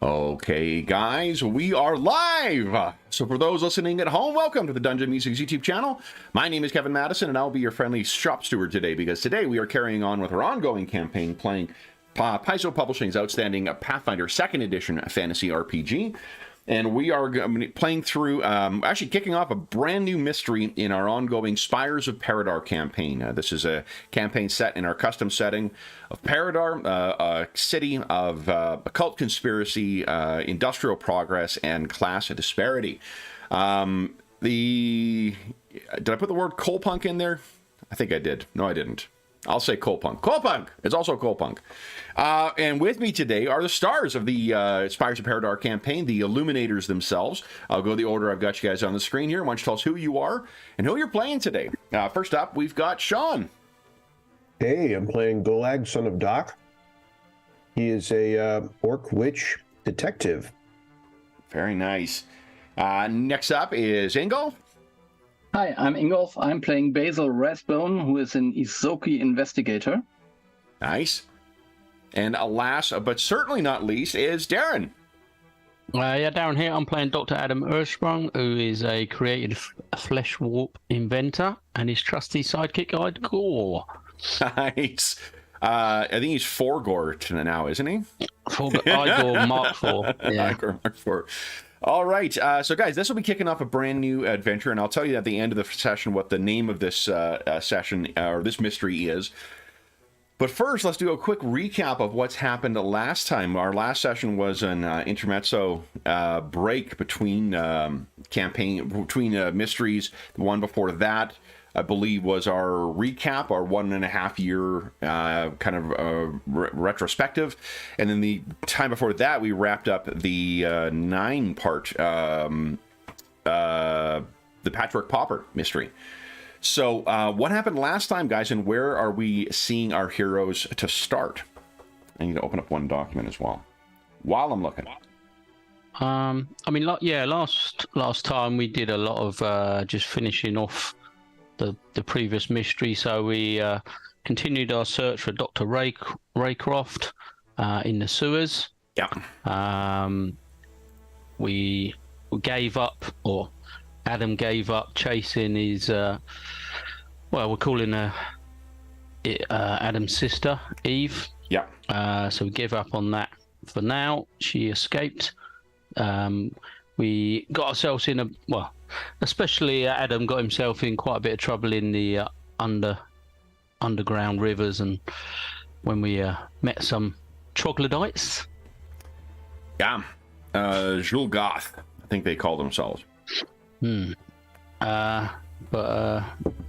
Okay, guys, we are live! So for those listening at home, welcome to the Dungeon Music's YouTube channel. My name is Kevin Madison, and I'll be your friendly shop steward today, because today we are carrying on with our ongoing campaign playing Paizo Publishing's outstanding Pathfinder 2nd Edition fantasy RPG. And we are playing through, actually kicking off a brand new mystery in our ongoing Spires of Paridar campaign. This is a campaign set in our custom setting of Paridar, a city of occult conspiracy, industrial progress, and class disparity. Did I put the word Coalpunk in there? I think I did. No, I didn't. I'll say Coalpunk. Coalpunk! It's also Coalpunk. And with me today are the stars of the Spires of Paridar campaign, the Illuminators themselves. I'll go the order I've got you guys on the screen here. Why don't you tell us who you are and who you're playing today. First up, we've got Sean. Hey, I'm playing Golag, son of Doc. He is a orc witch detective. Very nice. Next up is Ingolf. Hi, I'm Ingolf. I'm playing Basil Rathbone, who is an Isoki investigator. Nice. And last, but certainly not least, is Darren. Darren here. I'm playing Dr. Adam Ersprung, who is a creative flesh warp inventor, and his trusty sidekick, Igor. Nice. I think he's Forgor now, isn't he? Igor Mark IV. Yeah. Igor Mark IV. All right, so guys, this will be kicking off a brand new adventure, and I'll tell you at the end of the session what the name of this session, or this mystery is. But first, let's do a quick recap of what's happened last time. Our last session was an intermezzo break between mysteries. The one before that, I believe, was our recap, our 1.5 year kind of retrospective. And then the time before that, we wrapped up the 9-part, the Patchwork Pauper mystery. So what happened last time, guys, and where are we seeing our heroes to start? I need to open up one document as well while I'm looking. I mean, last time we did a lot of just finishing off the previous mystery, so we continued our search for Dr. Raycroft in the sewers. Yeah. We gave up, or Adam gave up chasing his, we're calling her Adam's sister, Eve. Yeah. So we gave up on that for now. She escaped. We got ourselves in especially Adam got himself in quite a bit of trouble in the underground rivers, and when we met some troglodytes. Yeah. Jules Goth, I think they call themselves. But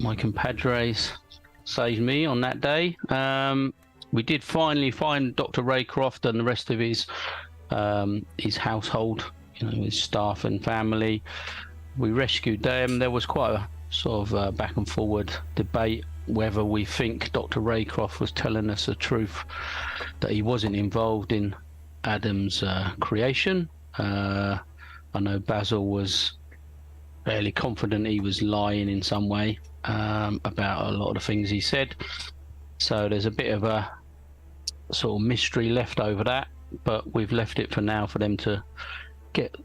my compadres saved me on that day. We did finally find Dr. Raycroft and the rest of his household, his staff and family. We rescued them. There was quite a sort of back and forward debate whether we think Dr. Raycroft was telling us the truth, that he wasn't involved in Adam's creation. I know Basil was fairly confident he was lying in some way about a lot of the things he said. So there's a bit of a sort of mystery left over that, but we've left it for now for them to get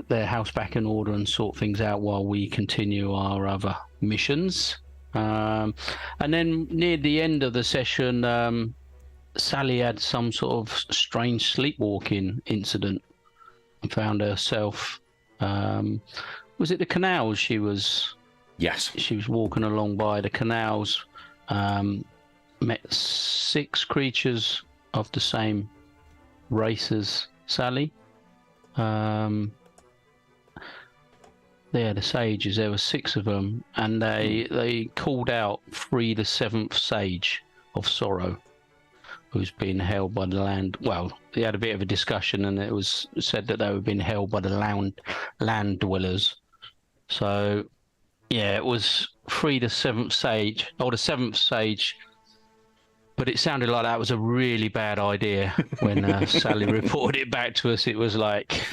their house back in order and sort things out while we continue our other missions. And then near the end of the session, Sally had some sort of strange sleepwalking incident and found herself, was it the canals she was? Yes. She was walking along by the canals, met 6 creatures of the same race as Sally. The sages, there were 6 of them, and they called out Free the 7th Sage of Sorrow, who's been held by the land. Well, they had a bit of a discussion, and it was said that they were being held by the land dwellers. So, yeah, it was Free the 7th Sage, or the 7th Sage, but it sounded like that was a really bad idea when Sally reported it back to us. It was like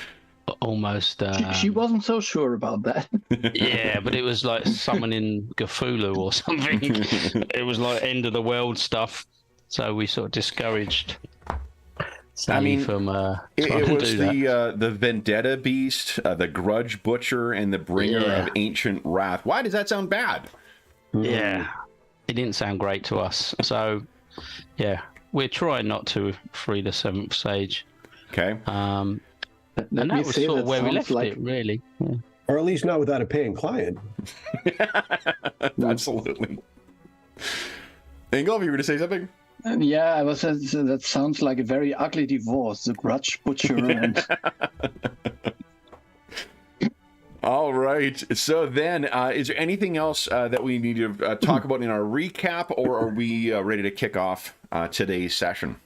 almost... She wasn't so sure about that. Yeah, but it was like summoning Cthulhu or something. It was like end of the world stuff. So we sort of discouraged Sally from it trying to was do that. the vendetta beast, the grudge butcher, and the bringer of ancient wrath. Why does that sound bad? Yeah, it didn't sound great to us. So, yeah, we're trying not to free the seventh sage. Okay. And that was sort of where we left it, really. Yeah. Or at least not without a paying client. Absolutely. Ingolf, you were to say something? Yeah, I was. That sounds like a very ugly divorce. The grudge butcher. And... All right. So then, is there anything else that we need to talk about in our recap, or are we ready to kick off today's session?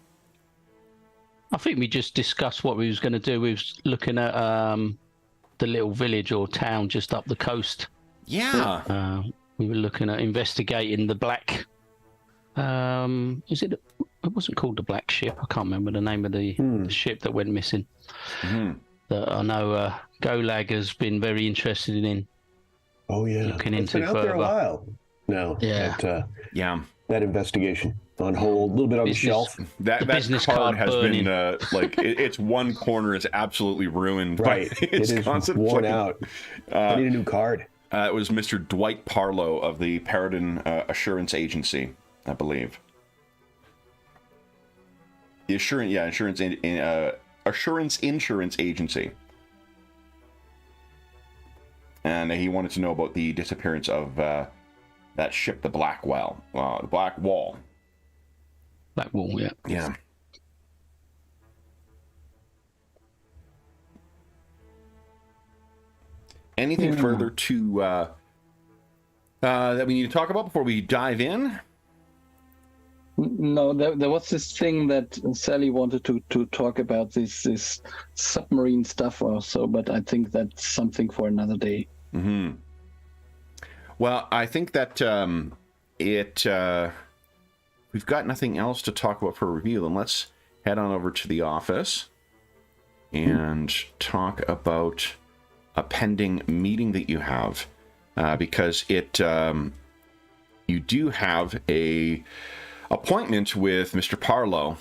I think we just discussed what we was going to do. We was looking at the little village or town just up the coast. Yeah. We were looking at investigating the black. It wasn't called the Black Ship. I can't remember the name of the ship that went missing. That I know Golag has been very interested in. Oh yeah, looking it's into been out further. there a while now. Yeah, that investigation on hold, a little bit on the shelf. That business card has burning. been its one corner is absolutely ruined. Right, It's it is constant worn play. out. I need a new card. It was Mr. Dwight Parlow of the Paridar Assurance Agency, I believe. The Assurance Insurance Agency. And he wanted to know about the disappearance of that ship, the Black Wall. Black Wall, yeah. Yeah. Anything further to that we need to talk about before we dive in? No, there was this thing that Sally wanted to talk about, this submarine stuff or so, but I think that's something for another day. Mm-hmm. Well, I think that we've got nothing else to talk about for review. Then let's head on over to the office and talk about a pending meeting that you have, because you do have a appointment with Mr. Parlow,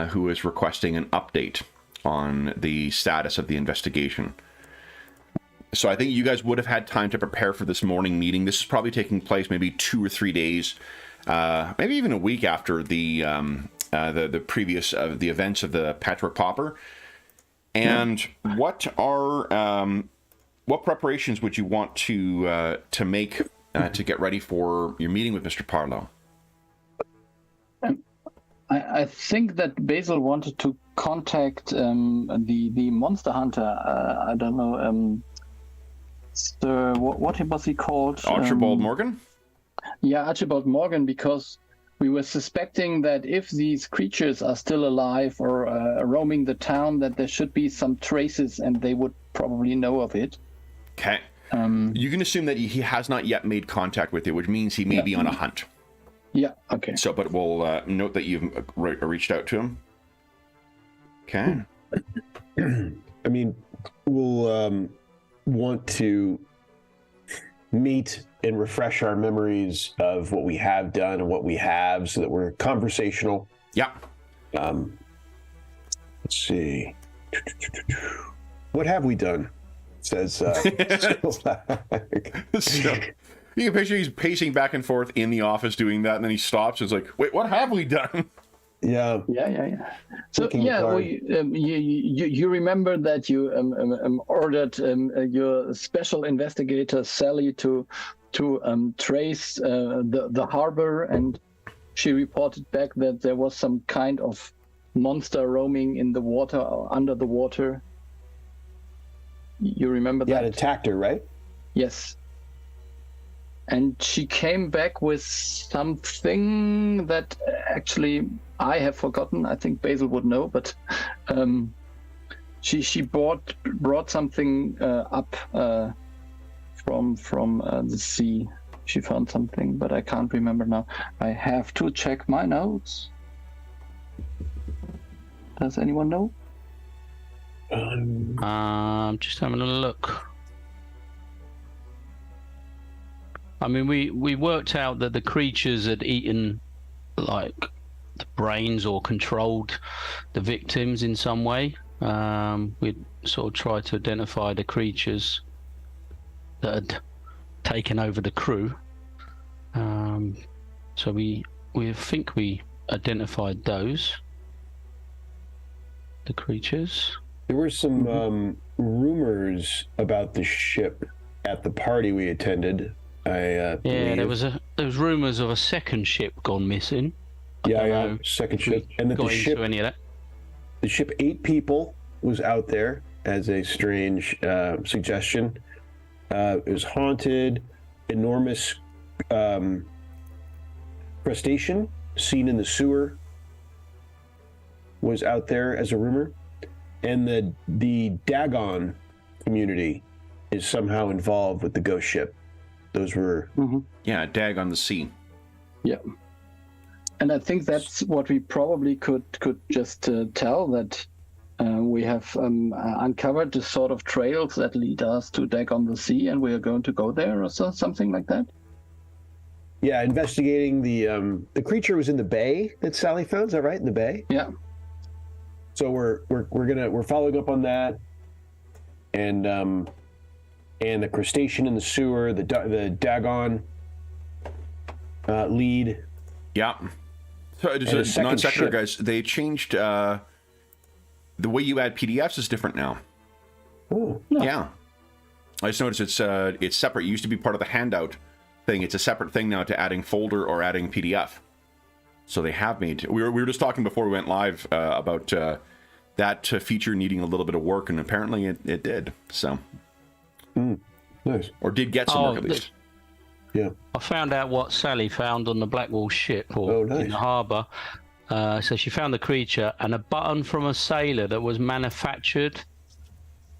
who is requesting an update on the status of the investigation. So I think you guys would have had time to prepare for this morning meeting. This is probably taking place maybe 2 or 3 days, maybe even a week after the previous the events of the Patchwork Popper. And what preparations would you want to make to get ready for your meeting with Mr. Parlow? I think that Basil wanted to contact the monster hunter. I don't know. What was he called? Archibald Morgan? Yeah, Archibald Morgan, because we were suspecting that if these creatures are still alive or roaming the town, that there should be some traces and they would probably know of it. Okay. You can assume that he has not yet made contact with you, which means he may be on a hunt. Yeah, okay. So, but we'll note that you've reached out to him. Okay. I mean, we'll want to meet and refresh our memories of what we have done and what we have so that we're conversational. Yeah. Let's see. What have we done? Says so you can picture he's pacing back and forth in the office doing that, and then he stops and is like, wait, what have we done? Yeah. So you remember that you ordered your special investigator Sally to trace the harbor, and she reported back that there was some kind of monster roaming in the water or under the water. You remember that? Yeah, it attacked her, right? Yes. And she came back with something that actually I have forgotten. I think Basil would know, but she brought something up from the sea. She found something, but I can't remember now. I have to check my notes. Does anyone know? Just having a look. I mean, we worked out that the creatures had eaten like the brains or controlled the victims in some way. We'd sort of try to identify the creatures that had taken over the crew. So we think we identified those, the creatures. There were some rumors about the ship at the party we attended. There was rumors of a second ship gone missing. Second ship, and that the ship, any of that. The ship 8 people was out there as a strange suggestion. It was haunted, enormous crustacean seen in the sewer was out there as a rumor, and the Dagon community is somehow involved with the ghost ship. Those were Dag on the sea. Yeah. And I think that's what we probably could just tell, that we have uncovered the sort of trails that lead us to Dag on the Sea, and we are going to go there, or something like that. Yeah, investigating the creature was in the bay that Sally found. Is that right? In the bay? Yeah. So we're following up on that, and the crustacean in the sewer, the Dagon lead. Yeah. So just non sequitur, guys. They changed the way you add PDFs is different now. Oh. Yeah. I just noticed it's separate. It used to be part of the handout thing. It's a separate thing now to adding folder or adding PDF. So they have made. We were just talking before we went live about that feature needing a little bit of work, and apparently it did. So. Nice. Or did get some work at least. Yeah. I found out what Sally found on the Blackwall ship in the harbour. So she found the creature and a button from a sailor that was manufactured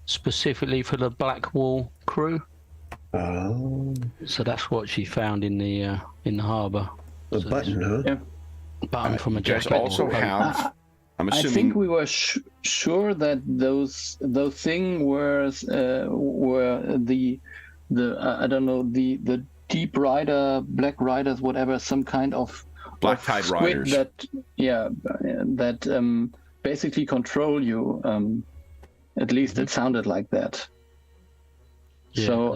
specifically for the Blackwall crew. Oh. So that's what she found in the harbour. A button, huh? Yeah. A button from a jacket. Also have. I'm assuming. I think we were sure that those things were the I don't know, the Deep Rider, Black Riders, whatever, some kind of Black Tide squid Riders. that basically control you. At least it sounded like that. Yeah, so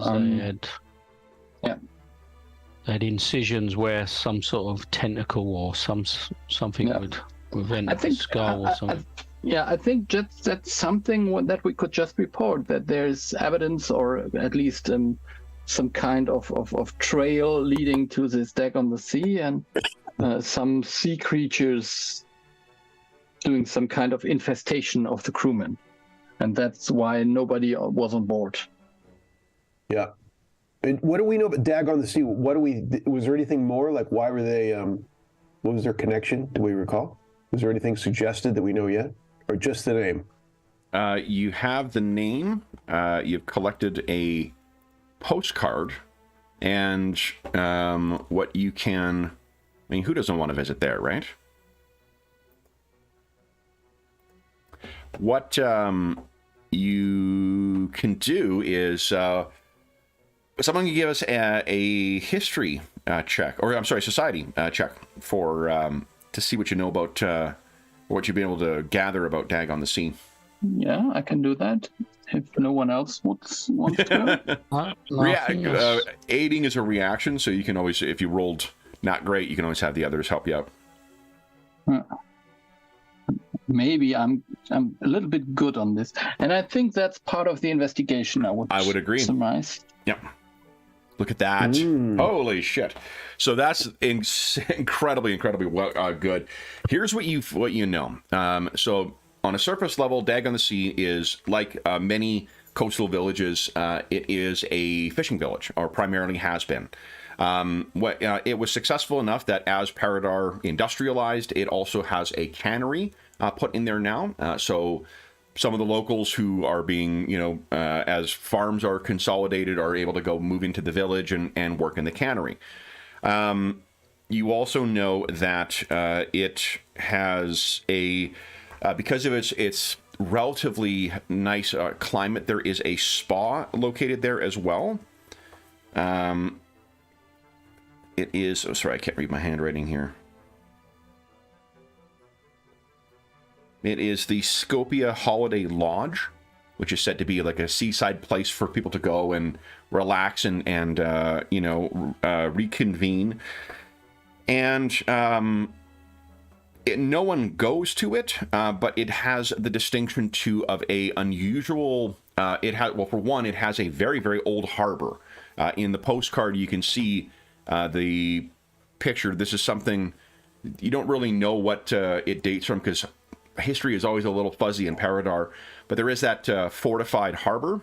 they had incisions where some sort of tentacle or something would prevent the skull or something. I think that's something that we could just report, that there's evidence, or at least some kind of trail leading to this Dag on the Sea, and some sea creatures doing some kind of infestation of the crewmen, and that's why nobody was on board. Yeah. And what do we know about Dag on the Sea? Was there anything more? Like, why were they? What was their connection? Do we recall? Was there anything suggested that we know yet, or just the name? You have the name. You've collected a postcard, and what you can. I mean, who doesn't want to visit there, right? What you can do is someone can give us a history check, or I'm sorry, society check for to see what you know about what you've been able to gather about Dag on the Sea. Yeah, I can do that if no one else wants to. Aiding is a reaction, so you can always, if you rolled not great, you can always have the others help you out. Maybe I'm a little bit good on this, and I think that's part of the investigation. I would agree. Surmise. Yep. Look at that! Holy shit! So that's incredibly good. Here's what you know. So on a surface level, Dag on the Sea is like many coastal villages. It is a fishing village, or primarily has been. It was successful enough that as Paridar industrialized, it also has a cannery put in there now. So some of the locals who are being, as farms are consolidated, are able to go move into the village and work in the cannery. You also know that it has because of its relatively nice climate, there is a spa located there as well. It is, sorry, I can't read my handwriting here. It is the Scopia Holiday Lodge, which is said to be like a seaside place for people to go and relax and reconvene. And no one goes to it, but it has the distinction too of a unusual. For one, it has a very, very old harbor. In the postcard, you can see the picture. This is something you don't really know what it dates from, because history is always a little fuzzy in Paridar. But there is that fortified harbor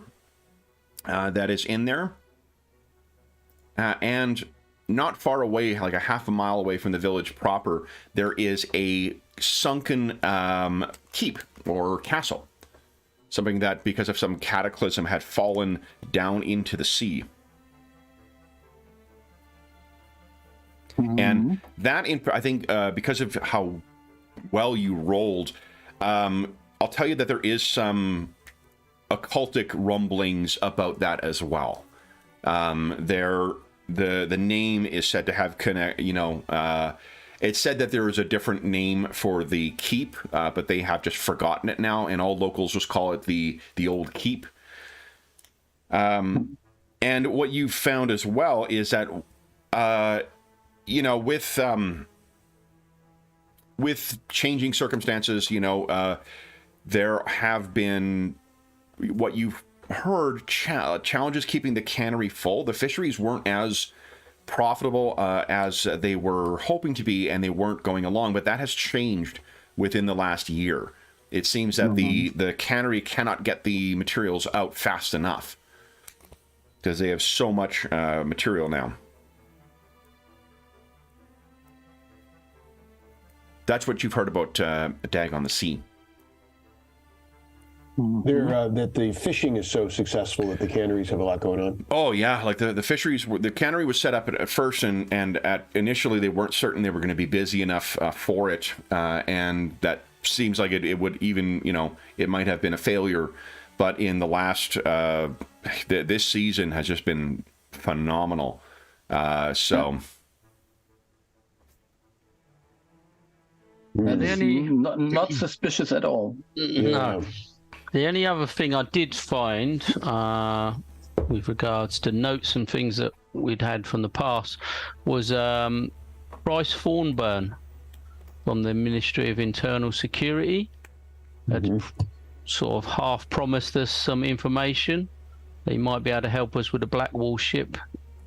that is in there, and not far away, like a half a mile away from the village proper, there is a sunken keep or castle. Something that, because of some cataclysm, had fallen down into the sea. Mm-hmm. And that, I think, because of how well you rolled, I'll tell you that there is some occultic rumblings about that as well. The name is said to have it's said that there is a different name for the keep, but they have just forgotten it now, and all locals just call it the old keep. And what you've found as well is that, with changing circumstances, there have been, what you've heard, challenges keeping the cannery full. The fisheries weren't as profitable as they were hoping to be, and they weren't going along, but that has changed within the last year. It seems that the cannery cannot get the materials out fast enough because they have so much material now. That's what you've heard about Dag on the Sea. That the fishing is so successful that the canneries have a lot going on. Oh yeah, like the fisheries, the cannery was set up at first, and initially they weren't certain they were going to be busy enough for it, and that seems like it would even, it might have been a failure, but in the last this season has just been phenomenal. Not suspicious at all. No. The only other thing I did find, with regards to notes and things that we'd had from the past, was Bryce Thornburn from the Ministry of Internal Security had sort of half promised us some information. They might be able to help us with the Blackwall ship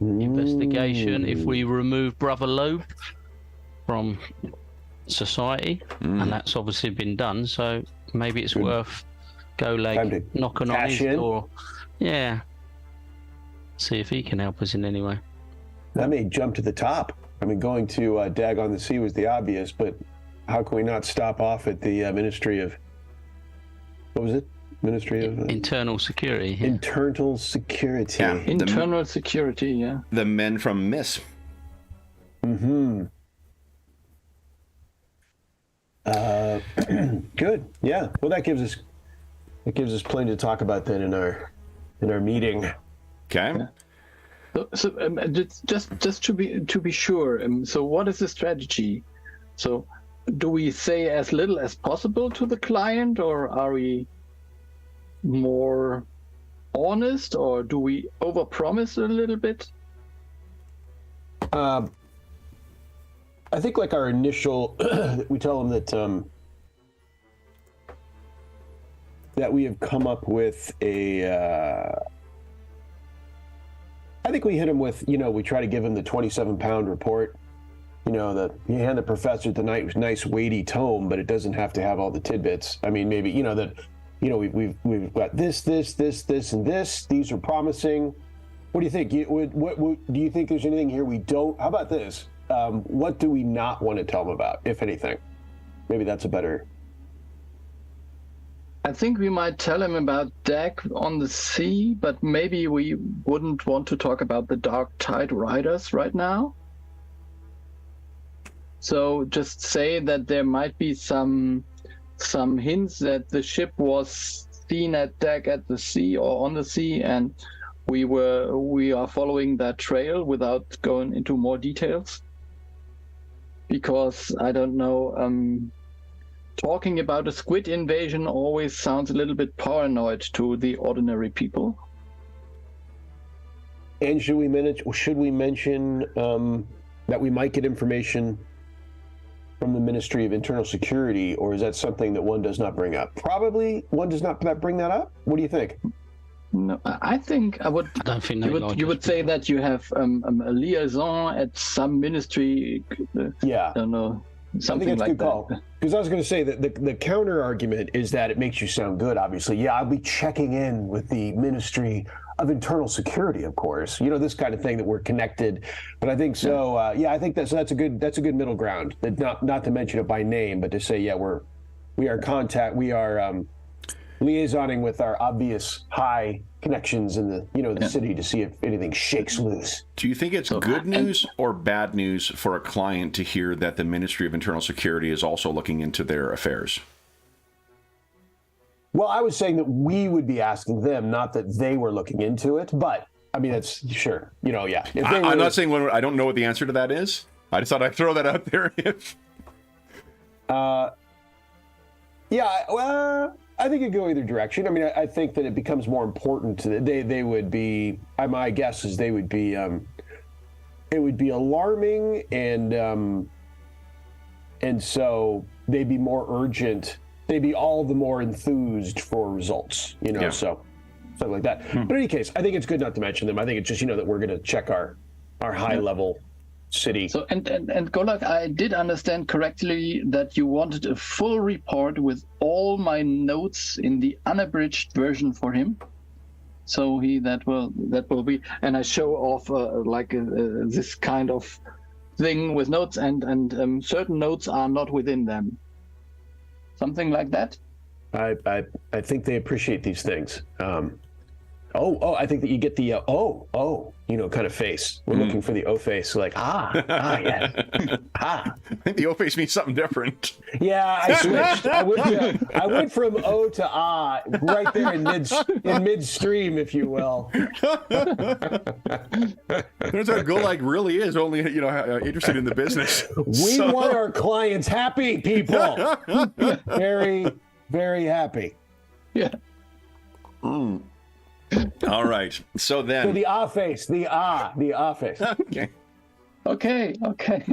investigation if we remove Brother Loeb from society, and that's obviously been done. So maybe it's worth knocking on his door. Yeah. See if he can help us in any way. That may jump to the top. I mean, going to Dag on the Sea was the obvious, but how can we not stop off at the Ministry of... What was it? Ministry of... Internal Security. Yeah. Internal Security. Yeah. Internal Security, yeah. The men from MISS. Good. Yeah. Well, that gives us plenty to talk about then in our meeting. Okay. So just to be sure. So what is the strategy? So do we say as little as possible to the client, or are we more honest, or do we overpromise a little bit? I think like our initial, we tell them that we have come up with I think we hit him with, we try to give him the 27-pound report, that you hand the professor the nice weighty tome, but it doesn't have to have all the tidbits. I mean, maybe, we've got this, and this. These are promising. What do you think? What do you think there's anything here we don't? How about this? What do we not want to tell them about, if anything? Maybe that's a better... I think we might tell him about Dag on the Sea, but maybe we wouldn't want to talk about the Dark Tide Riders right now. So just say that there might be some hints that the ship was seen at Dag at the sea or on the sea, and we are following that trail without going into more details. Because I don't know, talking about a squid invasion always sounds a little bit paranoid to the ordinary people. And should we mention that we might get information from the Ministry of Internal Security, or is that something that one does not bring up? Probably one does not bring that up. What do you think? No, I think I would. I don't think you would say that you have a liaison at some ministry. Yeah, I don't know. Something I think that's like a good call. Because I was going to say that the counter argument is that it makes you sound good. Obviously, yeah, I'll be checking in with the Ministry of Internal Security, of course. You know, this kind of thing, that we're connected. But I think so. I think that's a good middle ground. That not to mention it by name, but to say, yeah, we are liaisoning with our obvious high connections in the city to see if anything shakes loose. Do you think it's good news or bad news for a client to hear that the Ministry of Internal Security is also looking into their affairs? Well, I was saying that we would be asking them, not that they were looking into it. But I mean, that's sure. You know, yeah. I'm not saying I don't know what the answer to that is. I just thought I'd throw that out there. I think it'd go either direction. I mean, I think that it becomes more important to they would be. My guess is they would be. It would be alarming, and so they'd be more urgent. They'd be all the more enthused for results. You know, so something like that. But in any case, I think it's good not to mention them. I think it's just that we're going to check our high level city. So and Golak, I did understand correctly that you wanted a full report with all my notes in the unabridged version for him. So that will be, and I show off this kind of thing with notes, and certain notes are not within them. Something like that. I think they appreciate these things. I think that you get the kind of face. We're looking for the O face, like yeah. I think the O face means something different. Yeah, I switched. I went from O to right there in midstream, if you will. Turns out Golak really is only interested in the business. We want our clients happy, people. Very, very happy. Yeah. All right. So then. So the face. The face. Okay. Okay.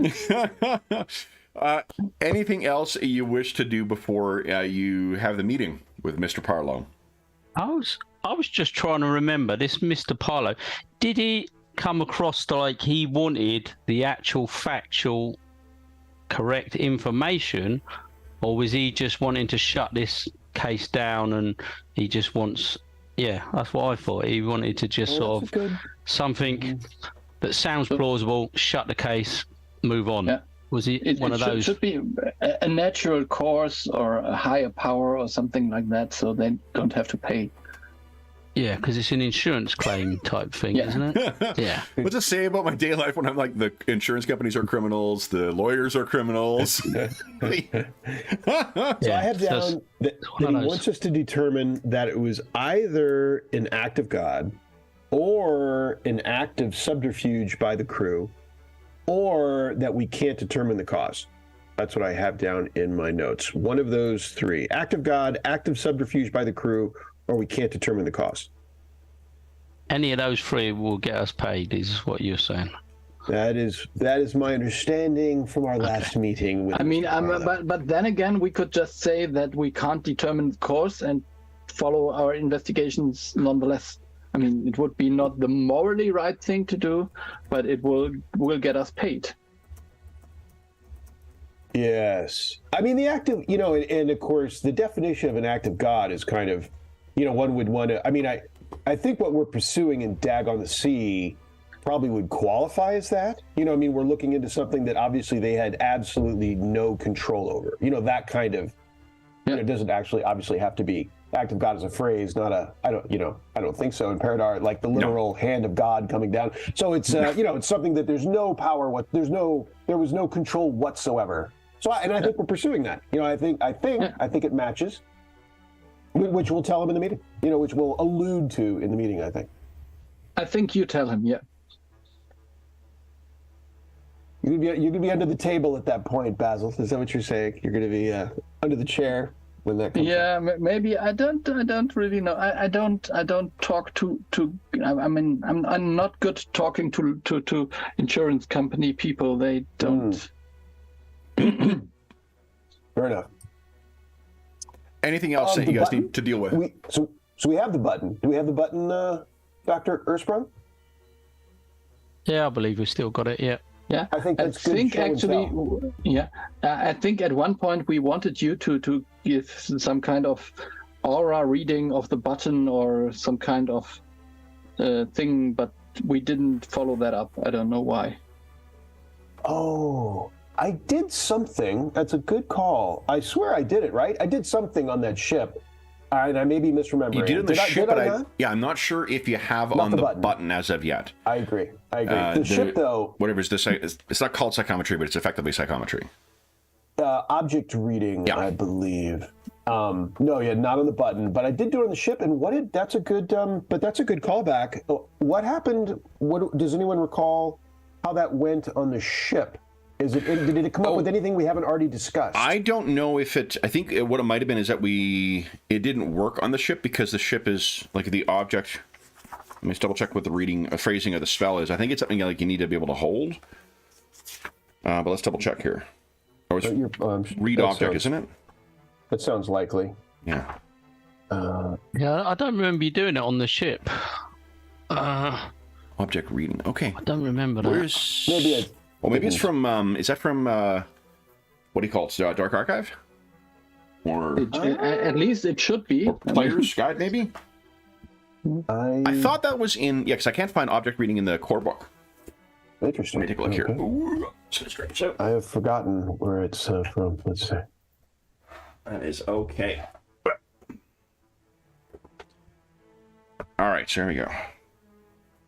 Anything else you wish to do before you have the meeting with Mr. Parlow? I was just trying to remember this Mr. Parlow. Did he come across like he wanted the actual factual correct information, or was he just wanting to shut this case down and he just wants... Yeah, that's what I thought. He wanted to just something that sounds plausible, shut the case, move on. Yeah. Was it one of those? It should be a natural course or a higher power or something like that, so they don't have to pay. Yeah, because it's an insurance claim type thing, isn't it? Yeah. What's it say about my day life when I'm like, the insurance companies are criminals, the lawyers are criminals? So I have down that he wants us to determine that it was either an act of God or an act of subterfuge by the crew, or that we can't determine the cause. That's what I have down in my notes. One of those three: act of God, act of subterfuge by the crew, or we can't determine the cost. Any of those three will get us paid, is what you're saying. That is my understanding from our last meeting. With but then again, we could just say that we can't determine the course and follow our investigations nonetheless. I mean, it would be not the morally right thing to do, but it will get us paid. Yes. I mean, the act of, and of course, the definition of an act of God is kind of, one would want to, I think what we're pursuing in Dag on the Sea probably would qualify as that. We're looking into something that obviously they had absolutely no control over. That kind of, it doesn't actually obviously have to be act of God as a phrase, not I don't think so. In Paridar, like the literal hand of God coming down. So it's, it's something that there's no power, there was no control whatsoever. So, I think we're pursuing that. I think it matches. Which we'll tell him in the meeting, which we'll allude to in the meeting, I think. I think you tell him, yeah. You're gonna be under the table at that point, Basil. Is that what you're saying? You're gonna be under the chair when that comes up. Maybe I don't really know. I don't talk to I mean I'm not good talking to insurance company people. They don't. Fair enough. Anything else that you guys need to deal with? So we have the button. Do we have the button, Dr. Ersprung? Yeah, I believe we still got it. Yeah. Yeah, I think that's good. I think at one point we wanted you to give some kind of aura reading of the button or some kind of thing, but we didn't follow that up. I don't know why. Oh, I did something. That's a good call. I swear I did it, right? I did something on that ship. And I may be misremembering. You did it on the ship, but I'm not sure if you have on the button as of yet. I agree. The ship, though... Whatever, it's not called psychometry, but it's effectively psychometry. Object reading, yeah. I believe. Not on the button, but I did do it on the ship, and that's a good callback. What happened, does anyone recall how that went on the ship? Did it come up with anything we haven't already discussed? I don't know if I think what it might have been is that it didn't work on the ship because the ship is like the object. Let me just double check what the phrasing of the spell is. I think it's something like you need to be able to hold. But let's double check here. Or it's read object, isn't it? That sounds likely. Yeah. Yeah, I don't remember you doing it on the ship. Object reading. Okay. I don't remember that. Maybe it's from, is that from, what do you call it, Dark Archive? Or at least it should be. Or Player's Guide, maybe? I thought that was in, because I can't find object reading in the core book. Interesting. Let me take a look here. Ooh, I have forgotten where it's from. Let's see. That is okay. All right, so here we go. I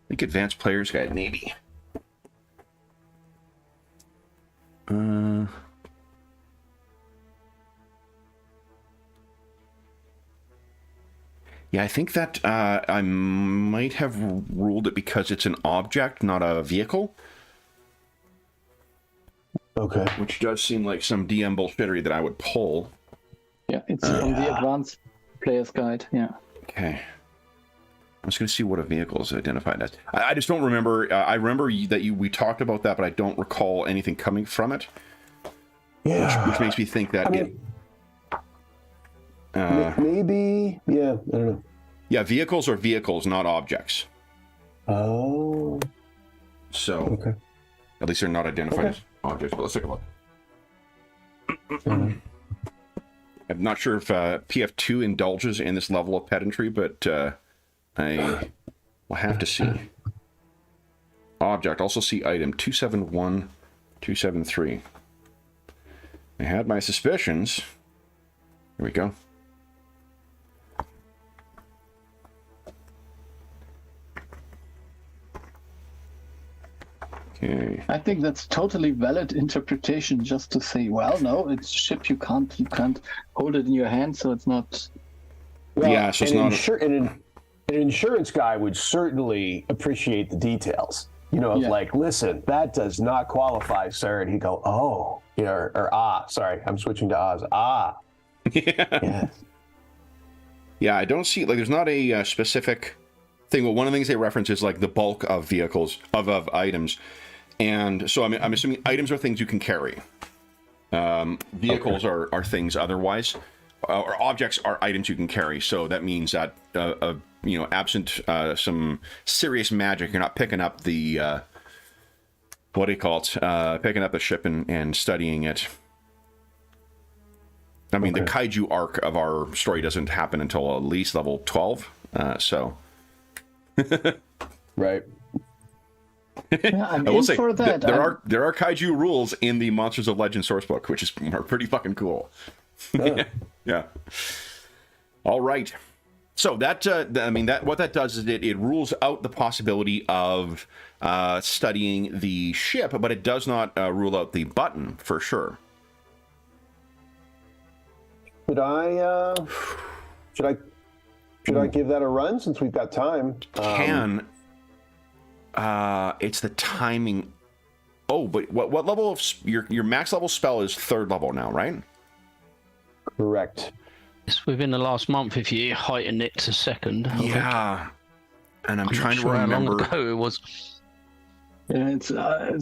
think Advanced Player's Guide, maybe. Yeah, I think that I might have ruled it because it's an object, not a vehicle. Okay. Which does seem like some DM bullshittery that I would pull. Yeah, it's on the Advanced Player's Guide, yeah. Okay. I'm just going to see what a vehicle is identified as. I just don't remember. I remember that we talked about that, but I don't recall anything coming from it. Yeah. Which makes me think that maybe, yeah, I don't know. Yeah, vehicles are vehicles, not objects. Oh. So, okay. At least they're not identified as objects, but let's take a look. I'm not sure if PF2 indulges in this level of pedantry, but I will have to see. Object, also see item 271, 273. I had my suspicions. Here we go. Okay. I think that's totally valid interpretation. Just to say, well, no, it's a ship. You can't hold it in your hand, so it's not. Well, yeah, so it's not. An insurance guy would certainly appreciate the details. Like, listen, that does not qualify, sir. And he'd go, oh, sorry, I'm switching to ahs. Ah. Yeah. Yeah, I don't see, there's not a specific thing. Well, one of the things they reference is, the bulk of vehicles, of items. And so I'm assuming items are things you can carry. Vehicles are things otherwise. Or objects are items you can carry. So that means that, absent some serious magic, you're not picking up the, picking up the ship and studying it. I mean, the kaiju arc of our story doesn't happen until at least level 12, so. Right. Yeah, I will say, for that. There are kaiju rules in the Monsters of Legend sourcebook, which are pretty fucking cool. Yeah. All right. So that what that does is it rules out the possibility of studying the ship, but it does not rule out the button for sure. Should I give that a run since we've got time? It's the timing Oh, but what level of your max level spell is 3rd level now, right? Correct. It's within the last month if you heighten it to 2nd. Yeah. And I'm trying to not sure remember. How long ago it was. Yeah, it's a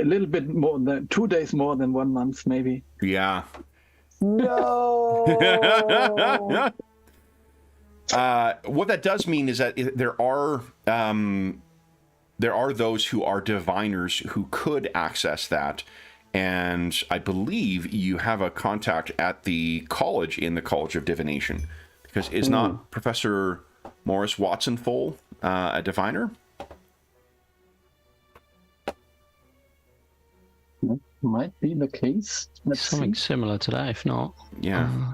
little bit more than 2 days more than 1 month, maybe. Yeah. No. What that does mean is that there are those who are diviners who could access that, and I believe you have a contact at the college in the College of Divination, because is not Professor Morris Watson Full a diviner? That might be the case. Something similar to that, if not. Yeah.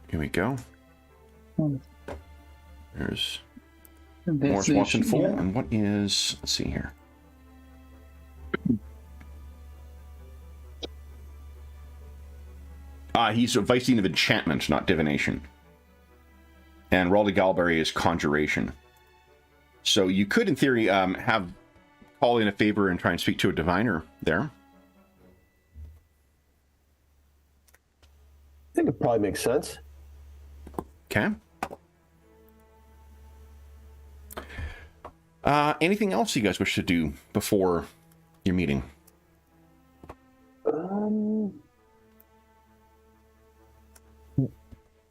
Here we go. There's Morris Watson Full, and what is? Let's see here. He's a Vice Dean of Enchantment, not Divination. And Raleigh Galberry is Conjuration. So you could, in theory, have call in a favor and try and speak to a diviner there. I think it probably makes sense. Okay. Anything else you guys wish to do before your meeting?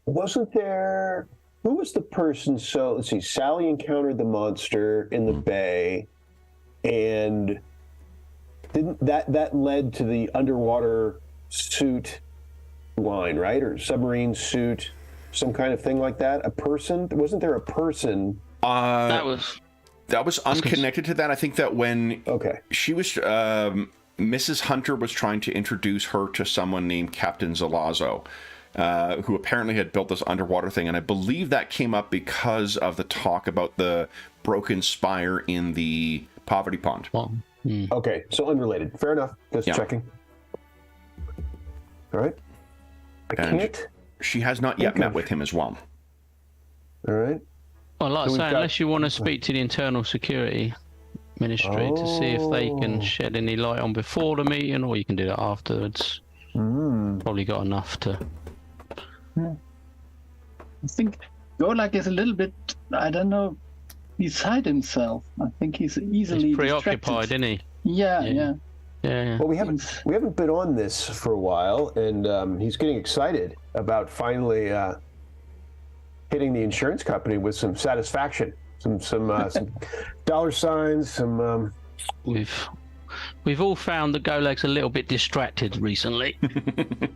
Wasn't there... Who was the person? So, let's see. Sally encountered the monster in the bay, and didn't that led to the underwater suit line, right? Or submarine suit, some kind of thing like that? A person? Wasn't there a person? That was unconnected to that. I think that when she was... Mrs. Hunter was trying to introduce her to someone named Captain Zalazo, who apparently had built this underwater thing, and I believe that came up because of the talk about the broken spire in the Poverty Pond. Okay, so unrelated. Fair enough. Just checking. All right. She has not yet met with him as well. All right. Well, like I say, unless you want to speak to the Internal Security Ministry to see if they can shed any light on before the meeting, or you can do that afterwards. Probably got enough to... I think Golak is a little bit, I don't know, beside himself. I think he's easily He's preoccupied, distracted. isn't he? Yeah. Well, we haven't been on this for a while, and he's getting excited about finally hitting the insurance company with some satisfaction, some dollar signs, some. We've all found that Golag's a little bit distracted recently.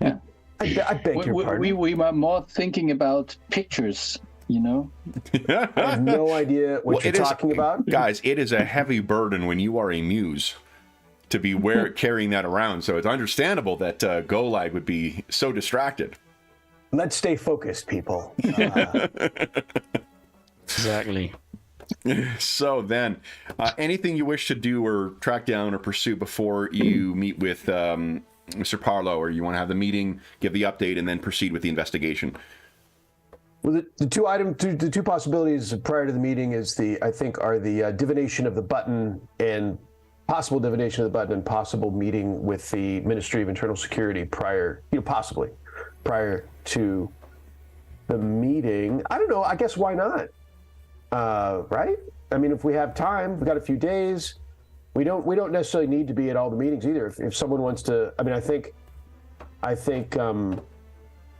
Yeah. I beg your pardon. We were more thinking about pictures, you know? I have no idea what you're talking about. Guys, it is a heavy burden when you are a muse to be carrying that around. So it's understandable that Golag would be so distracted. Let's stay focused, people. Exactly. So then, anything you wish to do or track down or pursue before you meet with Mr. Parlow, or you want to have the meeting, give the update, and then proceed with the investigation? Well, the two possibilities prior to the meeting is are the divination of the button and possible divination of the button and possible meeting with the Ministry of Internal Security prior to the meeting. I don't know. I guess why not? Right? I mean, if we have time, we've got a few days. We don't necessarily need to be at all the meetings either. If someone wants to, I mean, I think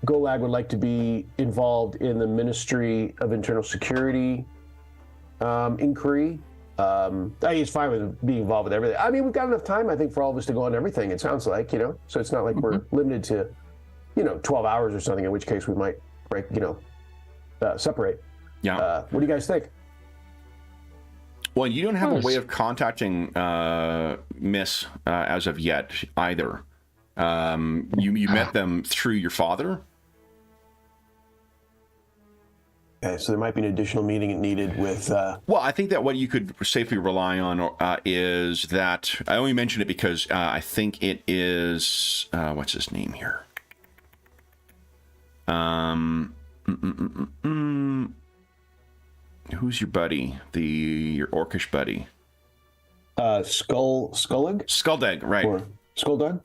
Golag would like to be involved in the Ministry of Internal Security inquiry. He's fine with being involved with everything. I mean, we've got enough time, I think, for all of us to go on everything. It sounds like, so it's not like we're limited to, 12 hours or something. In which case we might break, separate. Yeah. What do you guys think? Well, you don't have a way of contacting Miss as of yet either. You met them through your father. Okay, so there might be an additional meeting needed with... Well, I think that what you could safely rely on is that... I only mention it because I think it is... what's his name here? Who's your buddy? Your orcish buddy? Skulldug, right. Or Skulldug?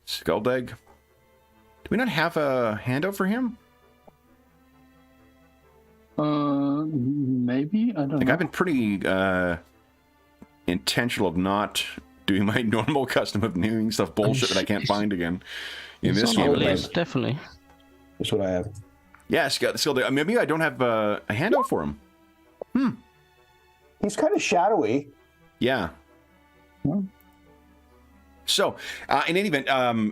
Skulldug. Do we not have a handout for him? Maybe, I don't know. I've been pretty intentional of not doing my normal custom of naming stuff bullshit that I can't find again in this game. Definitely. That's what I have. Yeah, Skulldug. Maybe I don't have a handout for him. He's kind of shadowy. Yeah. So, in any event,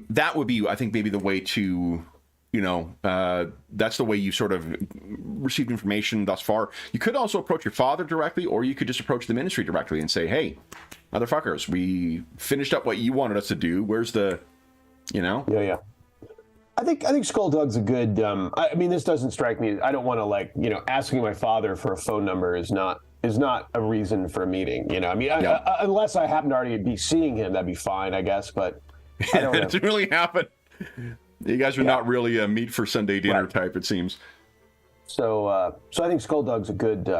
that would be, I think, maybe the way to, that's the way you sort of received information thus far. You could also approach your father directly, or you could just approach the ministry directly and say, hey, motherfuckers, we finished up what you wanted us to do. Where's the, Yeah. I think Skulldug's a good, I mean, this doesn't strike me. I don't want to asking my father for a phone number is not a reason for a meeting, I mean, unless I happen to already be seeing him, that'd be fine, I guess, but I don't know. It didn't really happen. You guys are not really a meet for Sunday dinner type, it seems. So I think Skulldug's a good,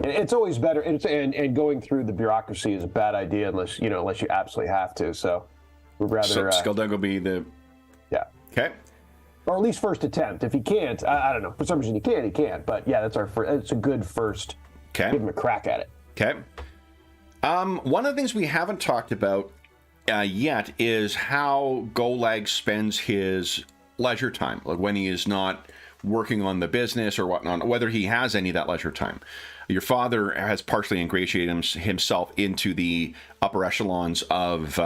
it's always better, and going through the bureaucracy is a bad idea unless you absolutely have to, so we'd rather... So Skulldug will be the... Yeah. Okay. Or at least first attempt. If he can't, I don't know, for some reason he can't, but yeah, it's a good first... Okay. Give him a crack at it. Okay. One of the things we haven't talked about yet is how Golag spends his leisure time, like when he is not working on the business or whatnot, whether he has any of that leisure time. Your father has partially ingratiated himself into the upper echelons of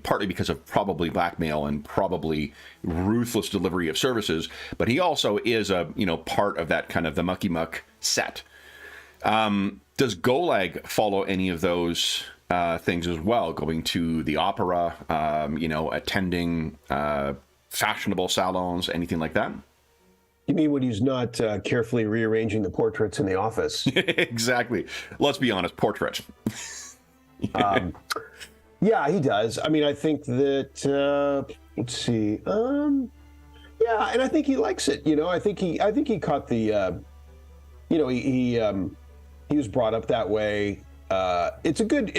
partly because of probably blackmail and probably ruthless delivery of services, but he also is a, part of that kind of the mucky muck set. Does Golag follow any of those things as well? Going to the opera, attending fashionable salons, anything like that? You mean when he's not carefully rearranging the portraits in the office? Exactly. Let's be honest, portrait. Yeah, he does. I mean, I think that let's see. Yeah, and I think he likes it. I think he caught the. He was brought up that way. It's a good.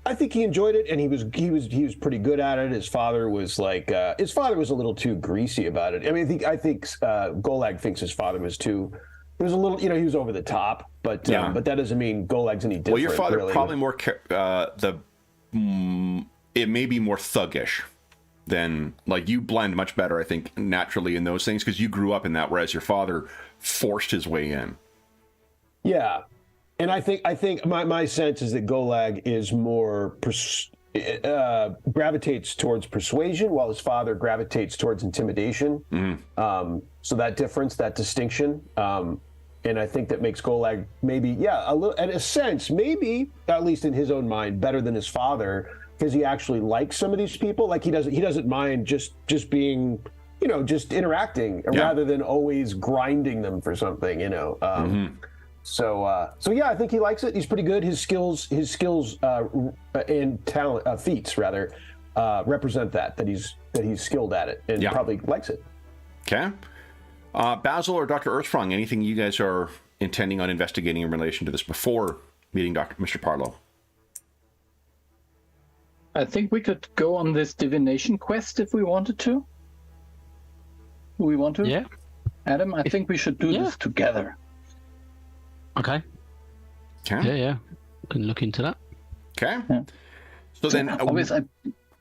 I think he enjoyed it, and he was pretty good at it. His father was a little too greasy about it. I mean, I think Golag thinks his father was too. He was a little, he was over the top, but that doesn't mean Golag's any different. Well, your father really. Probably more it may be more thuggish than, like, you blend much better, I think, naturally in those things because you grew up in that, whereas your father forced his way in. Yeah, and I think my sense is that Golag is more gravitates towards persuasion, while his father gravitates towards intimidation. Mm-hmm. So that difference, that distinction, and I think that makes Golag maybe, a little, in a sense, maybe at least in his own mind, better than his father because he actually likes some of these people. Like he doesn't mind just being, just interacting rather than always grinding them for something. Mm-hmm. So yeah, I think he likes it. He's pretty good. His skills and talent, feats rather, represent that he's skilled at it and probably likes it. Okay. Basil or Dr. Earthsprung, anything you guys are intending on investigating in relation to this before meeting Mr. Parlow? I think we could go on this divination quest if we wanted to. Do we want to? Yeah. Adam, I think we should do this together. Okay. Yeah. We can look into that. Okay. Yeah. So then...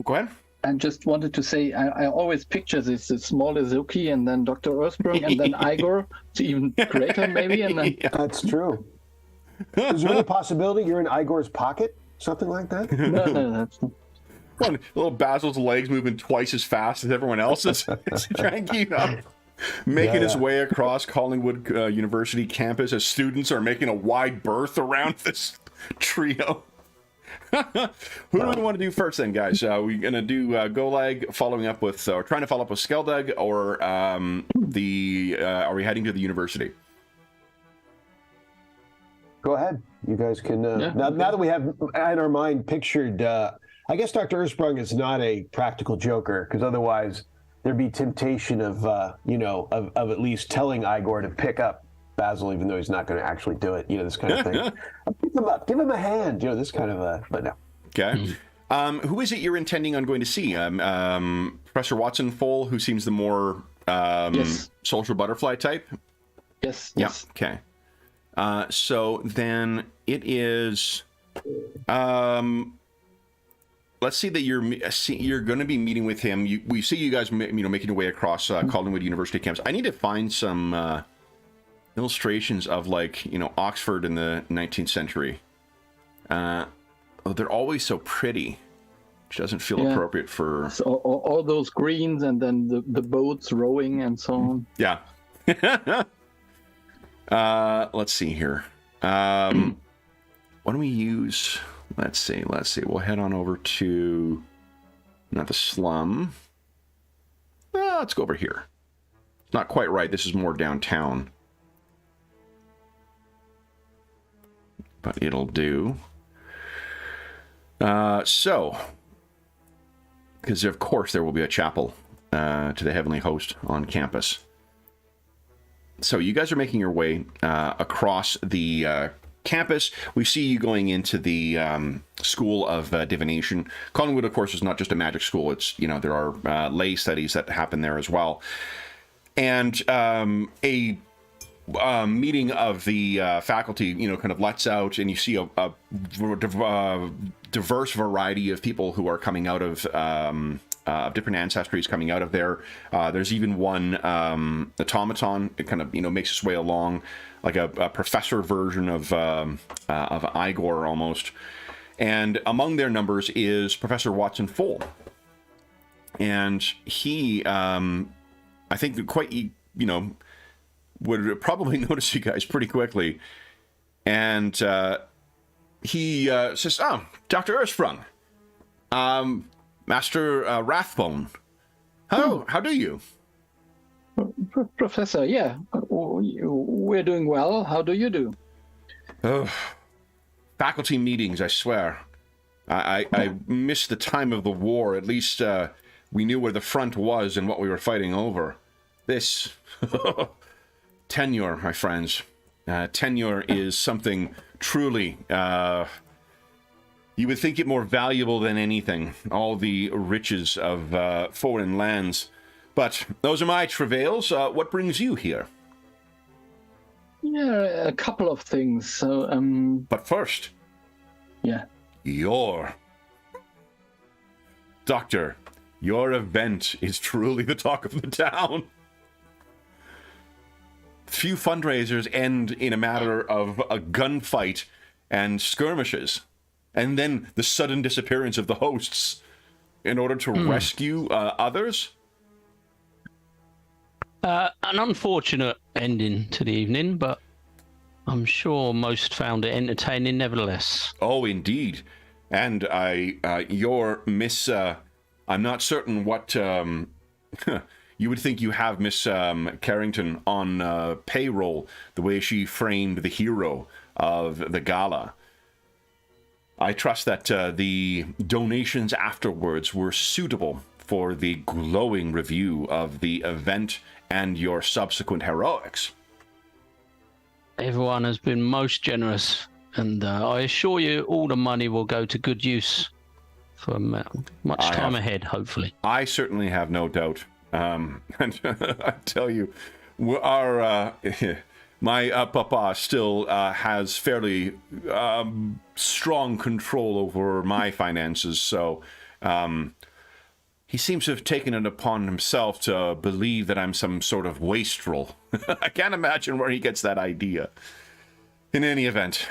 go ahead. I just wanted to say, I always picture this small Izuki and then Dr. Earthsprung and then Igor, it's even greater maybe. And then... That's true. Is there any possibility you're in Igor's pocket? Something like that? No, that's not. Little Basil's legs moving twice as fast as everyone else's. Trying to keep up. Making his way across Collingwood University campus as students are making a wide berth around this trio. Who do we want to do first then, guys? Are we going to do Golag following up with, or trying to follow up with Skulldug, or are we heading to the university? Go ahead. You guys can, now that we have in our mind pictured, I guess Dr. Earthsprung is not a practical joker, because otherwise there'd be temptation of at least telling Igor to pick up Basil, even though he's not going to actually do it. This kind of thing. Pick him up, give him a hand. This kind of but no. Okay. Who is it you're intending on going to see? Professor Watson Full, who seems the more yes. social butterfly type? Yes. Yeah. Yes. Okay. So then it is. Let's see that you're going to be meeting with him. We see you guys, making your way across Collingwood University campus. I need to find some illustrations of Oxford in the 19th century. They're always so pretty, which doesn't feel appropriate for so, all those greens and then the boats rowing and so on. Yeah. Let's see here. Why don't we use? Let's see. We'll head on over to not the slum. Let's go over here. It's not quite right. This is more downtown, but it'll do. So, because of course there will be a chapel to the Heavenly Host on campus. So you guys are making your way across the campus. We see you going into the School of Divination. Collingwood, of course, is not just a magic school. It's, there are lay studies that happen there as well. And a meeting of the faculty, kind of lets out, and you see a diverse variety of people who are coming out of different ancestries coming out of there. There's even one automaton. It kind of makes its way along, like a professor version of Igor almost. And among their numbers is Professor Watson Full, and he, I think, quite would probably notice you guys pretty quickly, and he says, "Oh, Dr. Ersprung, Master Rathbone, how do you?" Professor, yeah, we're doing well. How do you do? Oh, faculty meetings, I swear. I missed the time of the war. At least we knew where the front was and what we were fighting over. This tenure, my friends. Tenure is something truly... you would think it more valuable than anything. All the riches of foreign lands. But those are my travails. What brings you here? Yeah, a couple of things. So, But first... Yeah. Doctor, your event is truly the talk of the town. Few fundraisers end in a matter of a gunfight and skirmishes, and then the sudden disappearance of the hosts in order to rescue others. An unfortunate ending to the evening, but I'm sure most found it entertaining nevertheless. Oh, indeed. And your Miss... I'm not certain what... you would think you have Miss Carrington on payroll, the way she framed the hero of the gala. I trust that the donations afterwards were suitable for the glowing review of the event and your subsequent heroics. Everyone has been most generous, and I assure you all the money will go to good use for much time ahead, hopefully. I certainly have no doubt. And I tell you, our my papa still has fairly strong control over my finances, so he seems to have taken it upon himself to believe that I'm some sort of wastrel. I can't imagine where he gets that idea. In any event,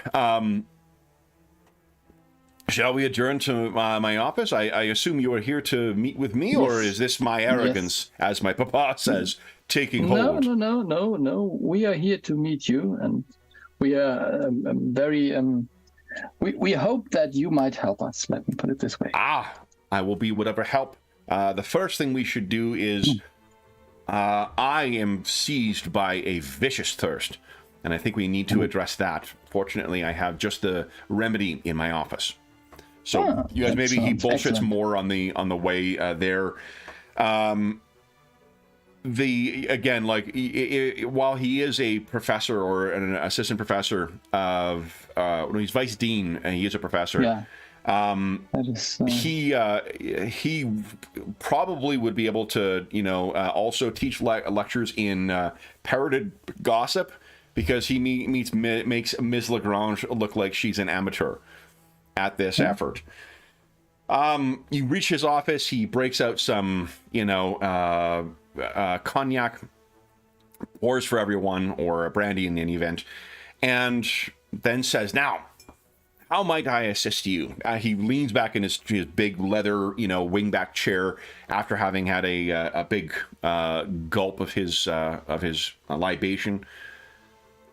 shall we adjourn to my office? I assume you are here to meet with me, or is this my arrogance, as my papa says, taking hold? No. We are here to meet you, and we are very... we hope that you might help us, let me put it this way. I will be whatever help. The first thing we should do is... I am seized by a vicious thirst, and I think we need to address that. Fortunately, I have just the remedy in my office. So you guys, maybe he bullshits more on the way there. again, like while he is a professor or an assistant professor of he's vice dean and he is a professor. Yeah. He probably would be able to, also teach lectures in parroted gossip, because he makes Ms. Lagrange look like she's an amateur at this effort. You reach his office. He breaks out some, cognac, pours for everyone, or a brandy in any event, and then says, "Now, how might I assist you?" He leans back in his big leather, wingback chair after having had a big gulp of his libation.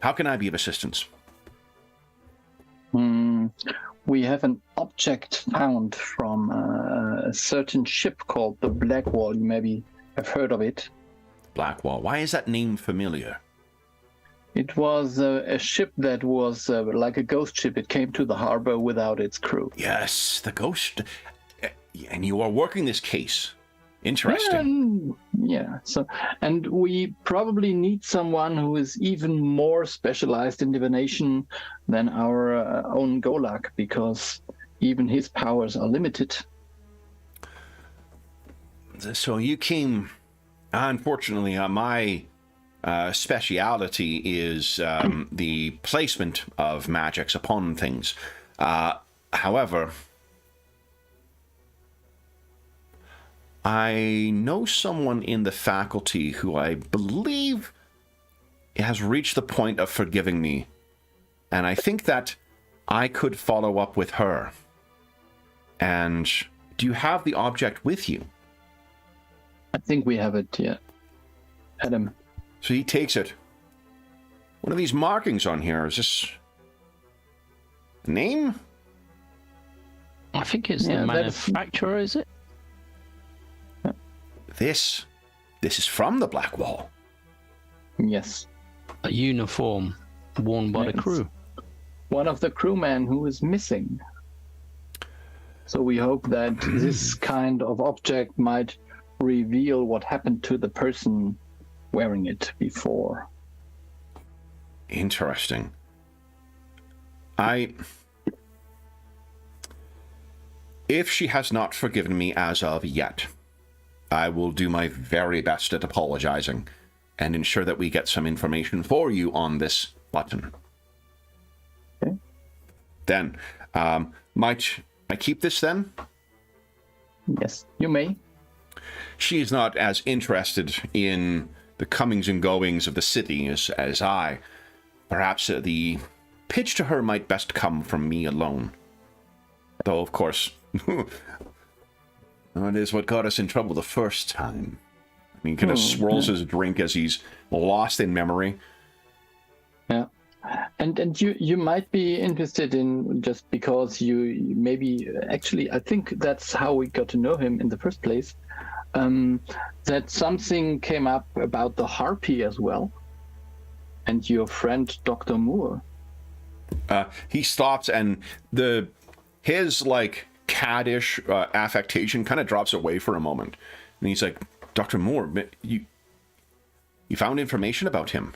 "How can I be of assistance?" We have an object found from a certain ship called the Blackwall. You maybe have heard of it. Blackwall. Why is that name familiar? It was a ship that was like a ghost ship. It came to the harbor without its crew. Yes, the ghost. And you are working this case. Interesting. And we probably need someone who is even more specialized in divination than our own Golak, because even his powers are limited. So you came. Unfortunately, my speciality is the placement of magics upon things. However, I know someone in the faculty who I believe has reached the point of forgiving me, and I think that I could follow up with her. And do you have the object with you? I think we have it, yeah. Adam. So he takes it. What are these markings on here? Is this a name? I think it's the manufacturer, is it? This is from the Blackwall. Yes. A uniform worn by the crew. One of the crewmen who is missing. So we hope that this kind of object might reveal what happened to the person wearing it before. Interesting. If she has not forgiven me as of yet, I will do my very best at apologizing and ensure that we get some information for you on this button. Okay. Then, might I keep this then? Yes, you may. She is not as interested in the comings and goings of the city as I. Perhaps the pitch to her might best come from me alone. Though, of course, it is what got us in trouble the first time. He kind of swirls his drink as he's lost in memory. Yeah. And you might be interested in, just because you maybe, actually, I think that's how we got to know him in the first place, that something came up about the Harpy as well, and your friend Dr. Moore. He stops, and his caddish affectation kind of drops away for a moment, and he's like, "Dr. Moore, you found information about him?"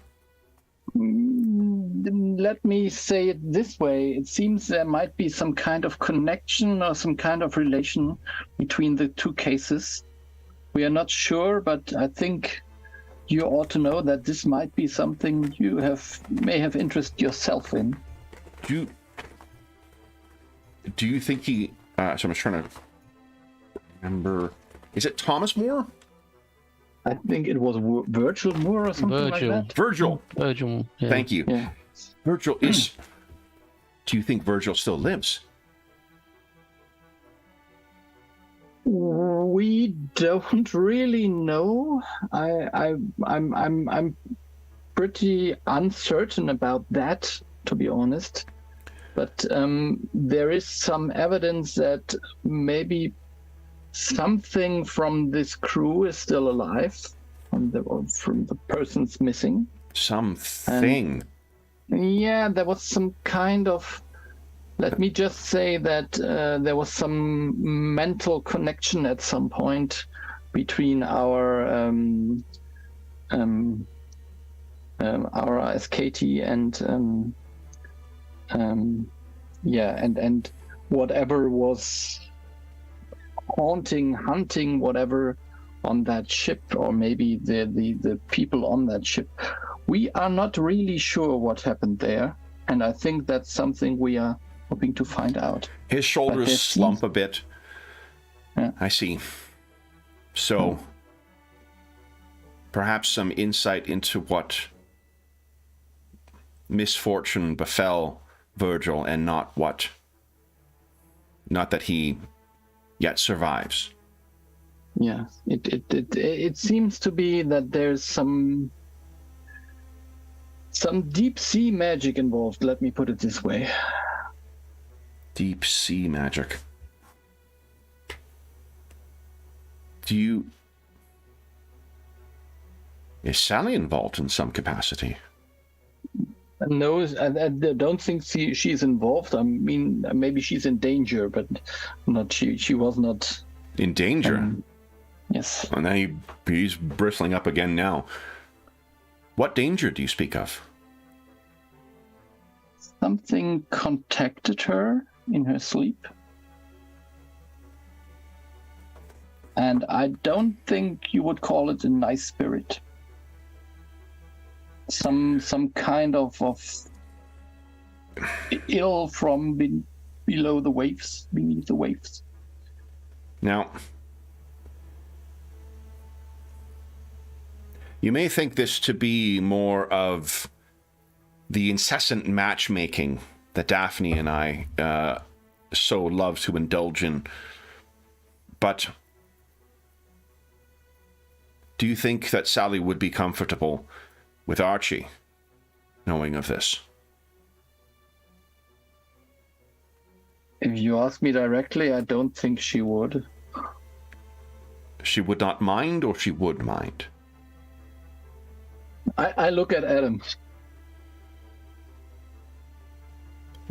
Let me say it this way. It seems there might be some kind of connection or some kind of relation between the two cases. We are not sure, but I think you ought to know that this might be something you may have interest yourself in. Do you think he... so I'm just trying to remember... Is it Thomas Moore? I think it was Virgil Moore or something like that. Virgil. Yeah. Thank you. Yeah. Virgil is... Do you think Virgil still lives? We don't really know. I'm pretty uncertain about that, to be honest. But there is some evidence that maybe something from this crew is still alive, from the persons missing. Something. Yeah, there was some kind of... Let me just say that there was some mental connection at some point between our our SKT and whatever was hunting whatever on that ship, or maybe the people on that ship. We are not really sure what happened there, and I think that's something we are hoping to find out. His shoulders slump a bit. Yeah. I see. So, perhaps some insight into what misfortune befell Virgil, and not that he yet survives. Yeah, it seems to be that there's some deep sea magic involved. Let me put it this way. Deep sea magic. Is Sally involved in some capacity? No, I don't think she's involved. I mean, maybe she's in danger, but not. She was not in danger. Yes. And then he's bristling up again now. What danger do you speak of? Something contacted her in her sleep. And I don't think you would call it a nice spirit. Some kind of ill from beneath the waves. Now, you may think this to be more of the incessant matchmaking that Daphne and I so love to indulge in, but do you think that Sally would be comfortable with Archie knowing of this? If you ask me directly, I don't think she would. She would not mind, or she would mind? I look at Adam.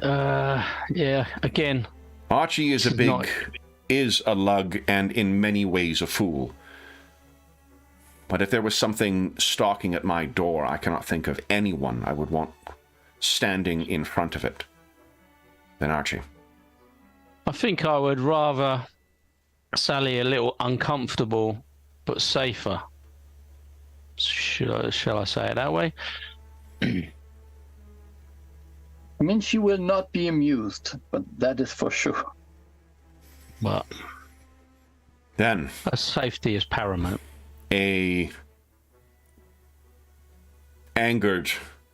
Yeah, again. Archie is a lug, and in many ways a fool. But if there was something stalking at my door, I cannot think of anyone I would want standing in front of it than Archie. I think I would rather Sally a little uncomfortable, but safer. Shall I say it that way? I mean, she will not be amused, but that is for sure. But then, safety is paramount. A angered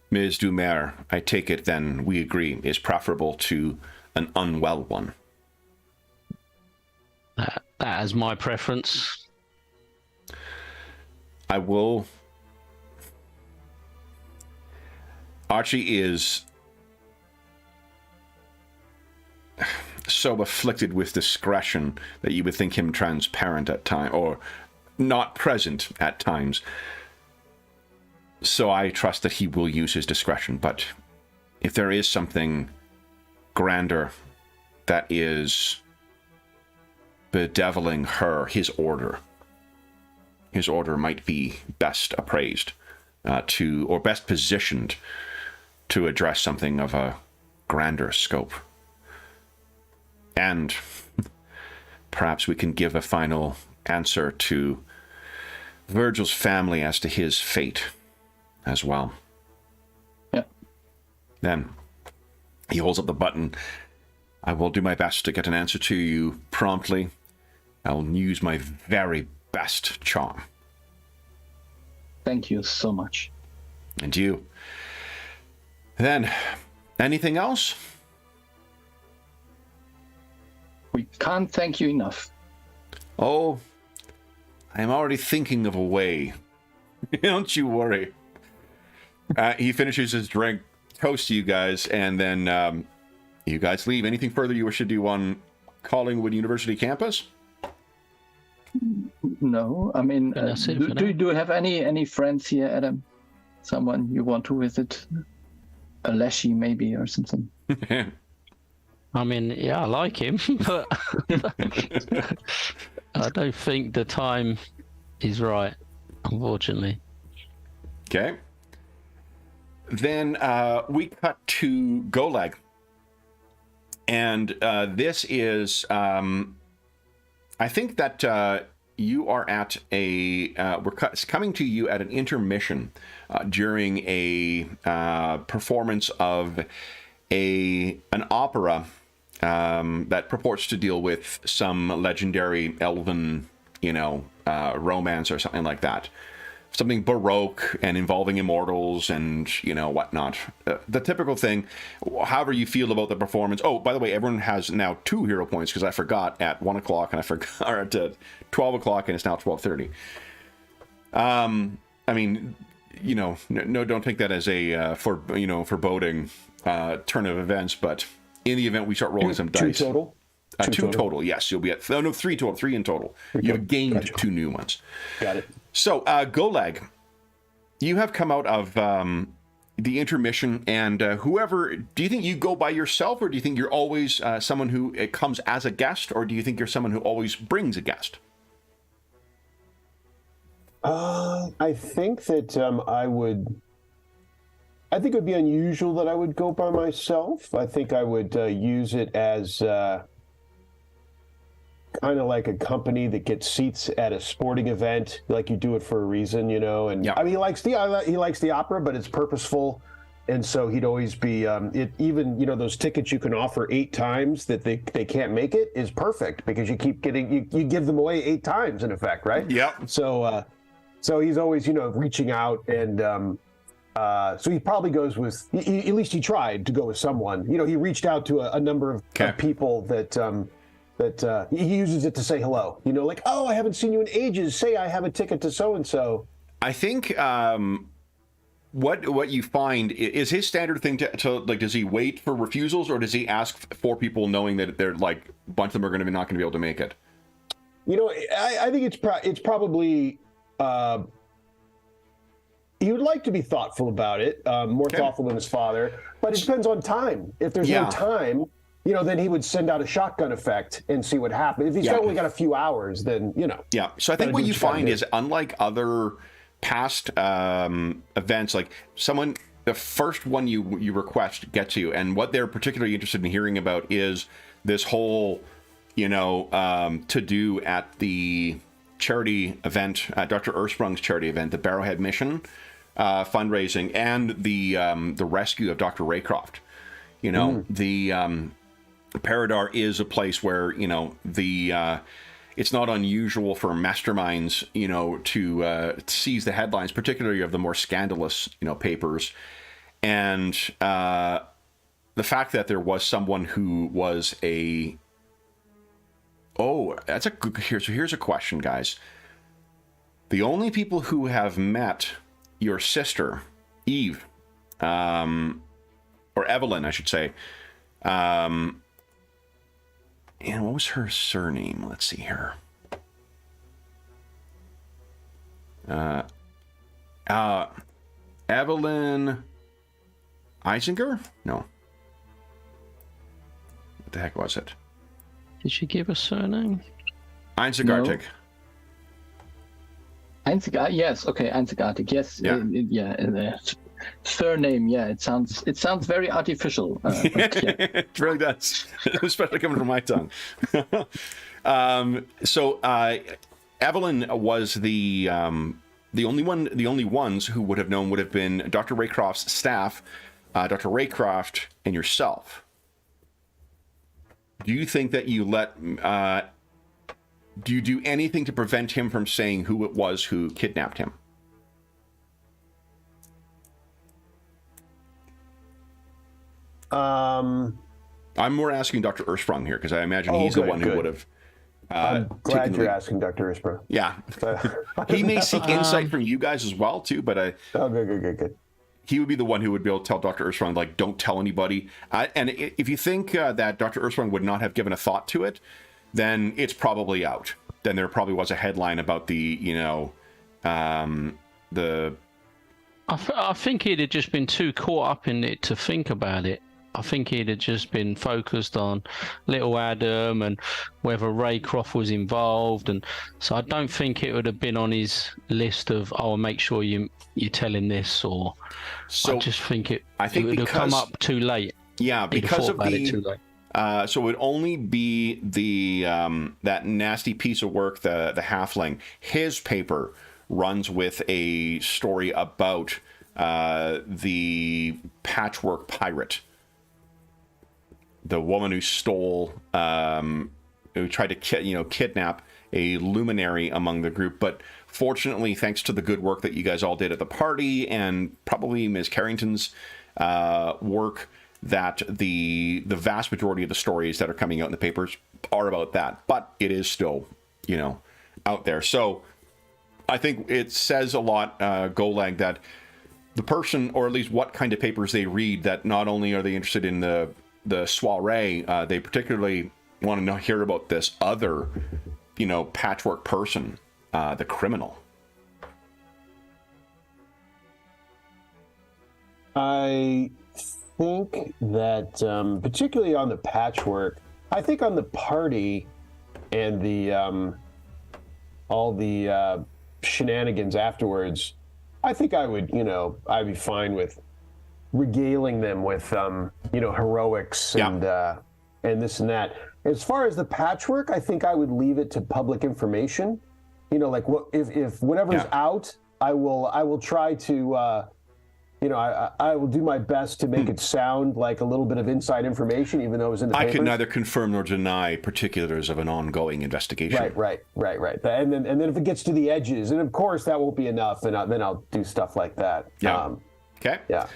Ms. Dumer, I take it then we agree, is preferable to an unwell one. That is my preference. I will. Archie is so afflicted with discretion that you would think him transparent at times, or not present at times. So I trust that he will use his discretion. But if there is something grander that is bedeviling her, his order might be best appraised or best positioned to address something of a grander scope. And perhaps we can give a final answer to Virgil's family as to his fate as well. Yeah. Then he holds up the button. I will do my best to get an answer to you promptly. I will use my very best charm. Thank you so much. And you. Then, anything else? We can't thank you enough. Oh, I am already thinking of a way. Don't you worry. He finishes his drink, toasts to you guys, and then you guys leave. Anything further you wish to do on Collingwood University campus? No, I mean, do you have any friends here, Adam? Someone you want to visit? A Leshy, maybe, or something? I mean, yeah, I like him, but I don't think the time is right, unfortunately. Okay. Then we cut to Golag. And this is, I think that you are at we're coming to you at an intermission during a performance of an opera that purports to deal with some legendary elven, romance or something like that. Something Baroque and involving immortals and, whatnot. The typical thing. However you feel about the performance. Oh, by the way, everyone has now 2 hero points because I forgot at 1 o'clock and I forgot or at 12 o'clock and it's now 12:30. I mean, no, don't take that as a foreboding turn of events. But in the event we start rolling some dice. 2 total. 2 total. Yes, you'll be at 3 total. 3 in total. Okay. You've gained Gotcha. 2 new ones. Got it. So, Golag, you have come out of the intermission, and whoever, do you think you go by yourself, or do you think you're always someone who comes as a guest, or do you think you're someone who always brings a guest? I think that I think it would be unusual that I would go by myself. I think I would use it as kind of like a company that gets seats at a sporting event, like you do it for a reason, And Yep. I mean, he likes the opera, but it's purposeful, and so he'd always be even those tickets you can offer 8 times that they can't make it is perfect because you keep getting you give them away 8 times in effect, right? Yep. So he's always reaching out, and so he probably goes with at least he tried to go with someone. He reached out to a number of people that he uses it to say hello. Like, oh, I haven't seen you in ages. Say I have a ticket to so and so. I think what you find is his standard thing to like. Does he wait for refusals, or does he ask for people knowing that they're like a bunch of them are not going to be able to make it? I think it's probably. He would like to be thoughtful about it, more thoughtful than his father. But it depends on time. If there's no time, then he would send out a shotgun effect and see what happens. If he's only got a few hours, then Yeah. So I think what you find is, unlike other past events, like the first one you request gets you, and what they're particularly interested in hearing about is this whole, to do at the charity event, Dr. Ersprung's charity event, the Barrowhead Mission fundraising, and the rescue of Dr. Raycroft. The Paridar is a place where it's not unusual for masterminds to seize the headlines, particularly of the more scandalous papers, and the fact that there was someone who was that's a good. Here's a question, guys. The only people who have met your sister, Eve, or Evelyn, I should say, and what was her surname? Let's see here. Evelyn Eisinger? No. What the heck was it? Did she give a surname? Einzigartig. Einzigartig, yes. Okay, Einzigartig, yes. Yeah. Surname, yeah. It sounds very artificial. But, yeah. It really does, especially coming from my tongue. So Evelyn was the only ones who would have known would have been Dr. Raycroft's staff, Dr. Raycroft, and yourself. Do you think that you do you do anything to prevent him from saying who it was who kidnapped him? I'm more asking Dr. Ersprung here because I imagine he's the one who would have. I'm glad you're asking Dr. Ersprung. Yeah, he may seek insight from you guys as well too, but good. He would be the one who would be able to tell Dr. Ersprung, like, don't tell anybody. And if you think that Dr. Ersprung would not have given a thought to it, then it's probably out. Then there probably was a headline about the. I think he'd have just been too caught up in it to think about it. I think he'd have just been focused on little Adam and whether Raycroft was involved, and so I don't think it would have been on his list of, oh, make sure you tell him this, or so I just think it would have come up too late. Yeah, because of too late. So it would only be the that nasty piece of work, the halfling. His paper runs with a story about the patchwork pirate, the woman who stole, who tried to kidnap a luminary among the group. But fortunately, thanks to the good work that you guys all did at the party, and probably Ms. Carrington's work, that the vast majority of the stories that are coming out in the papers are about that. But it is still, out there. So I think it says a lot, Golag, that the person, or at least what kind of papers they read, that not only are they interested in the soiree, they particularly want to hear about this other, patchwork person, the criminal. I think that, particularly on the patchwork, I think on the party and the all the shenanigans afterwards, I think I would, I'd be fine with regaling them with, heroics and this and that. As far as the patchwork, I think I would leave it to public information. Like what if whatever's out, I will try to, I will do my best to make it sound like a little bit of inside information, even though it was in the papers. I can neither confirm nor deny particulars of an ongoing investigation. Right. And then if it gets to the edges, and of course that won't be enough, and then I'll do stuff like that. Yeah. Okay. Yeah.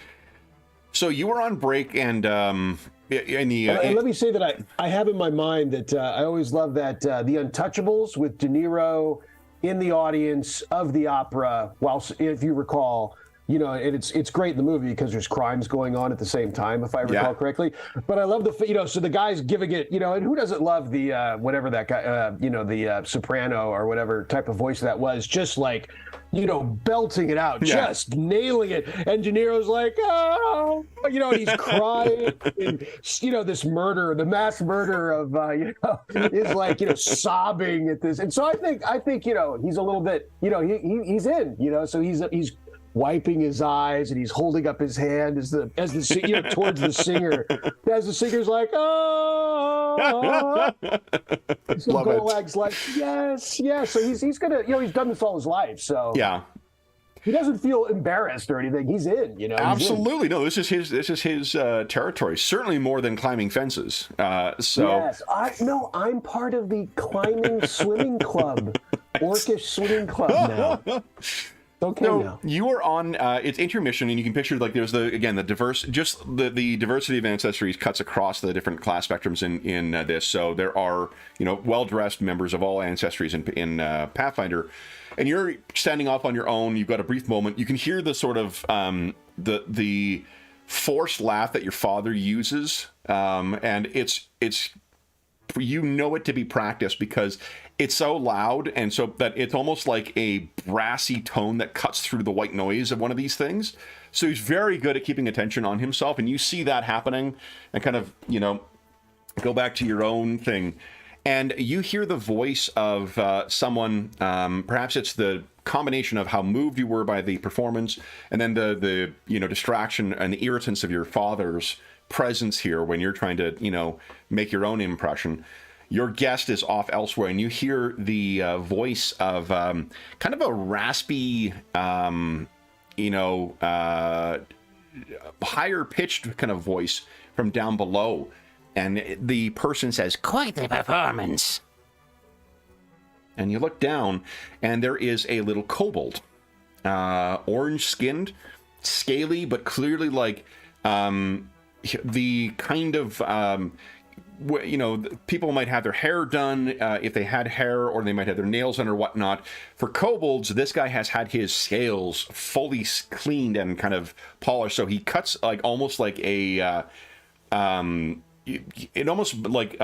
So you were on break, and and let me say that I have in my mind that I always love that The Untouchables with De Niro in the audience of the opera, if you recall. And it's great in the movie because there's crimes going on at the same time, if I recall correctly. But I love so the guy's giving it, and who doesn't love the whatever that guy, the soprano or whatever type of voice that was, just like, belting it out, just nailing it. And De Niro's like, oh, and he's crying. And, this murder, the mass murder of, is like, sobbing at this. And so I think, he's a little bit, he's in, so he's wiping his eyes and he's holding up his hand as the towards the singer, as the singer's like, oh. So Golag's like, yes. So he's gonna, he's done this all his life, so he doesn't feel embarrassed or anything. He's in, Absolutely, no. This is his territory. Certainly more than climbing fences. Yes, I'm part of the climbing swimming club, orcish swimming club now. Okay, now you are on it's intermission, and you can picture like there's the diversity of ancestries cuts across the different class spectrums in this. So there are well-dressed members of all ancestries in Pathfinder, and you're standing off on your own. You've got a brief moment. You can hear the sort of the forced laugh that your father uses, and it's it to be practiced because it's so loud, and so that it's almost like a brassy tone that cuts through the white noise of one of these things. So he's very good at keeping attention on himself, and you see that happening, and kind of go back to your own thing, and you hear the voice of someone. Perhaps it's the combination of how moved you were by the performance, and then the distraction and the irritants of your father's presence here when you're trying to make your own impression. Your guest is off elsewhere, and you hear the voice of kind of a raspy, higher pitched kind of voice from down below, and the person says, "Quite the performance." And you look down, and there is a little kobold, orange-skinned, scaly, but clearly like the kind of people might have their hair done if they had hair, or they might have their nails done or whatnot. For kobolds, this guy has had his scales fully cleaned and kind of polished, so he cuts like almost like a it almost like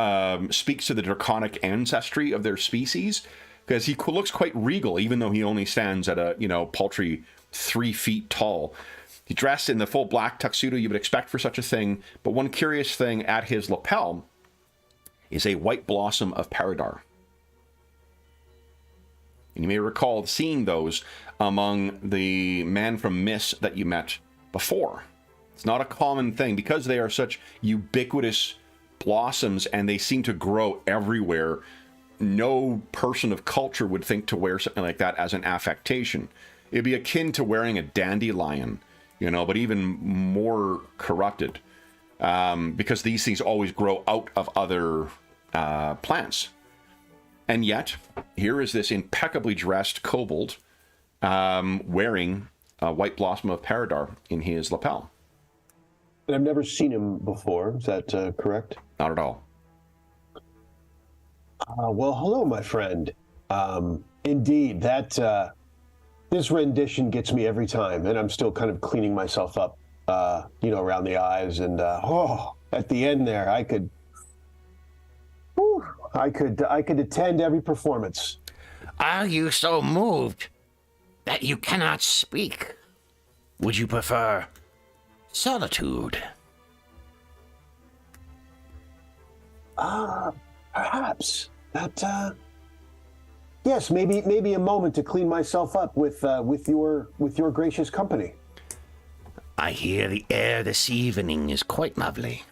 speaks to the draconic ancestry of their species, because he looks quite regal, even though he only stands at a paltry 3 feet tall. He's dressed in the full black tuxedo you would expect for such a thing, but one curious thing at his lapel is a white blossom of Paridar. And you may recall seeing those among the man from Miss that you met before. It's not a common thing because they are such ubiquitous blossoms and they seem to grow everywhere. No person of culture would think to wear something like that as an affectation. It'd be akin to wearing a dandelion, you know, but even more corrupted, because these things always grow out of other plants. And yet, here is this impeccably dressed kobold wearing a white blossom of Paridar in his lapel. And I've never seen him before. Is that correct? Not at all. Well, hello, my friend. Indeed, that this rendition gets me every time, and I'm still kind of cleaning myself up, around the eyes. And at the end there, I could attend every performance. Are you so moved that you cannot speak? Would you prefer solitude? Perhaps that. Yes, maybe a moment to clean myself up with your gracious company. I hear the air this evening is quite lovely.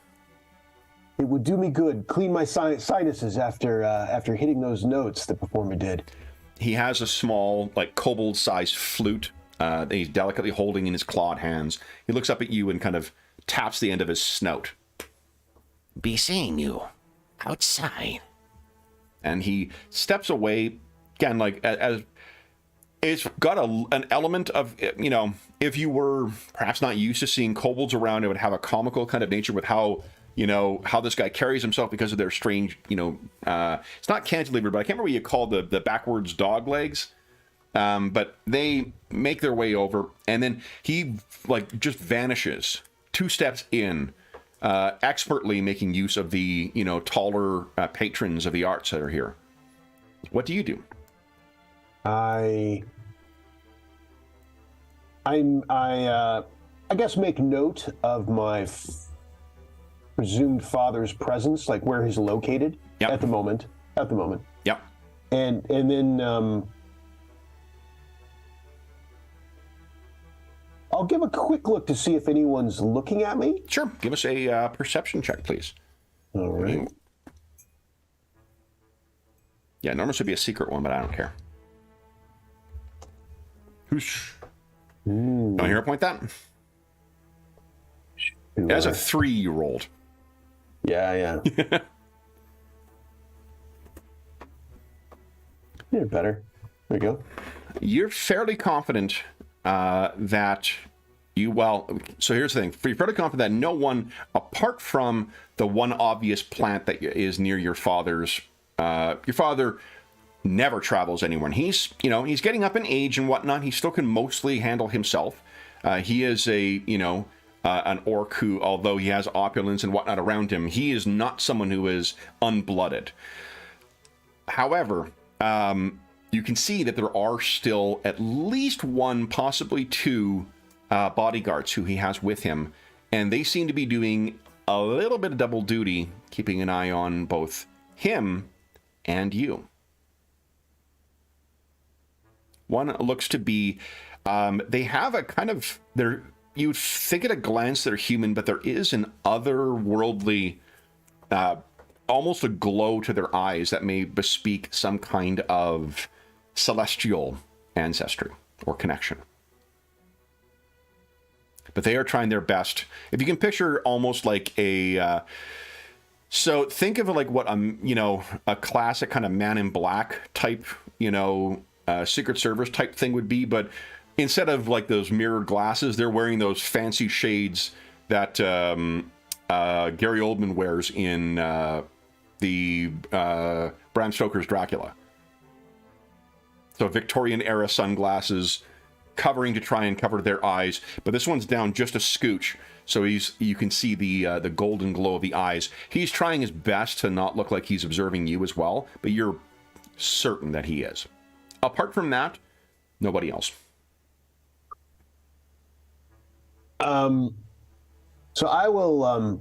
It would do me good. Clean my sinuses after hitting those notes the performer did. He has a small, like, kobold-sized flute that he's delicately holding in his clawed hands. He looks up at you and kind of taps the end of his snout. Be seeing you outside. And he steps away, again, like, as it's got an element of, you know, if you were perhaps not used to seeing kobolds around, it would have a comical kind of nature with how, you know, how this guy carries himself because of their strange, you know, it's not cantilever, but I can't remember what you call the backwards dog legs. But they make their way over, and then he, like, just vanishes 2 steps in, expertly making use of the, you know, taller patrons of the arts that are here. What do you do? I guess make note of my presumed father's presence, like where he's located. Yep. At the moment. Yep. And then I'll give a quick look to see if anyone's looking at me. Sure. Give us a perception check, please. All right. Yeah, normally should be a secret one, but I don't care. Whoosh. Don't hear a point that? Sure. As a 3 you rolled. Yeah. You're better. There you go. You're fairly confident that you, well, so here's the thing. You're fairly confident that no one, apart from the one obvious plant that is near your father's, your father never travels anywhere. And he's, you know, he's getting up in age and whatnot. He still can mostly handle himself. He is a, you know, an orc who, although he has opulence and whatnot around him, he is not someone who is unblooded. However, you can see that there are still at least 1, possibly 2 bodyguards who he has with him, and they seem to be doing a little bit of double duty, keeping an eye on both him and you. One looks to be, they have a kind of, you'd think at a glance they're human, but there is an otherworldly, almost a glow to their eyes that may bespeak some kind of celestial ancestry or connection. But they are trying their best. If you can picture almost like a, so think of it like what, you know, a classic kind of Man in Black type, you know, Secret Service type thing would be, but instead of like those mirrored glasses, they're wearing those fancy shades that Gary Oldman wears in the Bram Stoker's Dracula. So Victorian era sunglasses covering to try and cover their eyes, but this one's down just a scooch, so you can see the golden glow of the eyes. He's trying his best to not look like he's observing you as well, but you're certain that he is. Apart from that, nobody else. So I will,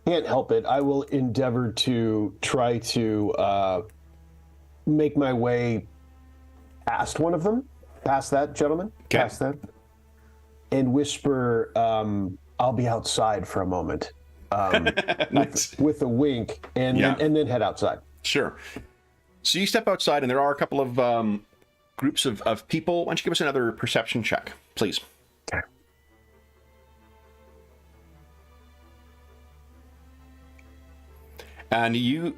can't help it. I will endeavor to try to make my way past one of them, past that gentleman, past that, and whisper, I'll be outside for a moment, with a wink, and then head outside. Sure. So you step outside, and there are a couple of groups of people. Why don't you give us another perception check, please? Okay. And you're,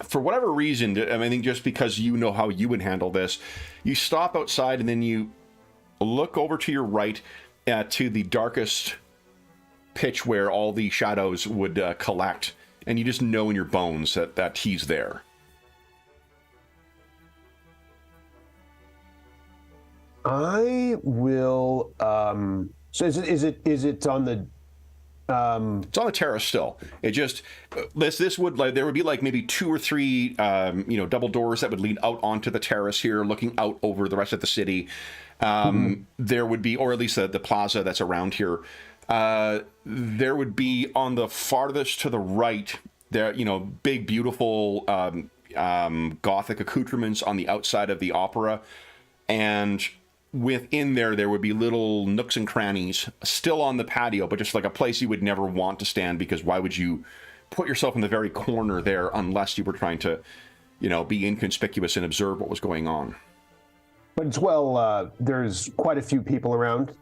for whatever reason, I think just because you know how you would handle this, you stop outside and then you look over to your right to the darkest pitch where all the shadows would collect, and you just know in your bones that he's there. I will. So is it on the? It's on the terrace still. It just this would like there would be like maybe 2 or 3 double doors that would lead out onto the terrace here, looking out over the rest of the city. There would be, or at least the plaza that's around here. There would be on the farthest to the right there, big beautiful Gothic accoutrements on the outside of the opera, and within there would be little nooks and crannies still on the patio, but just like a place you would never want to stand, because why would you put yourself in the very corner there unless you were trying to, be inconspicuous and observe what was going on. But it's there's quite a few people around.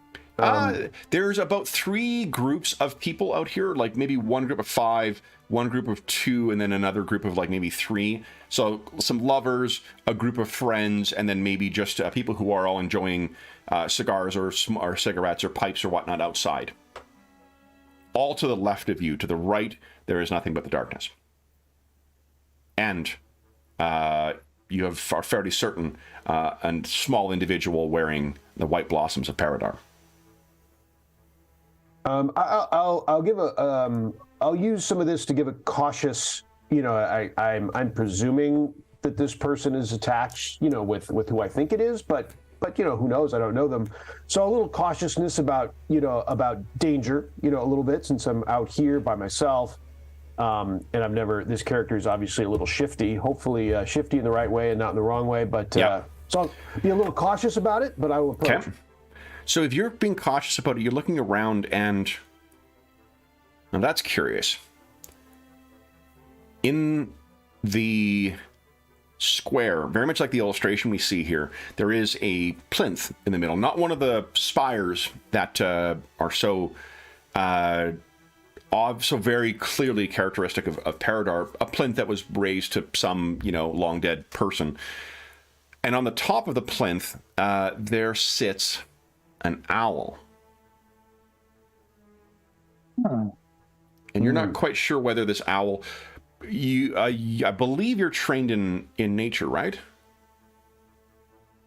There's about 3 groups of people out here, like maybe one group of 5, one group of 2, and then another group of like maybe 3. So some lovers, a group of friends, and then maybe just people who are all enjoying cigars or cigarettes or pipes or whatnot outside. All to the left of you. To the right, there is nothing but the darkness. And you are fairly certain a small individual wearing the white blossoms of Paridar. I'll give I'll use some of this to give a cautious, I'm presuming that this person is attached, with who I think it is, but who knows? I don't know them. So a little cautiousness about danger, a little bit, since I'm out here by myself. And this character is obviously a little shifty, hopefully shifty in the right way and not in the wrong way, but so I'll be a little cautious about it, but I will approach. Okay. So if you're being cautious about it, you're looking around, and now that's curious. In the square, very much like the illustration we see here, there is a plinth in the middle. Not one of the spires that are so very clearly characteristic of Paridar. A plinth that was raised to some long dead person. And on the top of the plinth, there sits an owl. And you're not quite sure whether this owl, I believe you're trained in nature, right?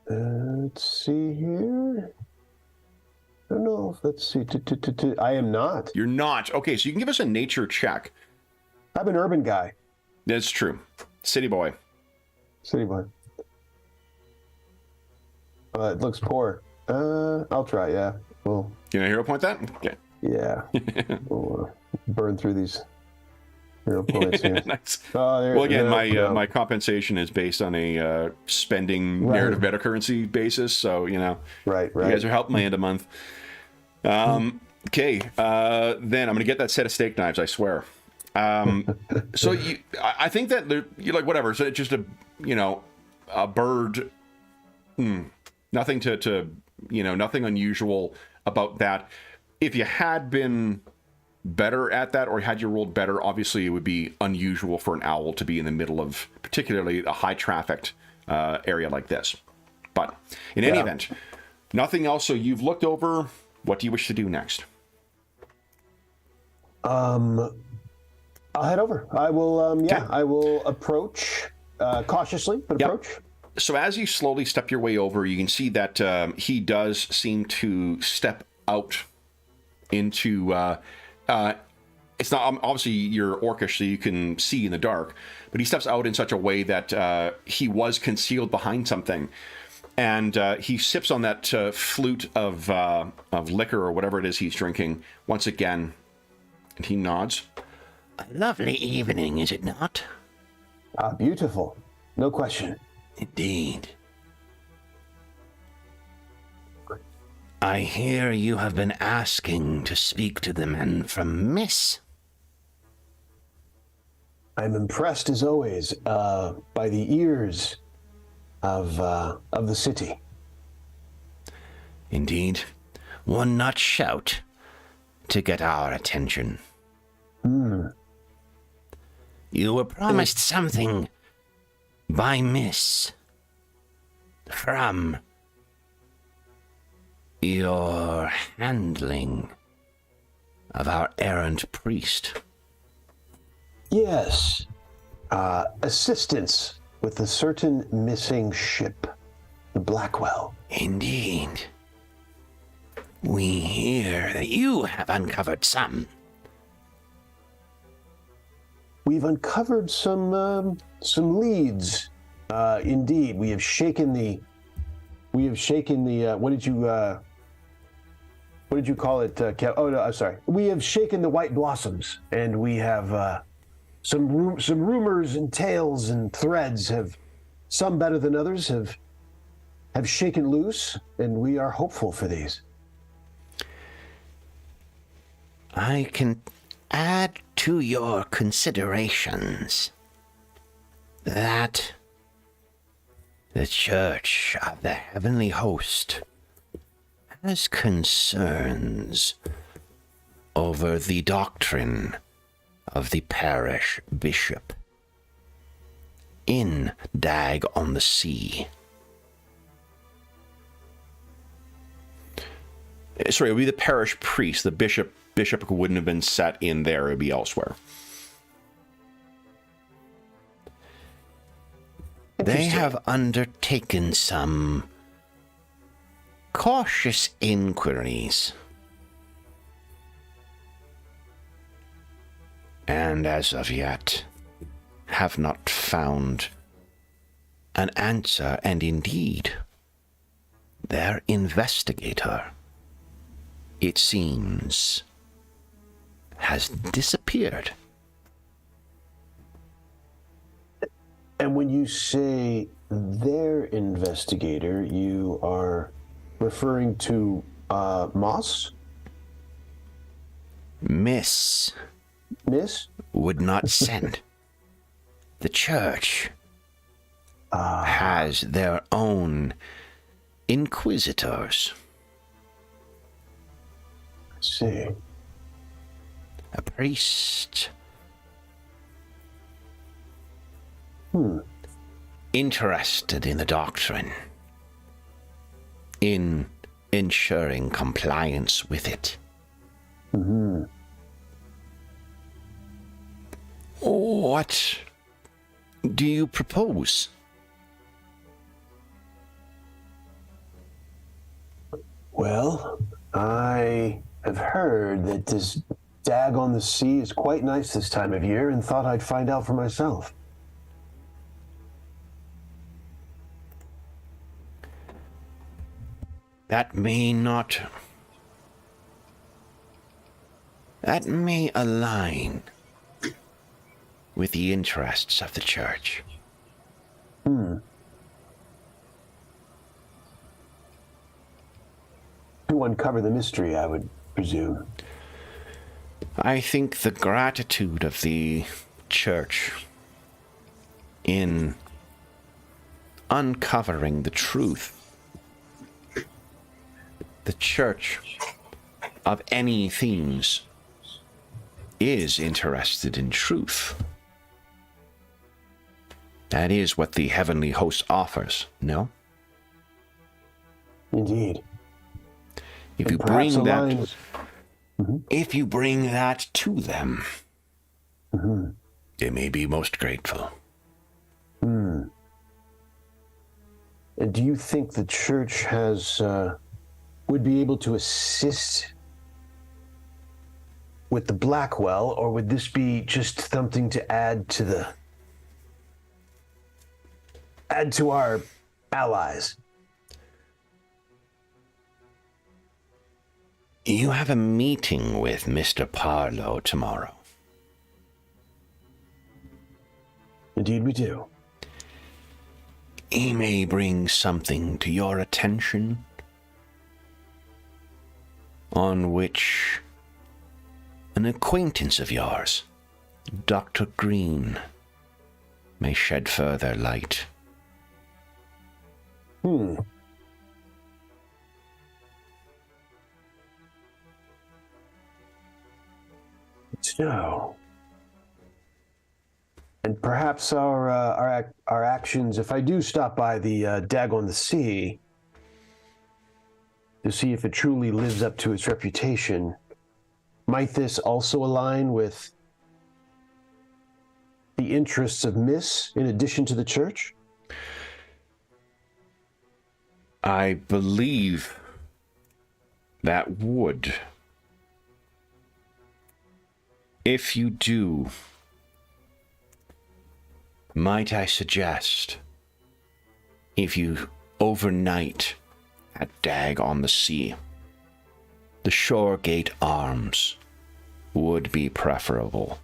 Let's see here. I don't know. Let's see. I am not. You're not. Okay, so you can give us a nature check. I'm an urban guy. That's true. City boy. City boy. It looks poor. I'll try, yeah. Well, you know, hero point that? Okay. Yeah. We'll burn through these hero points here. Nice. Well, again, my compensation is based on a spending narrative meta currency basis, so Right. You guys are helping my end a month. Okay. Then I'm gonna get that set of steak knives, I swear. So I think that you're like whatever. So it's just a bird. Nothing to nothing unusual about that. If you had been better at that, or had you rolled better, obviously it would be unusual for an owl to be in the middle of particularly a high trafficked area like this. But in any event, nothing else. So you've looked over. What do you wish to do next? I'll head over. I will. I will approach cautiously, but approach. So as you slowly step your way over, you can see that he does seem to step out into. It's not obviously you're orcish, so you can see in the dark, but he steps out in such a way that he was concealed behind something, And he sips on that flute of liquor or whatever it is he's drinking once again, and he nods. A lovely evening, is it not? Beautiful. No question. Indeed. I hear you have been asking to speak to the men from Miss. I'm impressed as always by the ears of the city. Indeed. One notch shout to get our attention. You were promised something by Miss from your handling of our errant priest. Yes. Assistance with a certain missing ship, the Blackwell. Indeed. We hear that you have uncovered some. We've uncovered some leads. Indeed, we have shaken the. What did you call it, Kev? Oh no, I'm sorry. We have shaken the white blossoms, and we have some rumors and tales and threads have, some better than others, have shaken loose, and we are hopeful for these. I can add to your considerations that the Church of the Heavenly Host has concerns over the doctrine of the parish bishop in Dag-on-the-Sea. Sorry, it would be the parish priest. The bishop wouldn't have been set in there. It would be elsewhere. They have undertaken some cautious inquiries. And as of yet, have not found an answer, and indeed, their investigator, it seems, has disappeared. And when you say their investigator, you are referring to Moss? Miss would not send. The church has their own inquisitors. Let's see. A priest. Interested in the doctrine. In ensuring compliance with it. Mm-hmm. What do you propose? Well, I have heard that this Dag-on-the-Sea is quite nice this time of year and thought I'd find out for myself. That may align with the interests of the church. To uncover the mystery, I would presume. I think the gratitude of the church in uncovering the truth. The church of any themes is interested in truth. That is what the heavenly host offers, no? Indeed. If you bring that, if you bring that to them, they may be most grateful. And do you think the church has would be able to assist with the Blackwell, or would this be just something to add to our allies? You have a meeting with Mr. Parlow tomorrow. Indeed we do. He may bring something to your attention on which an acquaintance of yours, Dr. Green, may shed further light. So, and perhaps our actions, if I do stop by the Dag on the Sea to see if it truly lives up to its reputation, might this also align with the interests of Miss in addition to the church? I believe that would. If you do, might I suggest, if you overnight at Dag on the Sea, the Shoregate Arms would be preferable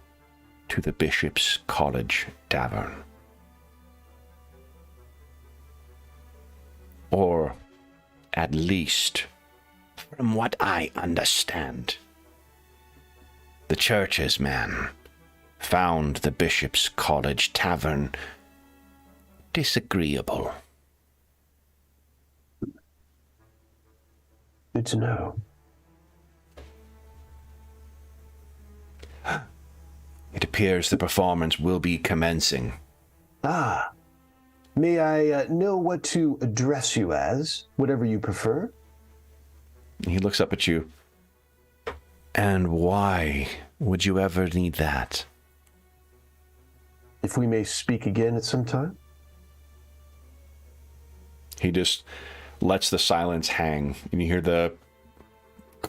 to the Bishop's College Tavern. Or, at least, from what I understand, the church's man found the Bishop's College Tavern disagreeable. Good to know. It appears the performance will be commencing. Ah, may I know what to address you as, whatever you prefer? He looks up at you. And why would you ever need that? If we may speak again at some time? He just lets the silence hang, and you hear the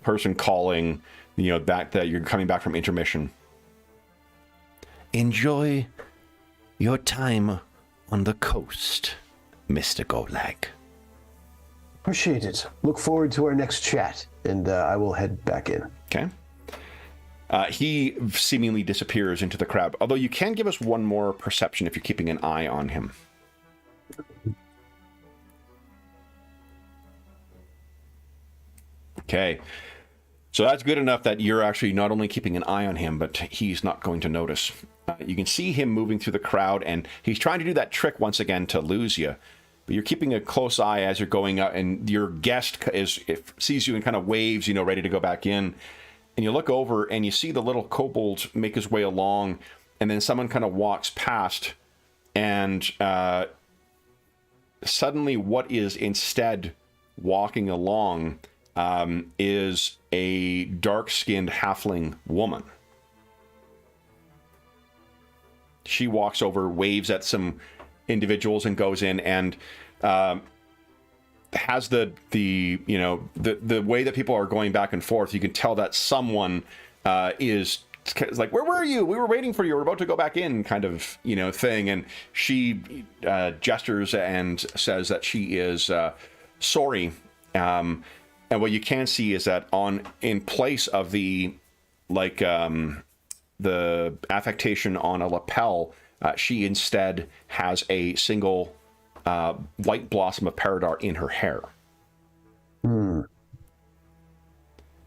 person calling, back that you're coming back from intermission. Enjoy your time on the coast, Mr. Golag. Appreciate it. Look forward to our next chat, and I will head back in. Okay. He seemingly disappears into the crowd, although you can give us one more perception if you're keeping an eye on him. Okay. So that's good enough that you're actually not only keeping an eye on him, but he's not going to notice. You can see him moving through the crowd, and he's trying to do that trick once again to lose you. But you're keeping a close eye as you're going up, and your guest sees you and kind of waves, ready to go back in. And you look over, and you see the little kobold make his way along, and then someone kind of walks past, and suddenly what is instead walking along is a dark-skinned halfling woman. She walks over, waves at some individuals, and goes in, and has the way that people are going back and forth. You can tell that someone is like, "Where were you? We were waiting for you. We're about to go back in," kind of thing. And she gestures and says that she is sorry. And what you can see is that in place of the affectation on a lapel, she instead has a single white blossom of Paridar in her hair.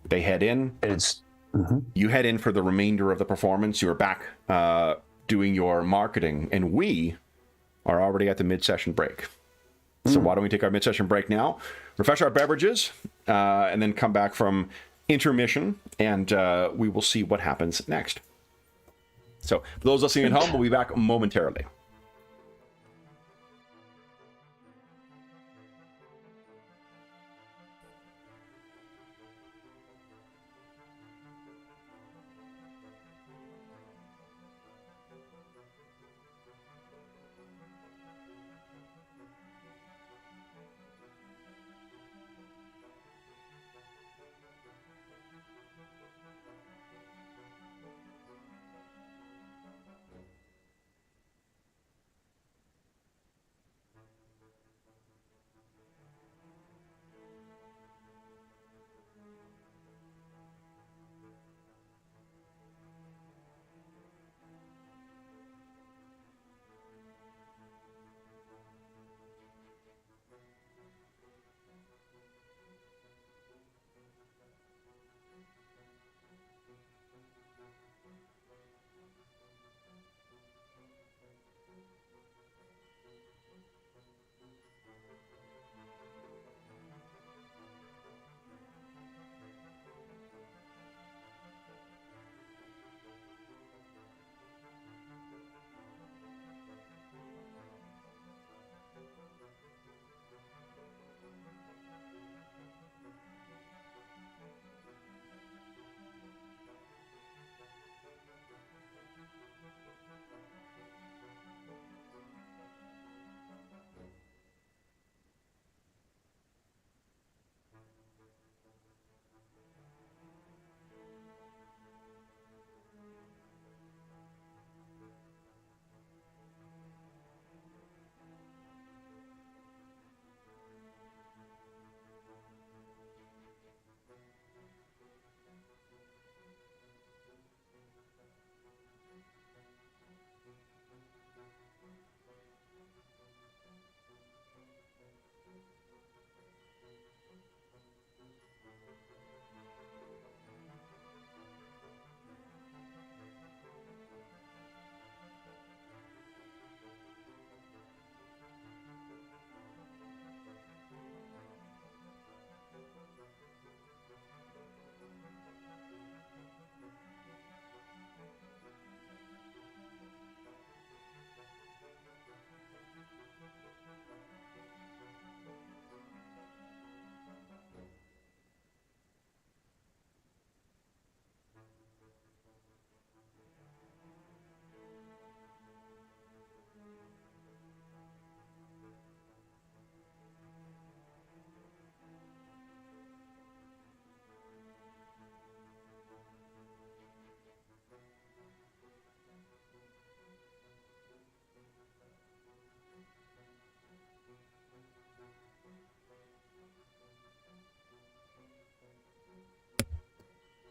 They head in. You head in for the remainder of the performance. You are back doing your marketing, and we are already at the mid-session break. So why don't we take our mid-session break now, refresh our beverages, and then come back from intermission, and we will see what happens next. So for those listening at home, we'll be back momentarily.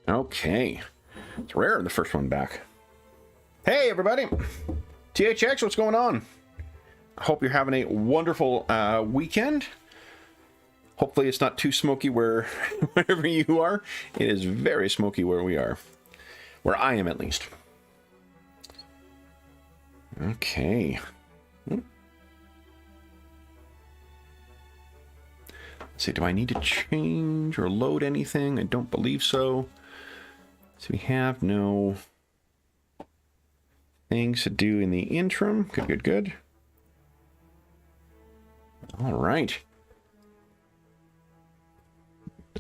Okay. It's rare the first one back. Hey, everybody. THX, what's going on? I hope you're having a wonderful weekend. Hopefully it's not too smoky wherever you are. It is very smoky where we are. Where I am, at least. Okay. Let's see, do I need to change or load anything? I don't believe so. So we have no things to do in the interim. Good. All right.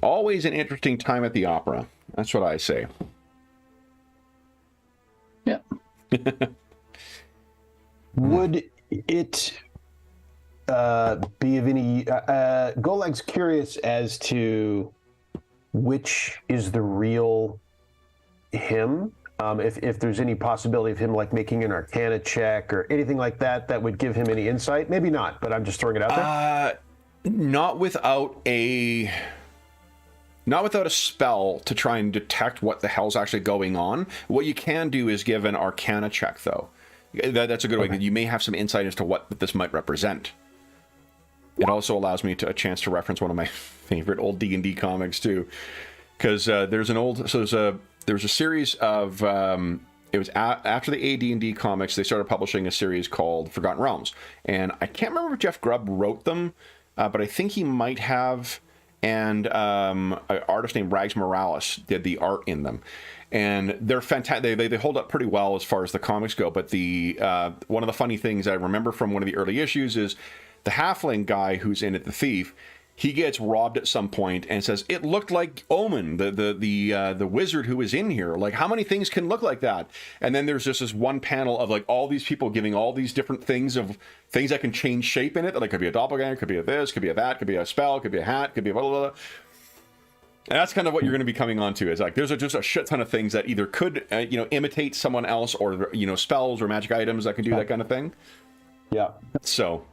Always an interesting time at the opera. That's what I say. Yeah. Would it be of any... Goleg's curious as to which is the real him. If there's any possibility of him like making an Arcana check or anything like that that would give him any insight. Maybe not, but I'm just throwing it out there. Not without a spell to try and detect what the hell's actually going on. What you can do is give an Arcana check, though. That's a good way. You may have some insight as to what this might represent. It also allows me a chance to reference one of my favorite old D&D comics, too. Because there's a series of... it was after the AD&D comics, they started publishing a series called Forgotten Realms. And I can't remember if Jeff Grubb wrote them, but I think he might have... And an artist named Rags Morales did the art in them. And they're fantastic. They hold up pretty well as far as the comics go. But the one of the funny things I remember from one of the early issues is the halfling guy who's in it, the thief, he gets robbed at some point and says, it looked like Omen, the wizard who was in here. Like, how many things can look like that? And then there's just this one panel of like all these people giving all these different things that can change shape in it. Like, could be a doppelganger, could be a this, could be a that, could be a spell, could be a hat, could be a blah, blah, blah. And that's kind of what you're going to be coming onto. Is like, there's just a shit ton of things that either could, imitate someone else or, spells or magic items that can do that kind of thing. Yeah. So...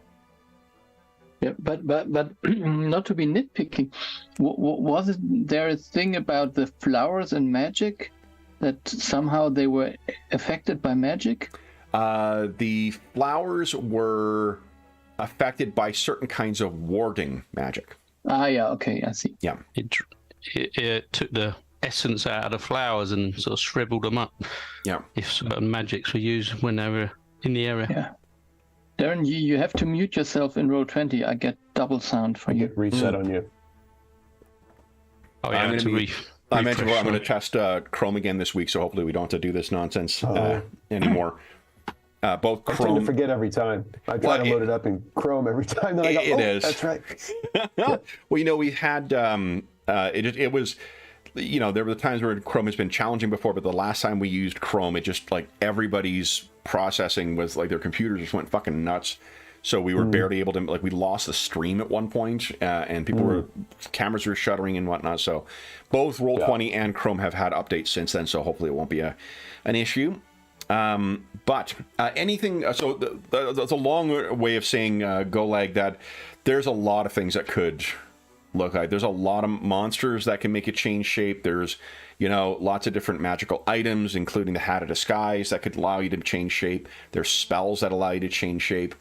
Yeah, but not to be nitpicking, was there a thing about the flowers and magic that somehow they were affected by magic? The flowers were affected by certain kinds of warding magic. Yeah, okay, I see. Yeah. It took the essence out of the flowers and sort of shriveled them up. Yeah. If certain magics were used when they were in the area. Yeah. Darren, you have to mute yourself in row 20. I get double sound for you. Reset on you. Oh, yeah, I mentioned I'm going to test Chrome again this week, so hopefully we don't have to do this nonsense anymore. Both Chrome... I tend to forget every time. I try to load it up in Chrome every time. Then I go, is. That's right. Well, we had... it was... there were the times where Chrome has been challenging before, but the last time we used Chrome, it just, like, everybody's processing was, like, their computers just went fucking nuts. So we were barely able to, like, we lost the stream at one point, and people cameras were shuttering and whatnot. So both Roll20 and Chrome have had updates since then, so hopefully it won't be an issue. But anything, so that's a long way of saying, Golag, that there's a lot of things that could look like. There's a lot of monsters that can make it change shape. There's, lots of different magical items, including the Hat of Disguise that could allow you to change shape. There's spells that allow you to change shape.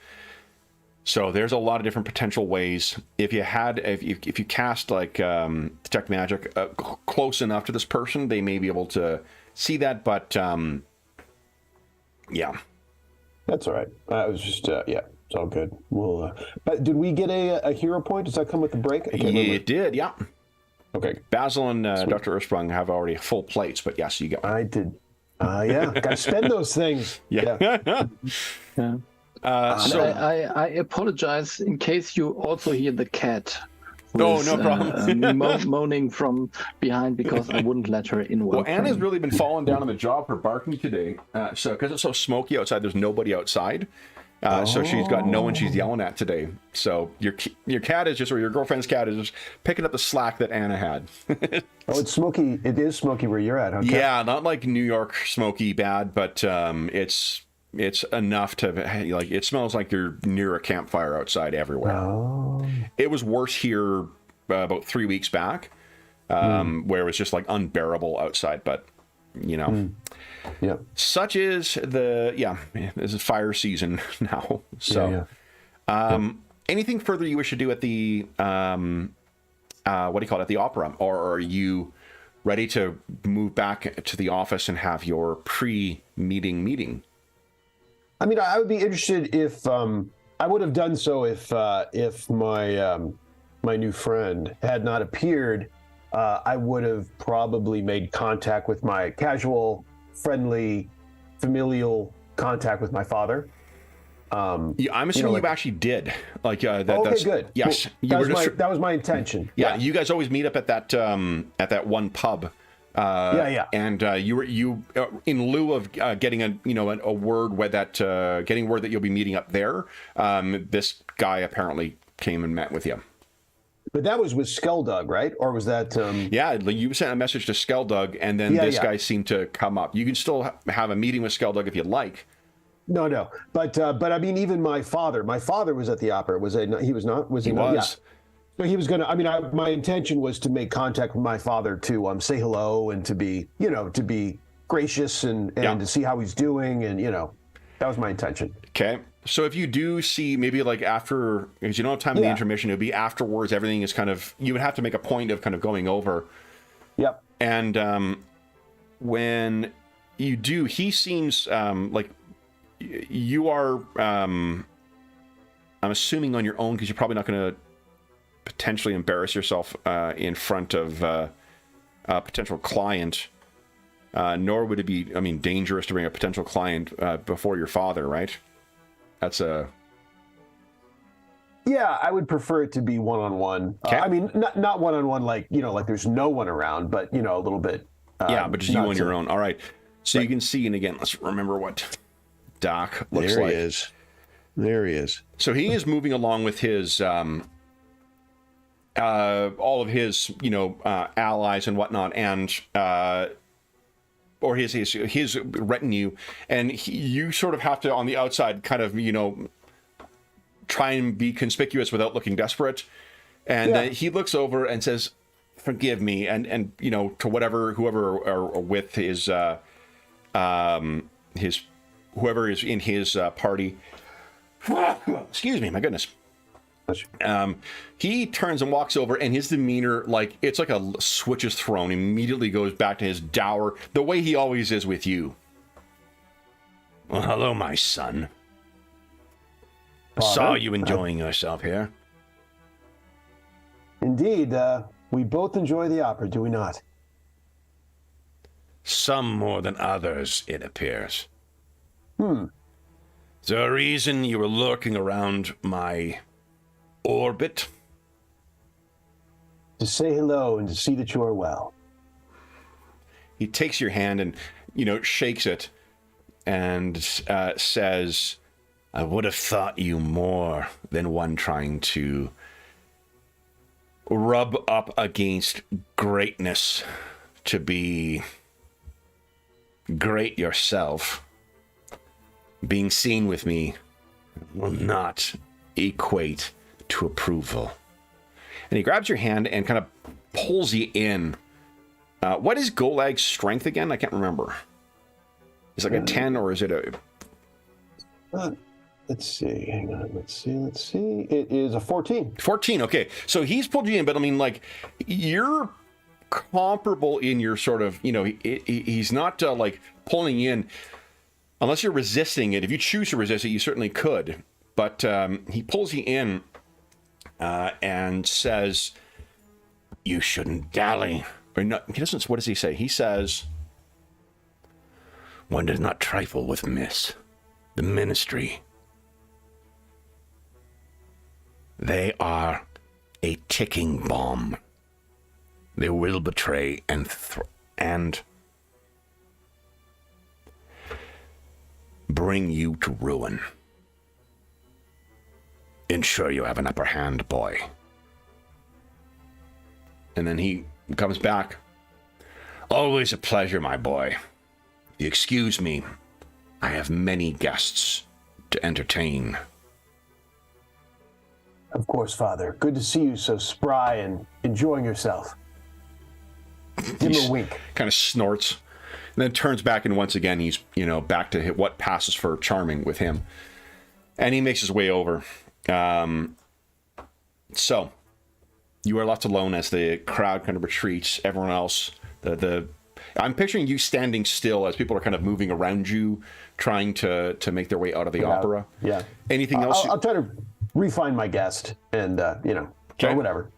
So there's a lot of different potential ways. If you cast like detect magic close enough to this person, they may be able to see that. But yeah, that's all right. I was just it's all good. We'll. Did we get a hero point? Does that come with the break? It did. Yeah. Okay. Basil and Dr. Ursprung have already full plates, but yes, you go. I did. Yeah. Got to spend those things. Yeah. Yeah. So I apologize in case you also hear the cat. No problem. Moaning from behind because I wouldn't let her in. Well, Anna's really been falling down on the job for barking today. So because it's so smoky outside, there's nobody outside. So she's got no one she's yelling at today. So your cat is just, or your girlfriend's cat is just picking up the slack that Anna had. It's smoky. It is smoky where you're at, huh? Yeah, not like New York smoky bad, but it's enough to, like, it smells like you're near a campfire outside everywhere. Oh. It was worse here about 3 weeks back. where it was just like unbearable outside. But you know, such is this is fire season now. So, anything further you wish to do at the what do you call it, at the opera, or are you ready to move back to the office and have your meeting? I mean, I would be interested if I would have done so if my new friend had not appeared. I would have probably made contact with my casual, friendly, familial contact with my father. I'm assuming you actually did. Like that's good. Yes, well, that was my intention. Yeah, you guys always meet up at that one pub. And you in lieu of getting a word where that getting word that you'll be meeting up there. This guy apparently came and met with you. But that was with Skeldug, right? Or was that? Yeah, you sent a message to Skeldug, and then this guy seemed to come up. You can still have a meeting with Skeldug if you'd like. No, but I mean, even my father was at the opera. He was not? Was he? He not? was. Yeah. So he was gonna. I mean, my intention was to make contact with my father to say hello and to be gracious and to see how he's doing, and that was my intention. Okay. So if you do see maybe like after, because you don't have time in the intermission, it'll be afterwards. Everything is kind of, you would have to make a point of kind of going over. Yep. And when you do, he seems like you are, I'm assuming on your own, because you're probably not going to potentially embarrass yourself in front of a potential client. Nor would it be, dangerous to bring a potential client before your father, right? That's a... Yeah, I would prefer it to be one-on-one. Okay. Not one-on-one like there's no one around, but, a little bit... but just you on your own. All right. So you can see, and again, let's remember what Doc looks like. There he is. So he is moving along with his... all of his, allies and whatnot, and... or his retinue, and you sort of have to, on the outside, kind of, try and be conspicuous without looking desperate. And he looks over and says, "Forgive me," and to whoever are with his whoever is in his party. Excuse me, my goodness. He turns and walks over, and his demeanor, it's like a switch is thrown, immediately goes back to his dour, the way he always is with you. Well, hello, my son. I saw you enjoying yourself here. Indeed, we both enjoy the opera, do we not? Some more than others, it appears. Is there a reason you were lurking around my orbit? To say hello and to see that you are well. He takes your hand and, shakes it and says, "I would have thought you more than one trying to rub up against greatness to be great yourself. Being seen with me will not equate to approval." And he grabs your hand and kind of pulls you in. What is Golag's strength again? I can't remember. Is it like a 10 or is it a... Let's see. Hang on. Let's see. It is a 14. 14, okay. So he's pulled you in, but you're comparable in your sort of, he's not pulling you in unless you're resisting it. If you choose to resist it, you certainly could. But he pulls you in and says, "You shouldn't dally." Or no, he doesn't. What does he say? He says, "One does not trifle with the ministry. They are a ticking bomb. They will betray and bring you to ruin. Ensure you have an upper hand, boy." And then he comes back. "Always a pleasure, my boy. If you excuse me, I have many guests to entertain." Of course, Father. Good to see you so spry and enjoying yourself. Give him a wink. Kind of snorts, and then turns back, and once again he's back to what passes for charming with him, and he makes his way over. So you are left alone as the crowd kind of retreats. Everyone else, I'm picturing you standing still as people are kind of moving around you, trying to make their way out of the opera. Yeah. Anything else? I'll try to refine my guest and, or whatever.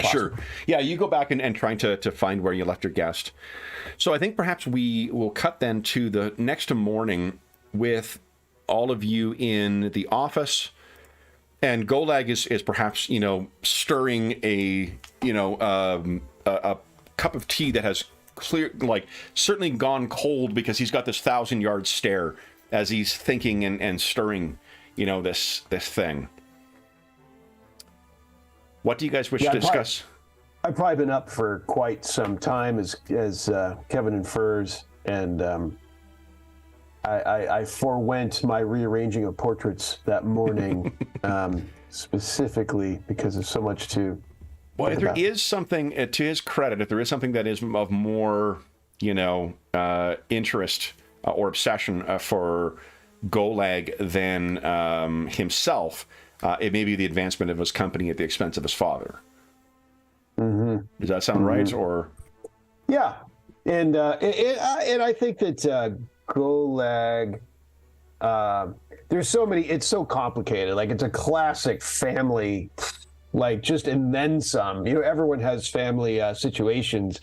Sure. Yeah, you go back and trying to find where you left your guest. So I think perhaps we will cut then to the next morning with all of you in the office. And Golag is perhaps, stirring a cup of tea that has certainly gone cold because he's got this 1,000-yard stare as he's thinking and stirring, this thing. What do you guys wish to discuss? I've probably been up for quite some time, as Kevin infers, and I forewent my rearranging of portraits that morning, specifically because there's so much to. Well, if there is something, to his credit, if there is something that is of more, interest or obsession for Golag than himself, it may be the advancement of his company at the expense of his father. Mm-hmm. Does that sound right? Or yeah, and I think that Golag. There's so many. It's so complicated. Like, it's a classic family. Like, just and then some. Everyone has family situations,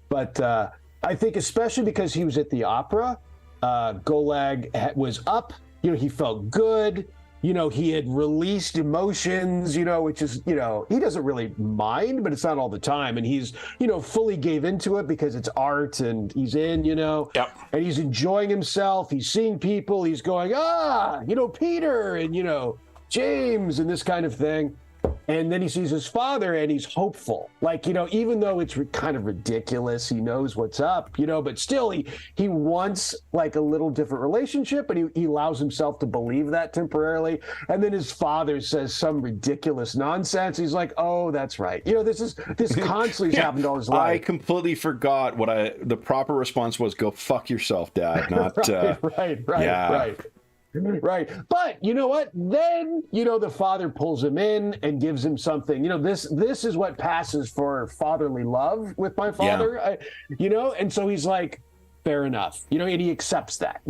but I think especially because he was at the opera, Golag was up. He felt good. He had released emotions. Which is he doesn't really mind, but it's not all the time. And he's fully gave into it because it's art, and he's in. Yep. And he's enjoying himself. He's seeing people. He's going Peter and James and this kind of thing. And then he sees his father, and he's hopeful. Like, even though it's kind of ridiculous, he knows what's up, but still he wants like a little different relationship, and he allows himself to believe that temporarily. And then his father says some ridiculous nonsense. He's like, oh, that's right. This constantly has happened all his life. I completely forgot what the proper response was. Go fuck yourself, Dad. Not right. Right. But you know what? Then, the father pulls him in and gives him something. This is what passes for fatherly love with my father, and so he's like, fair enough, and he accepts that,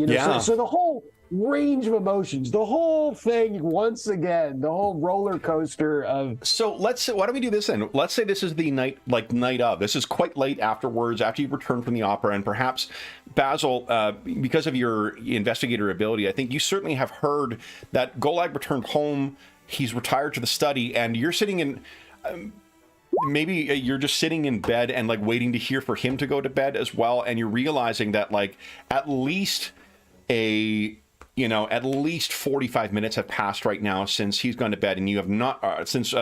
so the whole range of emotions, the whole thing, once again, the whole roller coaster of. So why don't we do this then? Let's say this is the night of. This is quite late afterwards, after you've returned from the opera, and perhaps Basil, because of your investigator ability, I think you certainly have heard that Golag returned home. He's retired to the study, and you're sitting in. Maybe you're just sitting in bed and waiting to hear for him to go to bed as well, and you're realizing that at least 45 minutes have passed right now since he's gone to bed, and you have not since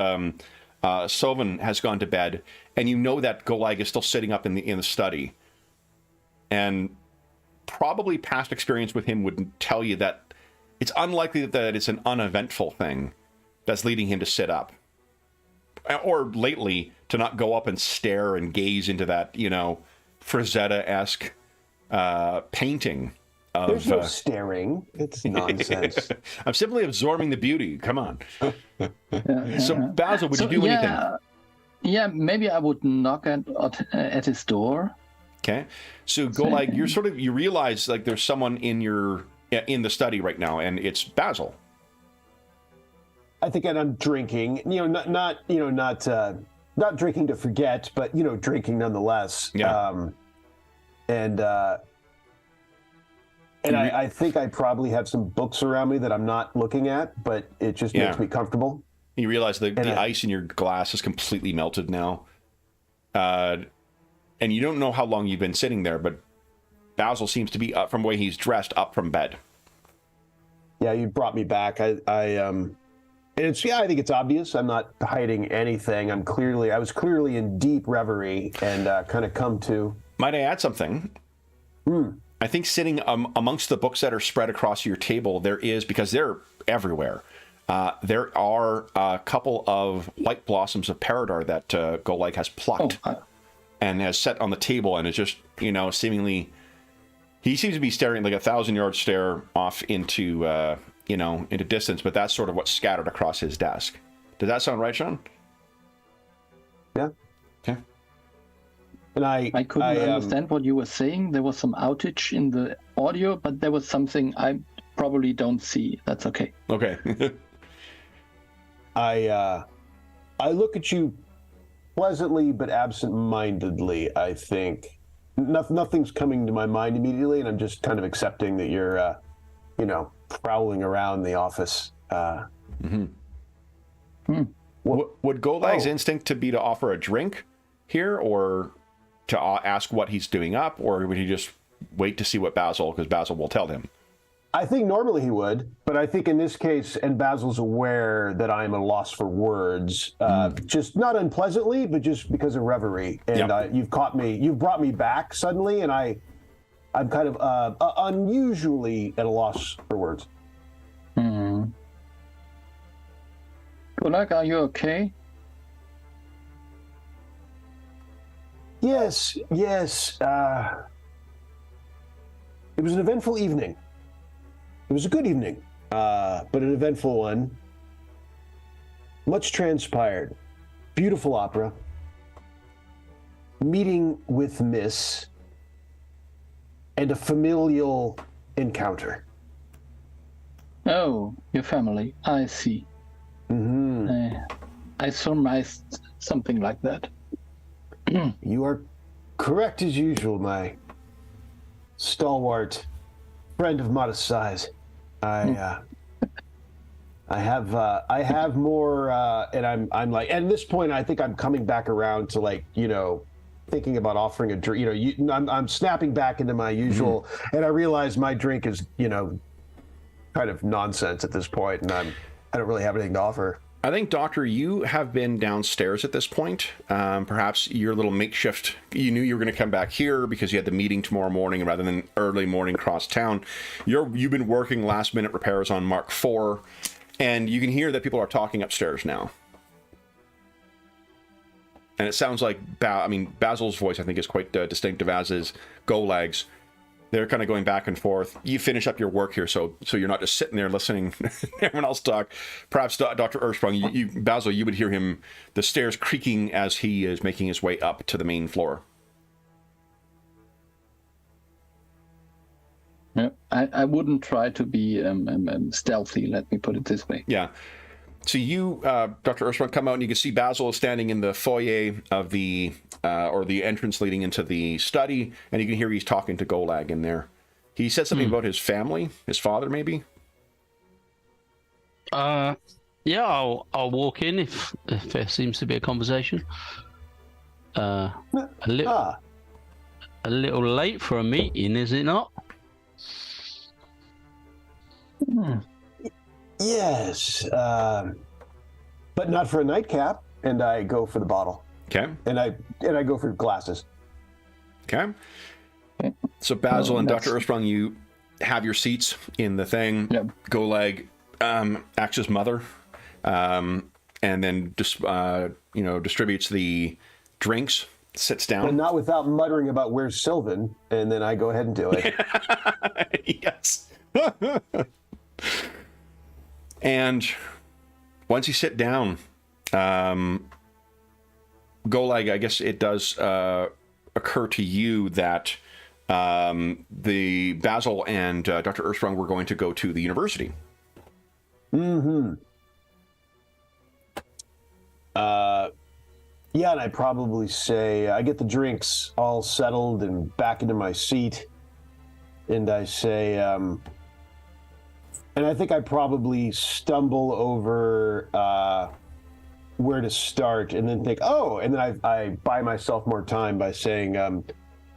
Sylvan has gone to bed, and that Golag is still sitting up in the study, and probably past experience with him would tell you that it's unlikely that it's an uneventful thing that's leading him to sit up, or lately to not go up and stare and gaze into that Frazetta-esque painting. There's no staring. It's nonsense. I'm simply absorbing the beauty. Come on. So, Basil, would you do anything? Yeah, maybe I would knock at his door. Okay. So, Golag, you realize there's someone in the study right now, and it's Basil. I think, and I'm drinking. Not drinking to forget, but drinking nonetheless. Yeah. And I think I probably have some books around me that I'm not looking at, but it just makes me comfortable. You realize the ice in your glass is completely melted now. And you don't know how long you've been sitting there, but Basil seems to be up from the way he's dressed, up from bed. Yeah, you brought me back. I think it's obvious. I'm not hiding anything. I was clearly in deep reverie and kind of come to. Might I add something? I think sitting amongst the books that are spread across your table, because they're everywhere, there are a couple of white blossoms of Paridar that Golag has plucked. and has set on the table and is just, seemingly, he seems to be staring like a 1,000-yard stare off into, into distance, but that's sort of what's scattered across his desk. Does that sound right, Sean? Yeah. Okay. And I couldn't understand what you were saying. There was some outage in the audio, but there was something I probably don't see. That's okay. Okay. I look at you pleasantly but absent-mindedly, I think. Nothing's coming to my mind immediately, and I'm just kind of accepting that you're, prowling around the office. Would Golag's instinct to be to offer a drink here, or to ask what he's doing up, or would he just wait to see what because Basil will tell him? I think normally he would, but I think in this case, and Basil's aware that I'm at a loss for words, just not unpleasantly, but just because of reverie. And you've brought me back suddenly, and I'm kind of unusually at a loss for words. Gulag, are you okay? Yes. It was an eventful evening. It was a good evening, but an eventful one. Much transpired. Beautiful opera. Meeting with Miss. And a familial encounter. Oh, your family. I see. I surmised something like that. You are correct as usual, my stalwart friend of modest size. I have more, and I'm like, and at this point, I think I'm coming back around to thinking about offering a drink. I'm snapping back into my usual, and I realize my drink is, kind of nonsense at this point, and I don't really have anything to offer. I think, Doctor, you have been downstairs at this point. Perhaps your little makeshift, you knew you were going to come back here because you had the meeting tomorrow morning rather than early morning cross town. You've been working last-minute repairs on Mark IV, and you can hear that people are talking upstairs now. And it sounds like, Basil's voice, I think, is quite distinctive, as is Golag's. They're kind of going back and forth. You finish up your work here, so you're not just sitting there listening to everyone else talk. Perhaps Dr. Ersprung, Basil, you would hear him, the stairs creaking as he is making his way up to the main floor. Yeah, I wouldn't try to be stealthy, let me put it this way. Yeah. So you, Dr. Ersprung, come out and you can see Basil is standing in the foyer of the, or the entrance leading into the study, and you can hear he's talking to Golag in there. He said something about his family, his father, maybe? Yeah, I'll walk in if there seems to be a conversation. A little late for a meeting, is it not? Yes, but not for a nightcap. And I go for the bottle. Okay. And I go for glasses. Okay. So Basil and Dr. Ersprung, you have your seats in the thing. Yep. Golag acts as mother, and then distributes the drinks. Sits down. And not without muttering about where's Sylvan, and then I go ahead and do it. Yes. And once you sit down, Golag, I guess it does occur to you that the Basil and Dr. Ersprung were going to go to the university. Yeah, and I probably say, I get the drinks all settled and back into my seat, and I say, and I think I probably stumble over where to start, and then think, and then I buy myself more time by saying,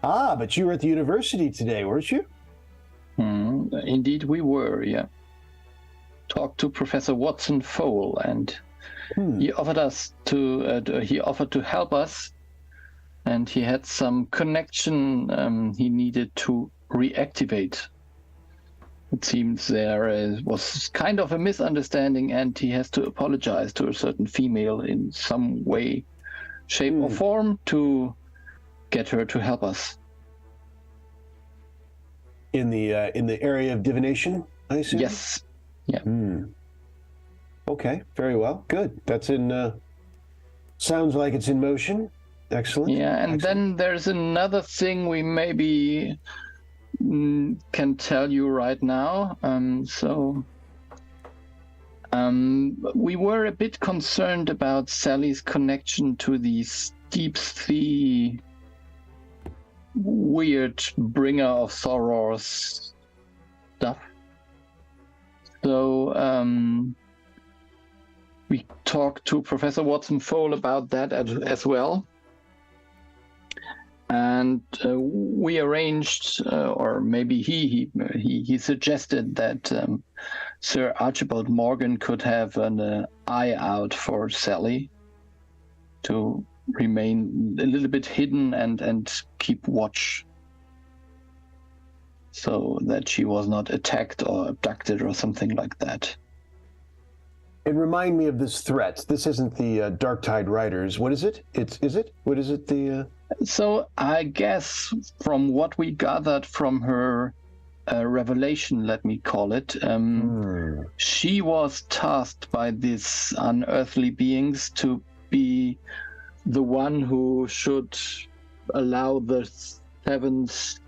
but you were at the university today, weren't you? Indeed we were, yeah. Talked to Professor Watson Fowle, and he offered to help us, and he had some connection he needed to reactivate. It seems there was kind of a misunderstanding, and he has to apologize to a certain female in some way, shape, or form to get her to help us. In the area of divination, I assume? Yes. Yeah. Okay, very well. Good. That's in, sounds like it's in motion. Excellent. Yeah, and Excellent. then there's another thing we maybe can tell you right now. We were a bit concerned about Sally's connection to these deep sea weird bringer of sorrows stuff. So we talked to Professor Watson-Fole about that as well. And we arranged, or maybe he suggested that Sir Archibald Morgan could have an eye out for Sally to remain a little bit hidden and keep watch, so that she was not attacked or abducted or something like that. And remind me of this threat. This isn't the Dark Tide Riders. What is it? What is it? So I guess from what we gathered from her revelation, let me call it, she was tasked by these unearthly beings to be the one who should allow the seventh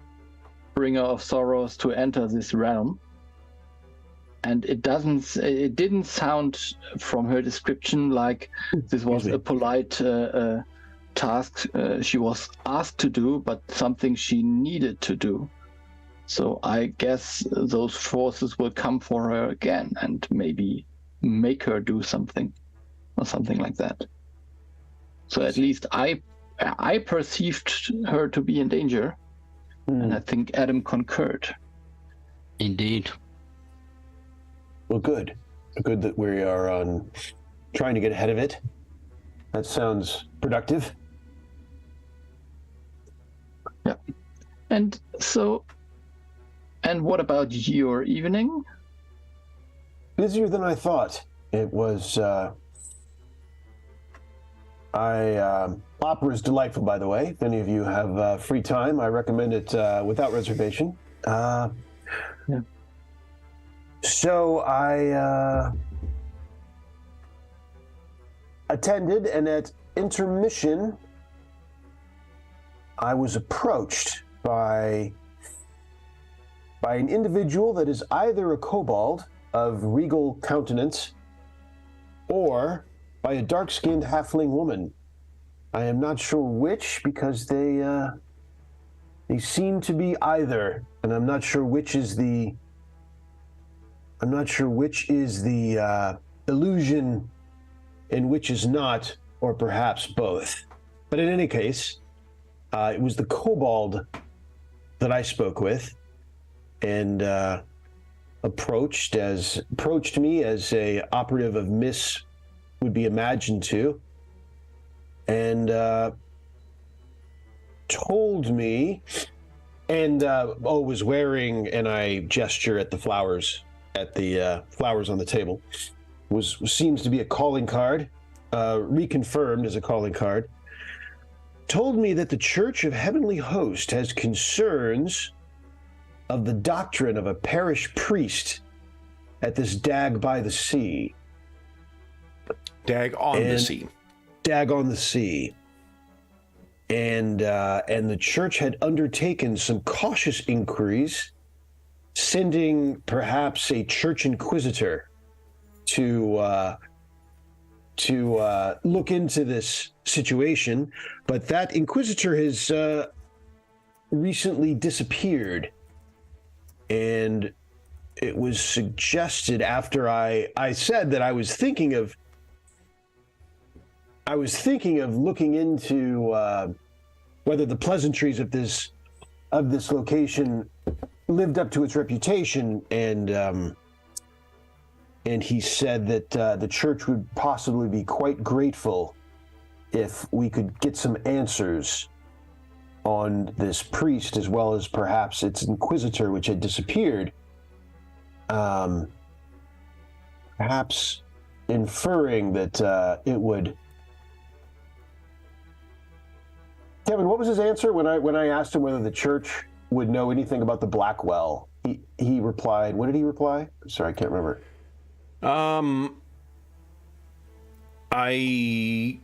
bringer of sorrows to enter this realm. And it didn't sound from her description like this was a polite task she was asked to do, but something she needed to do. So I guess those forces will come for her again and maybe make her do something or something like that. So at least I perceived her to be in danger, and I think Adam concurred. Indeed. Well, good. Good that we are trying to get ahead of it. That sounds productive. Yeah. And what about your evening? Busier than I thought. It was, opera is delightful, by the way. If any of you have free time, I recommend it without reservation. Yeah. So I attended, and at intermission, I was approached by an individual that is either a kobold of regal countenance or by a dark-skinned halfling woman. I am not sure which, because they seem to be either, and I'm not sure which is the illusion and which is not, or perhaps both. But in any case, it was the kobold that I spoke with, and approached me as a operative of Miss would be imagined to, and told me, and was wearing, and I gesture at the flowers. At the flowers on the table, seems to be a calling card, reconfirmed as a calling card. Told me that the Church of Heavenly Host has concerns of the doctrine of a parish priest at this Dag by the Sea. Dag on the Sea. Dag on the Sea. And the church had undertaken some cautious inquiries, sending perhaps a church inquisitor to look into this situation, but that inquisitor has recently disappeared, and it was suggested after I said that I was thinking of looking into whether the pleasantries of this location lived up to its reputation, and he said that the church would possibly be quite grateful if we could get some answers on this priest, as well as perhaps its inquisitor, which had disappeared, perhaps inferring that it would Kevin, what was his answer when I asked him whether the church would know anything about the Blackwell? He replied. What did he reply? Sorry, I can't remember. I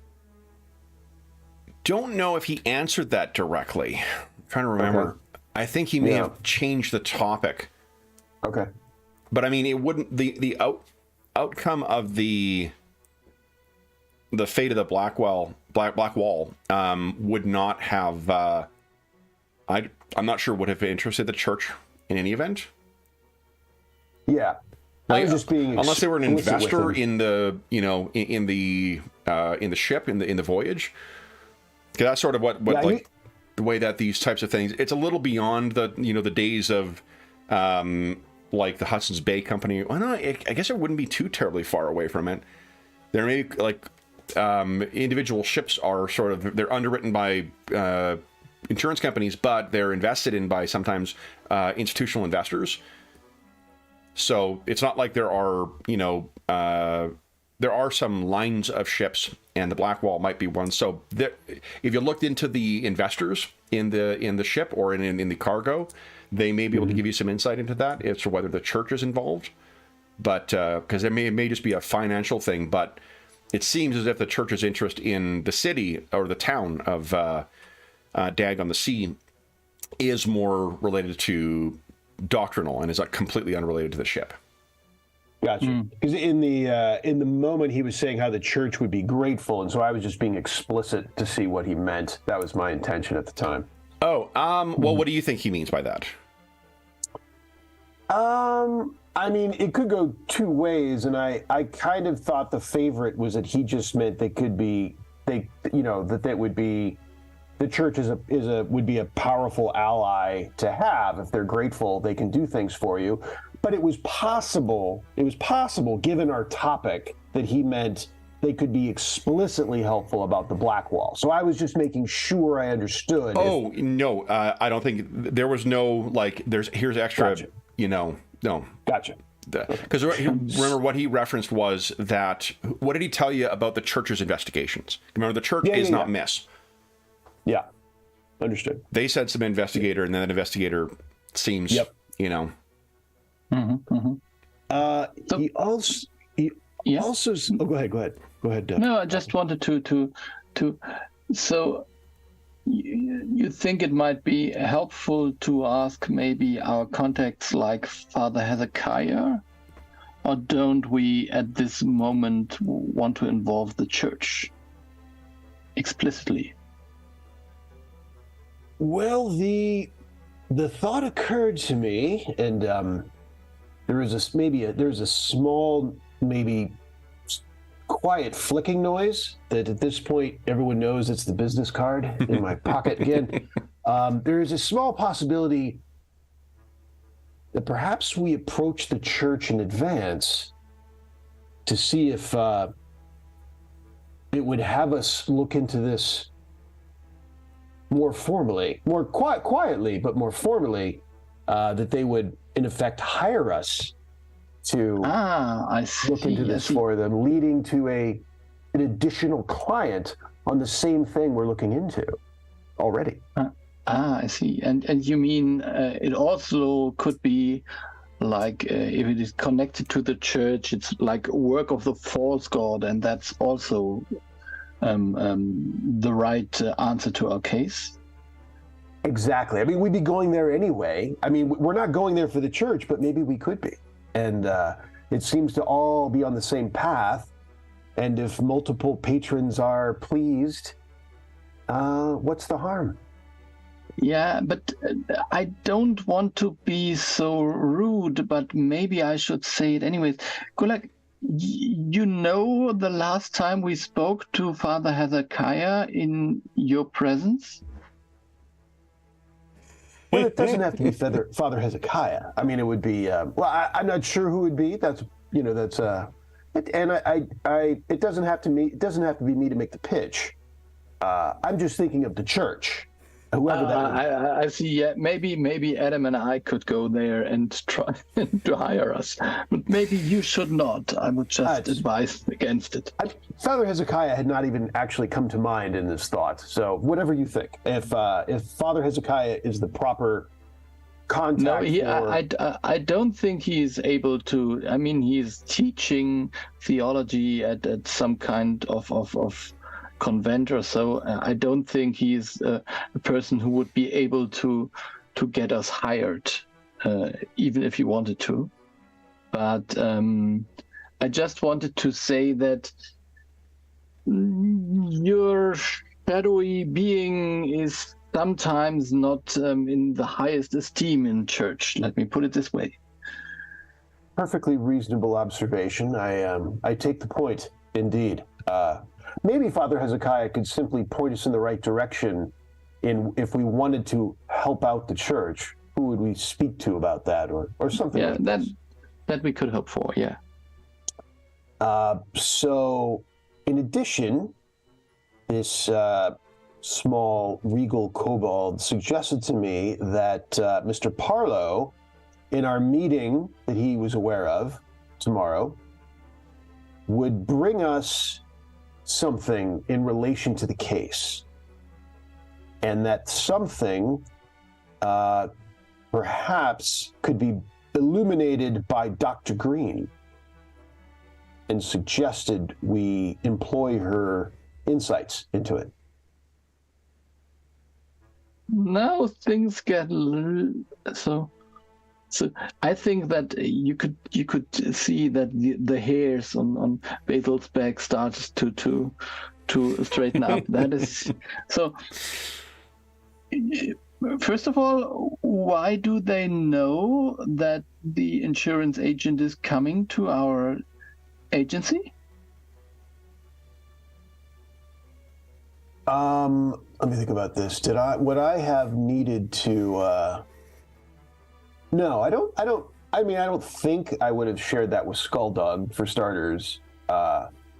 don't know if he answered that directly. I'm trying to remember. Okay. I think he may have changed the topic. Okay. But I mean, it wouldn't the outcome of the fate of the Black Wall would not have. I'm not sure would have interested the church in any event. Yeah. I was just being unless they were an investor in the in the ship in the voyage. That's sort of what the way that these types of things. It's a little beyond the the days of like the Hudson's Bay Company. Well, no, I guess it wouldn't be too terribly far away from it. There may be like individual ships are sort of they're underwritten by insurance companies, but they're invested in by sometimes institutional investors. So it's not like there are, there are some lines of ships, and the Blackwall might be one. So there, if you looked into the investors in the ship or in the cargo, they may be able to give you some insight into that as to whether the church is involved. But because it may just be a financial thing, but it seems as if the church's interest in the city or the town of Dag on the Sea is more related to doctrinal and is completely unrelated to the ship. Gotcha. Because in the moment he was saying how the church would be grateful, and so I was just being explicit to see what he meant. That was my intention at the time. Oh, well, what do you think he means by that? I mean, it could go two ways, and I kind of thought the favorite was that he just meant that would be. The church would be a powerful ally to have. If they're grateful, they can do things for you. But it was possible, given our topic, that he meant they could be explicitly helpful about the Blackwall. So I was just making sure I understood. Oh, no, I don't think there was no, like, here's extra, Gotcha. No. Gotcha. Because remember what he referenced was that, what did he tell you about the church's investigations? Remember, the church is not miss. Yeah, understood. They said some investigator, and then that investigator seems, So, he also. Oh, go ahead. No, I just wanted to. So, you think it might be helpful to ask maybe our contacts like Father Hezekiah, or don't we at this moment want to involve the church explicitly? Well, the thought occurred to me, and there's a small, maybe quiet flicking noise that at this point everyone knows it's the business card in my pocket again. There is a small possibility that perhaps we approach the church in advance to see if it would have us look into this more formally, more quietly, but more formally, that they would, in effect, hire us to look into this for them, leading to an additional client on the same thing we're looking into already. I see. And you mean it also could be like if it is connected to the church, it's like work of the false god, and that's also the right answer to our case? Exactly. I mean, we'd be going there anyway. I mean, we're not going there for the church, but maybe we could be. And it seems to all be on the same path. And if multiple patrons are pleased, what's the harm? Yeah, but I don't want to be so rude, but maybe I should say it anyways. Kulak, the last time we spoke to Father Hezekiah in your presence? Well, it doesn't have to be Father Hezekiah. I mean, it would be. I'm not sure who it would be. It doesn't have to be me to make the pitch. I'm just thinking of the church. whoever that I see. Yeah, maybe Adam and I could go there and try to hire us, but maybe you should not. I would just advise against it. Father Hezekiah had not even actually come to mind in this thought. So whatever you think, if Father Hezekiah is the proper contact, I don't think he's able to. I mean, he's teaching theology at some kind of convent or so. I don't think he's a person who would be able to get us hired, even if he wanted to. But I just wanted to say that your shadowy being is sometimes not in the highest esteem in church. Let me put it this way. Perfectly reasonable observation. I take the point, indeed. Maybe Father Hezekiah could simply point us in the right direction if we wanted to help out the church. Who would we speak to about that or something like that? That we could hope for, yeah. So, in addition, this small regal kobold suggested to me that Mr. Parlow, in our meeting that he was aware of tomorrow, would bring us something in relation to the case. And that something perhaps could be illuminated by Dr. Green, and suggested we employ her insights into it. Now things get so I think that you could see that the hairs on Basil's back starts to straighten up. That is so. First of all, why do they know that the insurance agent is coming to our agency? Let me think about this. Would I have needed to? No, I don't. I mean, I don't think I would have shared that with Skulldog for starters.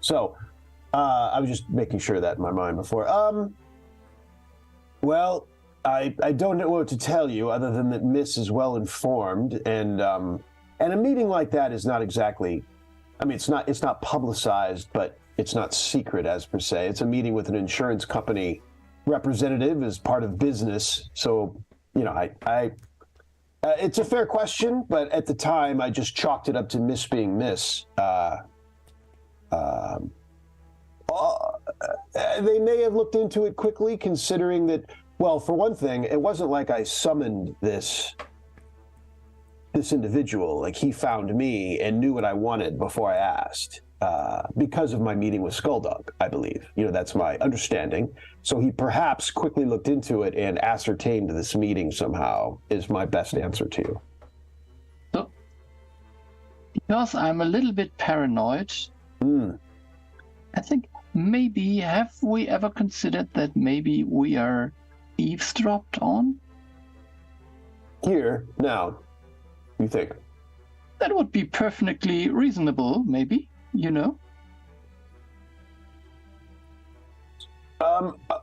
So I was just making sure that in my mind before. Well, I don't know what to tell you other than that Miss is well informed, and a meeting like that is not exactly. I mean, it's not publicized, but it's not secret as per se. It's a meeting with an insurance company representative as part of business. So, you know, it's a fair question, but at the time I just chalked it up to Miss being Miss. They may have looked into it quickly, considering that, well, for one thing, it wasn't like I summoned this individual. Like, he found me and knew what I wanted before I asked, because of my meeting with Skulldog, I believe. You know, that's my understanding. So he perhaps quickly looked into it and ascertained this meeting somehow, is my best answer to you. So, because I'm a little bit paranoid, I think maybe, have we ever considered that maybe we are eavesdropped on? Here, now, you think? That would be perfectly reasonable, maybe, you know?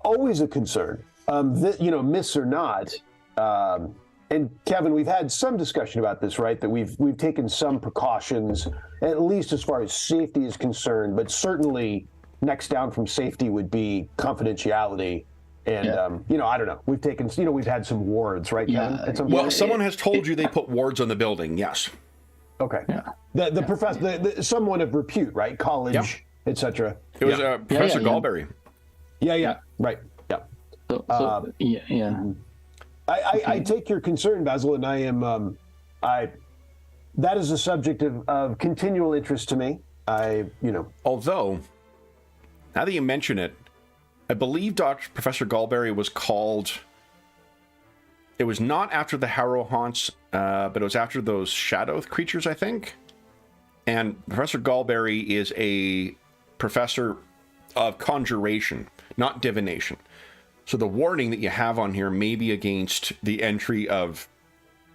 Always a concern. You know, Miss or not, and Kevin, we've had some discussion about this, right? That we've taken some precautions, at least as far as safety is concerned, but certainly next down from safety would be confidentiality. And, you know, I don't know. We've taken, you know, we've had some wards, right, Kevin? Well, someone has told you they put wards on the building, yes. Okay. Yeah. The professor, someone of repute, right? College, etc. It was Professor Galberry. Yeah. Right. Yeah. So I take your concern, Basil, and I am, that is a subject of continual interest to me. Although, now that you mention it, I believe Professor Galberry was called, it was not after the Harrow Haunts, but it was after those shadow creatures, I think. And Professor Galberry is a professor of conjuration, not divination. So the warning that you have on here may be against the entry of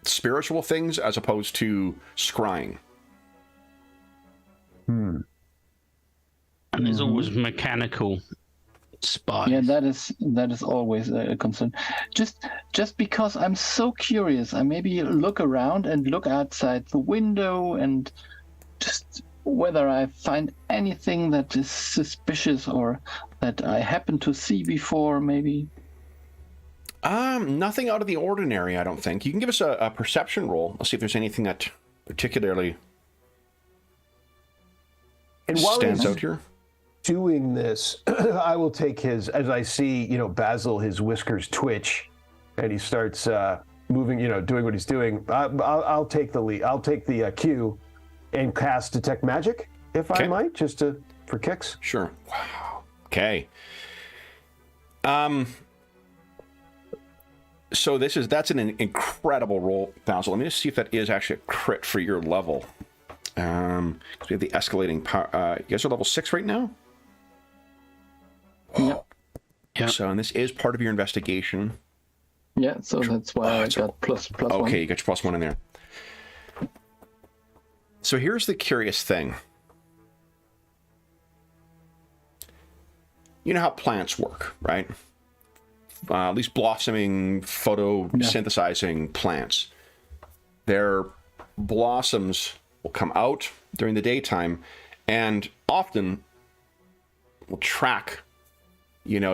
spiritual things as opposed to scrying. And there's always mechanical Spires. Yeah, that is always a concern. Just because I'm so curious, I maybe look around and look outside the window and just whether I find anything that is suspicious or that I happen to see before, maybe. Nothing out of the ordinary, I don't think. You can give us a perception roll. Let's see if there's anything that particularly stands out here. Doing this, I will take his, as I see, Basil, his whiskers twitch, and he starts moving, doing what he's doing. I'll take the lead. I'll take the cue and cast Detect Magic, if I might, just for kicks. Sure. Wow. Okay. So that's an incredible roll, Basil. Let me just see if that is actually a crit for your level. We have the escalating power. You guys are level 6 right now? Yep. Yeah. So, and this is part of your investigation. Yeah, so that's why I got plus one. Okay, you got your +1 in there. So here's the curious thing. You know how plants work, right? At least blossoming, photosynthesizing plants. Their blossoms will come out during the daytime and often will track,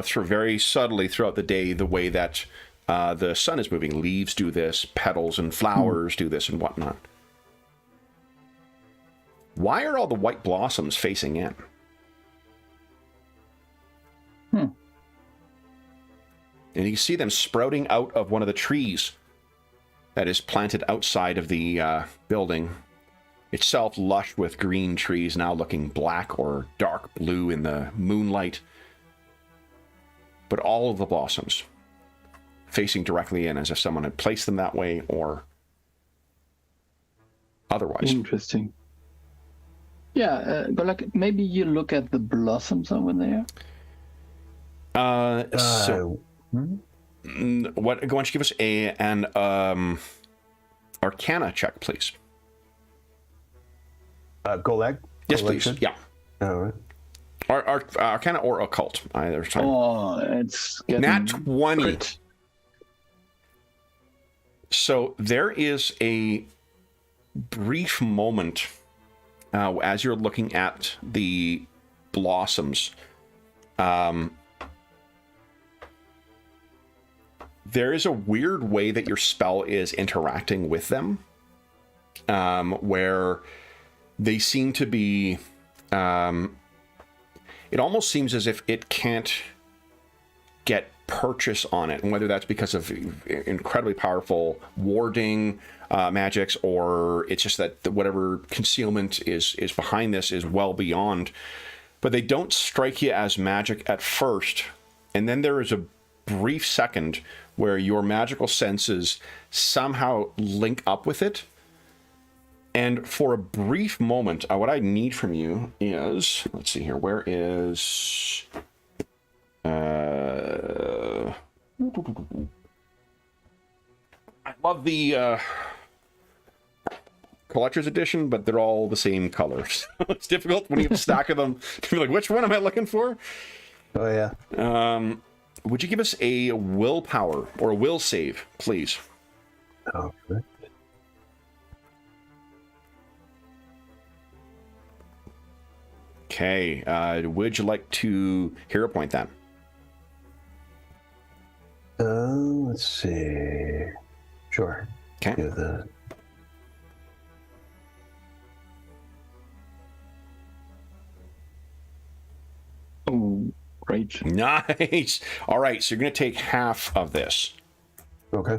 through very subtly throughout the day, the way that the sun is moving. Leaves do this, petals and flowers do this and whatnot. Why are all the white blossoms facing in? And you can see them sprouting out of one of the trees that is planted outside of the building itself, lush with green trees now looking black or dark blue in the moonlight. But all of the blossoms facing directly in, as if someone had placed them that way or otherwise. Interesting. Yeah, but maybe you look at the blossoms over there. Why don't you give us an Arcana check, please? Golag? Yes, please. Yeah. All right. Arcana or occult, either time. Oh, it's getting Nat 20. crit. So there is a brief moment as you're looking at the blossoms. There is a weird way that your spell is interacting with them, where they seem to be... it almost seems as if it can't get purchase on it, and whether that's because of incredibly powerful warding magics, or it's just that whatever concealment is behind this is well beyond. But they don't strike you as magic at first, and then there is a brief second where your magical senses somehow link up with it. And for a brief moment, what I need from you is, let's see here, where is... I love the collector's edition, but they're all the same colors. It's difficult when you have a stack of them to be like, which one am I looking for? Oh, yeah. Would you give us a willpower or a will save, please? Okay. Okay. Would you like to hero point that? Let's see. Sure. Okay. Do that. Oh, great. Nice. All right. So you're going to take half of this. Okay.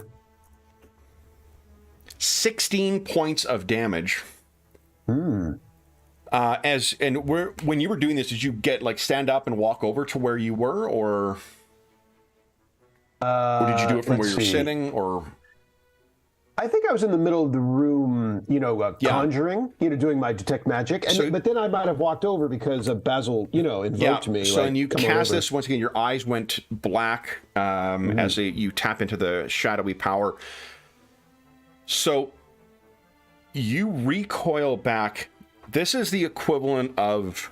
16 points of damage. Hmm. When you were doing this, did you stand up and walk over to where you were, or did you do it from where you were sitting, or? I think I was in the middle of the room, conjuring, doing my detect magic, but then I might have walked over because Basil, invoked me. So and you cast this once again. Your eyes went black as you tap into the shadowy power. So you recoil back. This is the equivalent of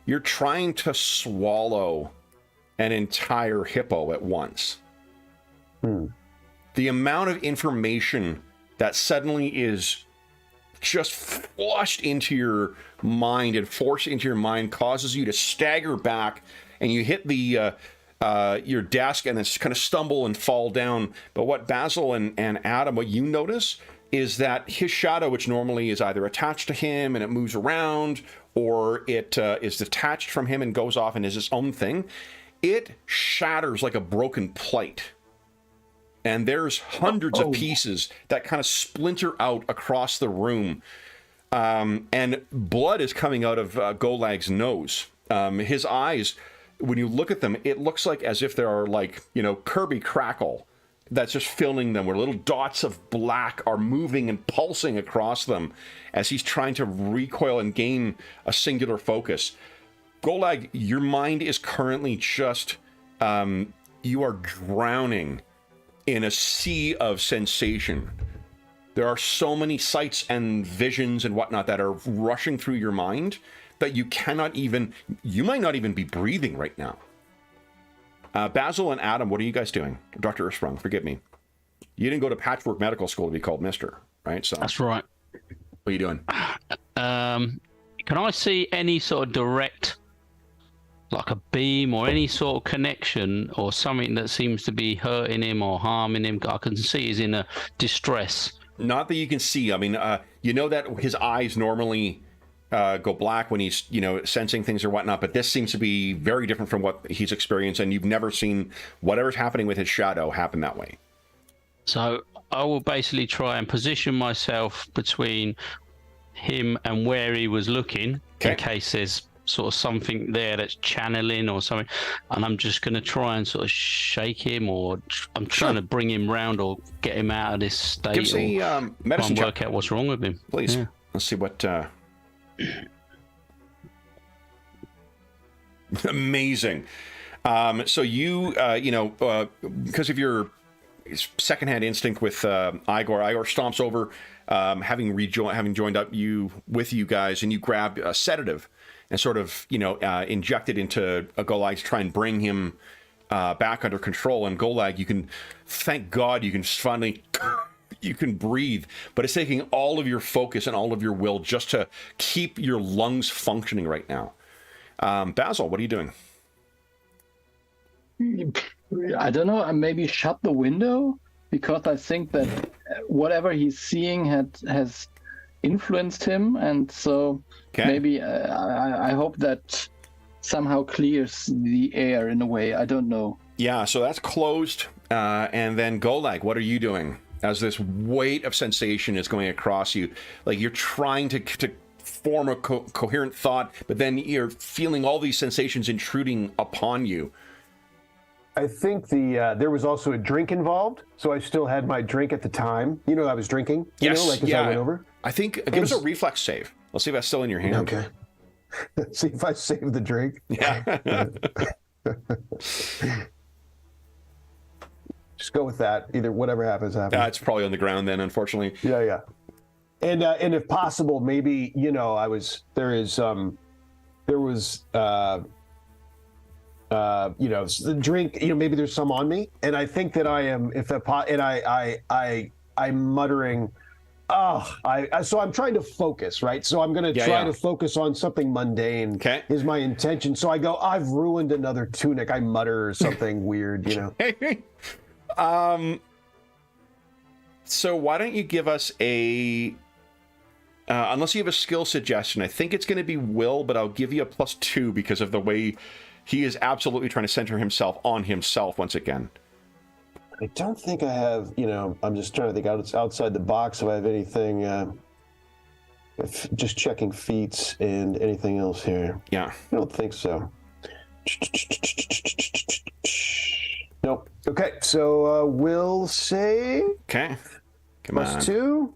you're trying to swallow an entire hippo at once. The amount of information that suddenly is just flushed into your mind and forced into your mind causes you to stagger back, and you hit the your desk and then kind of stumble and fall down. But what Basil and Adam, what you notice is that his shadow, which normally is either attached to him and it moves around, or it is detached from him and goes off and is its own thing, it shatters like a broken plate. And there's hundreds of pieces that kind of splinter out across the room. And blood is coming out of Golag's nose. His eyes, when you look at them, it looks like as if there are like, Kirby Crackle that's just filling them, where little dots of black are moving and pulsing across them as he's trying to recoil and gain a singular focus. Golag, your mind is currently just, you are drowning in a sea of sensation. There are so many sights and visions and whatnot that are rushing through your mind that you might not even be breathing right now. Basil and Adam, what are you guys doing? Dr. Ersprung, forgive me. You didn't go to Patchwork Medical School to be called Mister, right? So that's right. What are you doing? Can I see any sort of direct, like a beam or any sort of connection or something that seems to be hurting him or harming him? I can see he's in a distress. Not that you can see. I mean, you know that his eyes normally go black when he's, sensing things or whatnot, but this seems to be very different from what he's experienced, and you've never seen whatever's happening with his shadow happen that way. So I will basically try and position myself between him and where he was looking, in case there's sort of something there that's channeling or something, and I'm just going to try and sort of shake him, or I'm trying to bring him round or get him out of this state. Give us a medicine check. Work out what's wrong with him, please. Yeah. Let's see what. Amazing. So you, because of your secondhand instinct with Igor stomps over, having joined up with you guys, and you grab a sedative and sort of, inject it into a Golag to try and bring him back under control. And Golag, thank God you can finally, you can breathe, but it's taking all of your focus and all of your will just to keep your lungs functioning right now. Basil, what are you doing? I don't know. Maybe shut the window, because I think that whatever he's seeing has influenced him, and so maybe I hope that somehow clears the air in a way. I don't know. Yeah, so that's closed. And then Golag, what are you doing as this weight of sensation is going across you? Like you're trying to form a coherent thought, but then you're feeling all these sensations intruding upon you. I think there was also a drink involved, so I still had my drink at the time. I was drinking. Yes, as I went over. I think give us a reflex save. Let's see if that's still in your hand. Okay. See if I save the drink. Yeah. Just go with that. Either whatever happens. It's probably on the ground then, unfortunately. Yeah. And if possible, maybe there was the drink. Maybe there's some on me, and I think that I am. I'm muttering. So I'm trying to focus, right? So I'm going to try to focus on something mundane. Okay, is my intention. So I go, I've ruined another tunic. I mutter something weird, So why don't you give us a? Unless you have a skill suggestion, I think it's going to be will, but I'll give you a +2 because of the way he is absolutely trying to center himself on himself once again. I don't think I have, I'm just trying to think outside the box if I have anything, just checking feats and anything else here. Yeah. I don't think so. Nope. Okay, so will save. Okay. Come on. +2.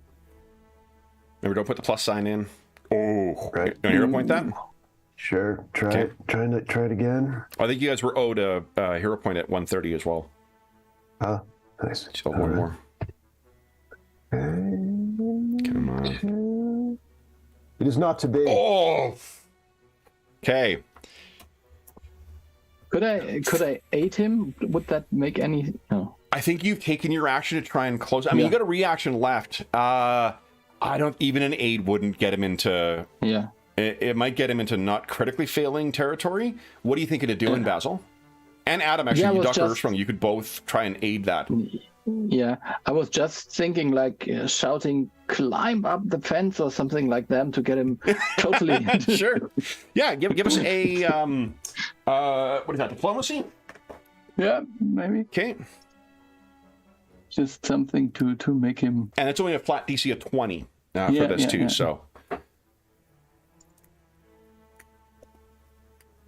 Remember, don't put the plus sign in. Oh, right. You want to hero point that? Sure. Try it again. I think you guys were owed a hero point at 130 as well. Nice. So one more. Come on. It is not to be. Oh. Okay. Could I aid him? Would that make any? No. I think you've taken your action to try and close. I mean, you got a reaction left. I don't even an aid wouldn't get him into. Yeah. It might get him into not critically failing territory. What are you thinking of doing, Basil? And Adam, actually, you, Dr. Earthstrong, you could both try and aid that. Yeah, I was just thinking like shouting, climb up the fence or something like that to get him totally... Sure. Yeah, give us a, what is that, diplomacy? Yeah, maybe. Okay. Just something to make him... And it's only a flat DC of 20 for this too, so...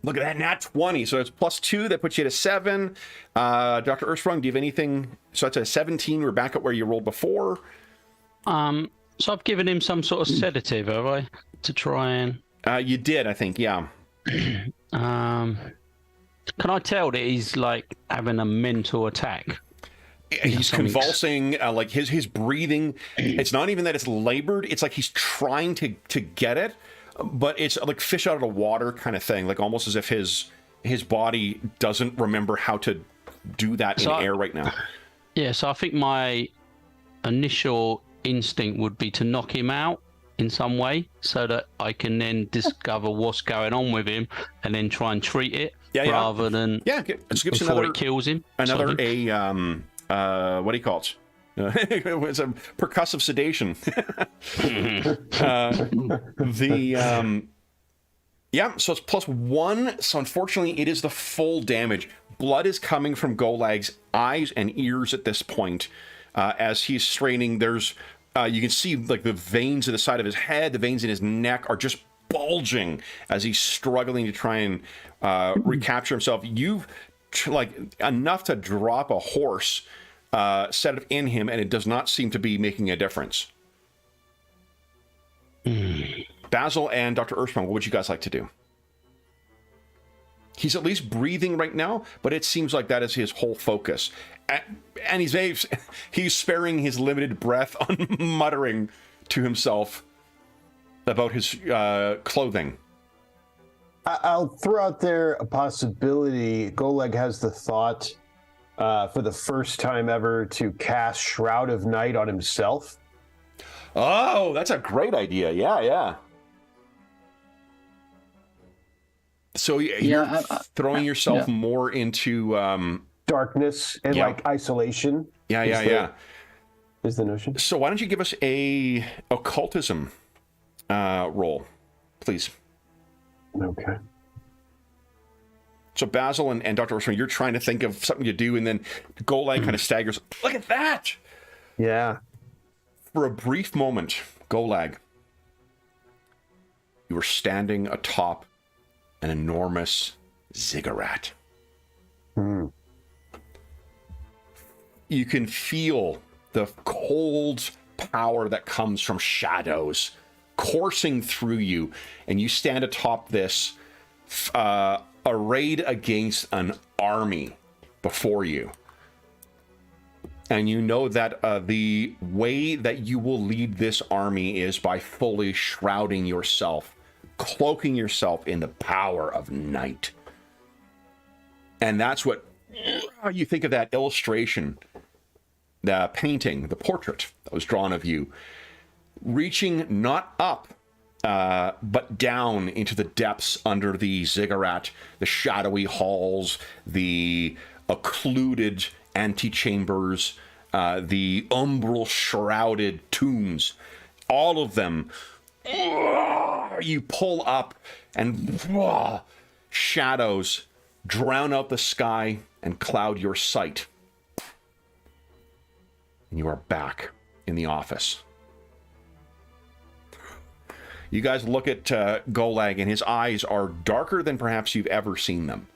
Look at that, nat 20. So it's +2. That puts you at a 7. Dr. Earthstrong, do you have anything? So that's a 17. We're back at where you rolled before. So I've given him some sort of sedative, have I? To try and... You did, I think, yeah. Can I tell that he's, like, having a mental attack? He's convulsing, like his breathing. It's not even that it's labored. It's like he's trying to get it. But it's like fish out of the water kind of thing, like almost as if his body doesn't remember how to do that in air right now. Yeah, so I think my initial instinct would be to knock him out in some way so that I can then discover what's going on with him and then try and treat it rather than before it kills him. Another what do you call it? It's a percussive sedation. So it's +1. So unfortunately, it is the full damage. Blood is coming from Golag's eyes and ears at this point as he's straining. There's you can see like the veins at the side of his head, the veins in his neck are just bulging as he's struggling to try and recapture himself. You've like enough to drop a horse. Set it in him, and it does not seem to be making a difference. Basil and Dr. Earthstrong, what would you guys like to do? He's at least breathing right now, but it seems like that is his whole focus. And he's sparing his limited breath on muttering to himself about his clothing. I'll throw out there a possibility. Golag has the thought... for the first time ever to cast Shroud of Night on himself. Oh, that's a great idea. Yeah. So you're throwing yourself more into... darkness and like isolation. Yeah. Is the notion. So why don't you give us a occultism roll, please? Okay. So Basil and Dr. Earthstrong, you're trying to think of something to do, and then Golag kind of staggers. Look at that! Yeah. For a brief moment, Golag, you were standing atop an enormous ziggurat. You can feel the cold power that comes from shadows coursing through you, and you stand atop this arrayed against an army before you. And you know that the way that you will lead this army is by fully shrouding yourself, cloaking yourself in the power of night. And that's what you think of that illustration, the painting, the portrait that was drawn of you, reaching not up, but down into the depths under the ziggurat, the shadowy halls, the occluded antechambers, the umbral shrouded tombs, all of them. You pull up and shadows drown out the sky and cloud your sight. And you are back in the office. You guys look at Golag, and his eyes are darker than perhaps you've ever seen them.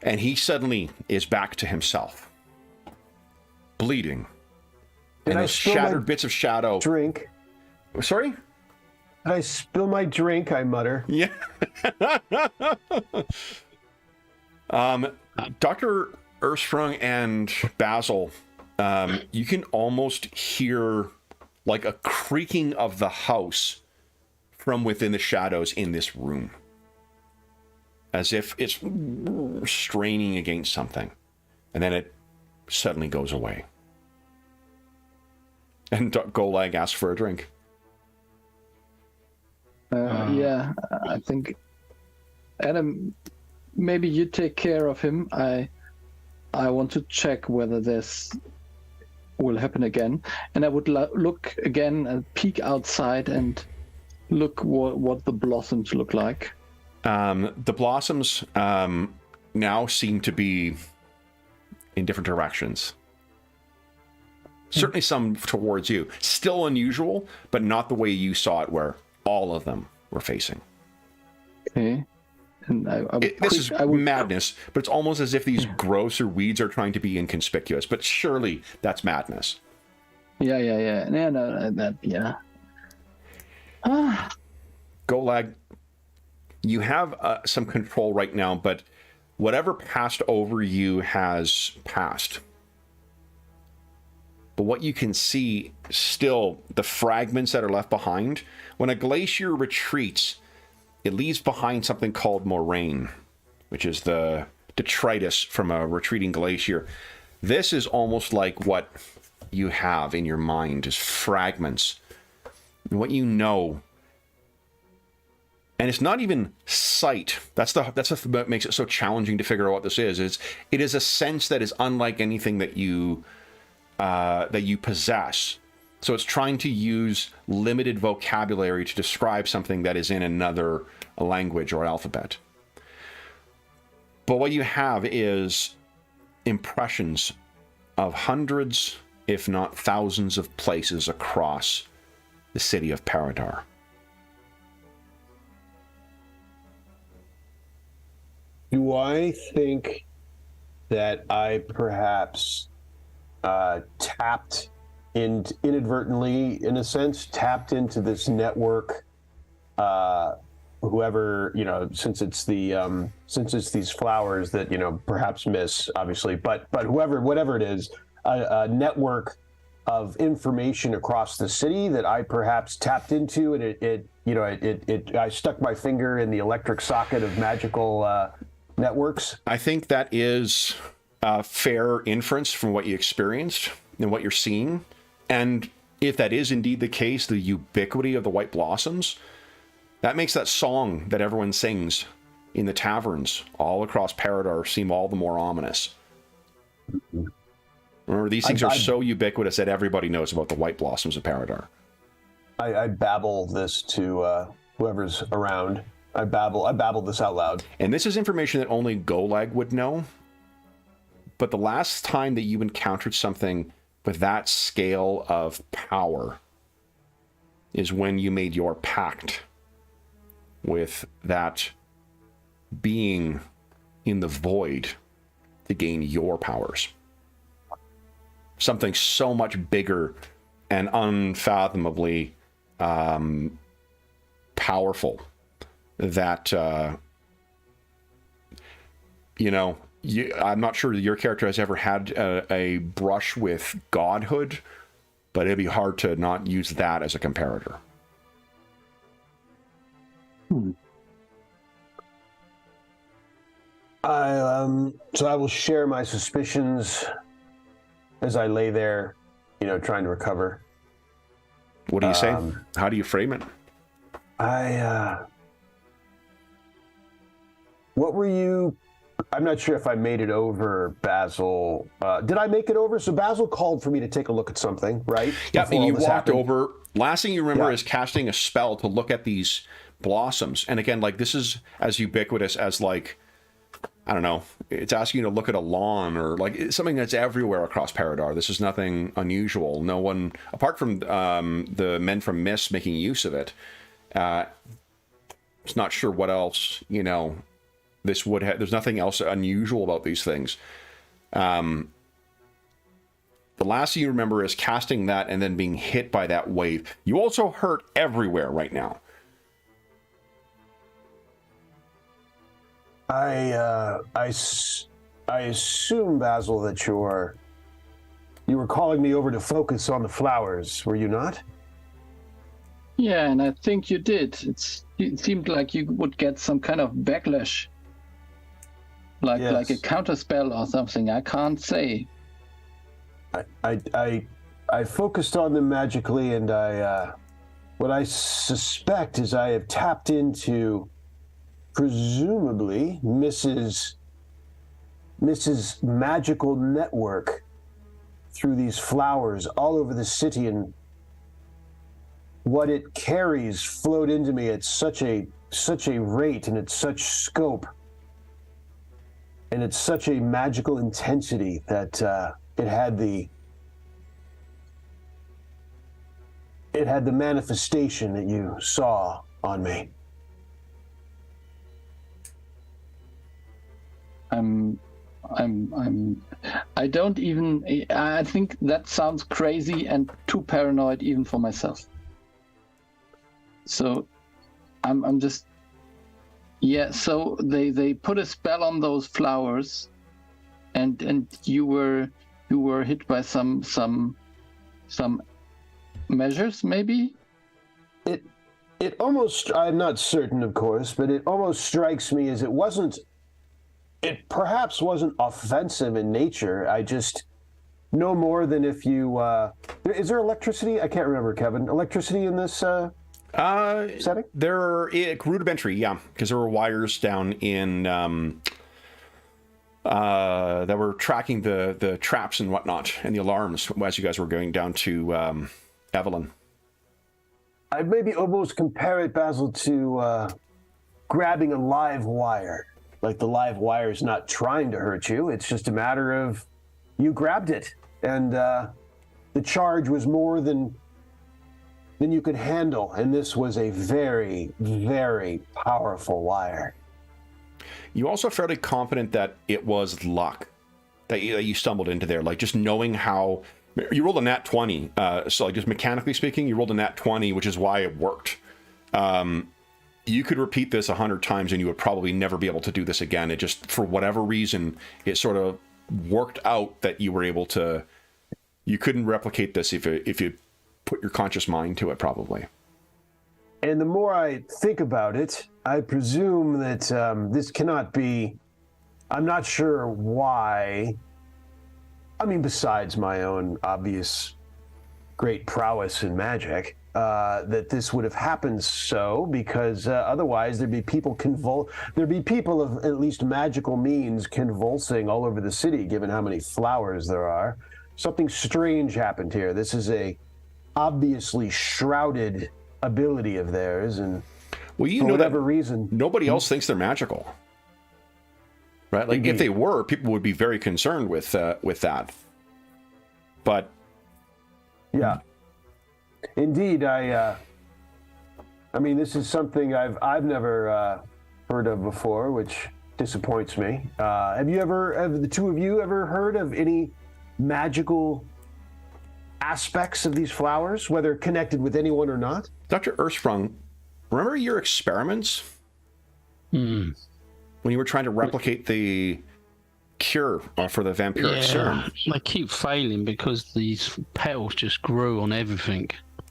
And he suddenly is back to himself, bleeding. And those shattered bits of shadow. Drink. Sorry? Did I spill my drink? I mutter. Yeah. Dr. Earthstrong and Basil, you can almost hear like a creaking of the house from within the shadows in this room. as if it's straining against something, and then it suddenly goes away. And Golag asks for a drink. Yeah, I think, Adam, maybe you take care of him. I want to check whether this will happen again, and I would look again and peek outside and look what the blossoms look like. The blossoms now seem to be in different directions. Certainly some towards you. Still unusual, but not the way you saw it, where all of them were facing. Okay. And this is madness, but it's almost as if these growths or weeds are trying to be inconspicuous. But surely that's madness. Yeah. Yeah. Golag, you have some control right now, but whatever passed over you has passed. But what you can see still, the fragments that are left behind, when a glacier retreats, it leaves behind something called moraine, which is the detritus from a retreating glacier. This is almost like what you have in your mind is fragments. And what you know. And it's not even sight. That's what makes it so challenging to figure out what this is. It is a sense that is unlike anything that you possess. So it's trying to use limited vocabulary to describe something that is in another language or alphabet. But what you have is impressions of hundreds, if not thousands, of places across the city of Paridar. Do I think that I perhaps inadvertently, in a sense, tapped into this network? Whoever, since it's these flowers that perhaps miss, obviously, but whatever it is, a network of information across the city that I perhaps tapped into, and I stuck my finger in the electric socket of magical networks. I think that is a fair inference from what you experienced and what you're seeing. And if that is indeed the case, the ubiquity of the white blossoms, that makes that song that everyone sings in the taverns all across Paridar seem all the more ominous. Remember, these things are so ubiquitous that everybody knows about the white blossoms of Paridar. I babble this to whoever's around. I babble this out loud. And this is information that only Golag would know. But the last time that you encountered something with that scale of power is when you made your pact with that being in the void to gain your powers. Something so much bigger and unfathomably powerful that, I'm not sure your character has ever had a brush with godhood, but it'd be hard to not use that as a comparator. So I will share my suspicions as I lay there, trying to recover. What do you say? How do you frame it? What were you? I'm not sure if I made it over, Basil. Did I make it over? So Basil called for me to take a look at something, right? Yeah, and you walked over. Last thing you remember is casting a spell to look at these blossoms. And again, this is as ubiquitous as I don't know, it's asking you to look at a lawn or something that's everywhere across Paridar. This is nothing unusual. No one, apart from the men from Mist making use of it, it's not sure what else, this would have. There's nothing else unusual about these things. The last thing you remember is casting that and then being hit by that wave. You also hurt everywhere right now. I assume, Basil, that you were calling me over to focus on the flowers, were you not? Yeah, and I think you did. It seemed like you would get some kind of backlash like a counter spell or something. I can't say. I focused on them magically, and what I suspect is I have tapped into, presumably, Mrs. magical network through these flowers all over the city, and what it carries flowed into me at such a rate and at such scope and at such a magical intensity that it had the manifestation that you saw on me. I don't even. I think that sounds crazy and too paranoid even for myself. So, I'm just. Yeah. So they put a spell on those flowers, and you were hit by some measures maybe. It almost. I'm not certain, of course, but it almost strikes me as it perhaps wasn't offensive in nature. I just no more than if you. Is there electricity? I can't remember, Kevin. Electricity in this setting? There rudimentary, yeah, because there were wires down in that were tracking the traps and whatnot and the alarms as you guys were going down to Evelyn. I'd maybe almost compare it, Basil, to grabbing a live wire. Like the live wire is not trying to hurt you. It's just a matter of you grabbed it. And the charge was more than you could handle. And this was a very, very powerful wire. You also fairly confident that it was luck that you stumbled into there. Like just knowing how you rolled a nat 20. So like just mechanically speaking, you rolled a nat 20, which is why it worked. You could repeat this 100 times and you would probably never be able to do this again. It just, for whatever reason, it sort of worked out that you were able to, you couldn't replicate this if you put your conscious mind to it, probably. And the more I think about it, I presume that this cannot be, I'm not sure why. I mean, besides my own obvious great prowess in magic, that this would have happened because otherwise there'd be people of at least magical means convulsing all over the city, given how many flowers there are. Something strange happened here. This is a obviously shrouded ability of theirs, and for whatever reason, nobody else thinks they're magical, right? Like, if they were, people would be very concerned with that. But yeah. Indeed, I mean, this is something I've never heard of before, which disappoints me. Have the two of you ever heard of any magical aspects of these flowers, whether connected with anyone or not? Dr. Ersprung, remember your experiments? When you were trying to replicate the cure for the vampiric serum? They keep failing because these petals just grew on everything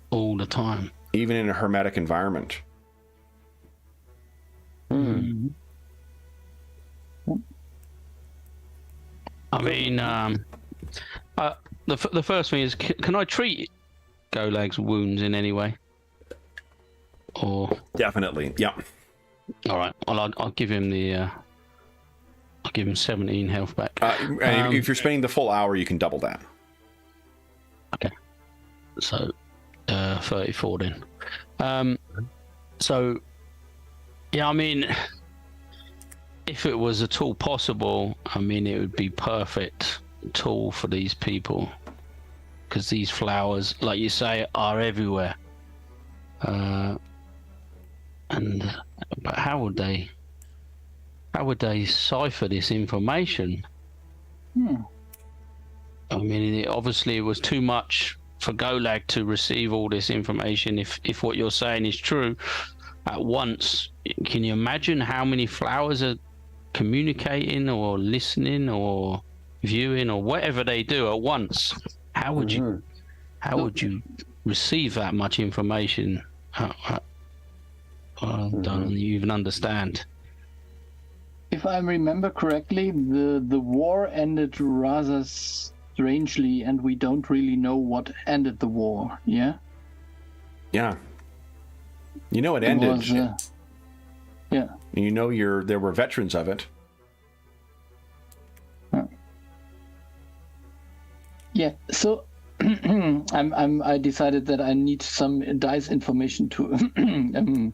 all the time. Even in a hermetic environment. I mean, the first thing is, can I treat Golag's wounds in any way? Or definitely, yeah. All right, I'll give him I'll give him 17 health back. And if you're spending the full hour, you can double that. Okay, so 34 then. So yeah, I mean, if it was at all possible, I mean, it would be perfect tool for these people, because these flowers, like you say, are everywhere. But how would they cipher this information? I mean, obviously it was too much for Golag to receive all this information. If what you're saying is true, at once, can you imagine how many flowers are communicating or listening or viewing or whatever they do at once? How would you receive that much information? I don't even understand. if I remember correctly, the war ended rather strangely, and we don't really know what ended the war. Yeah. Yeah. You know it ended. Was, yeah. You know there were veterans of it. Yeah. So I decided that I need some dice information to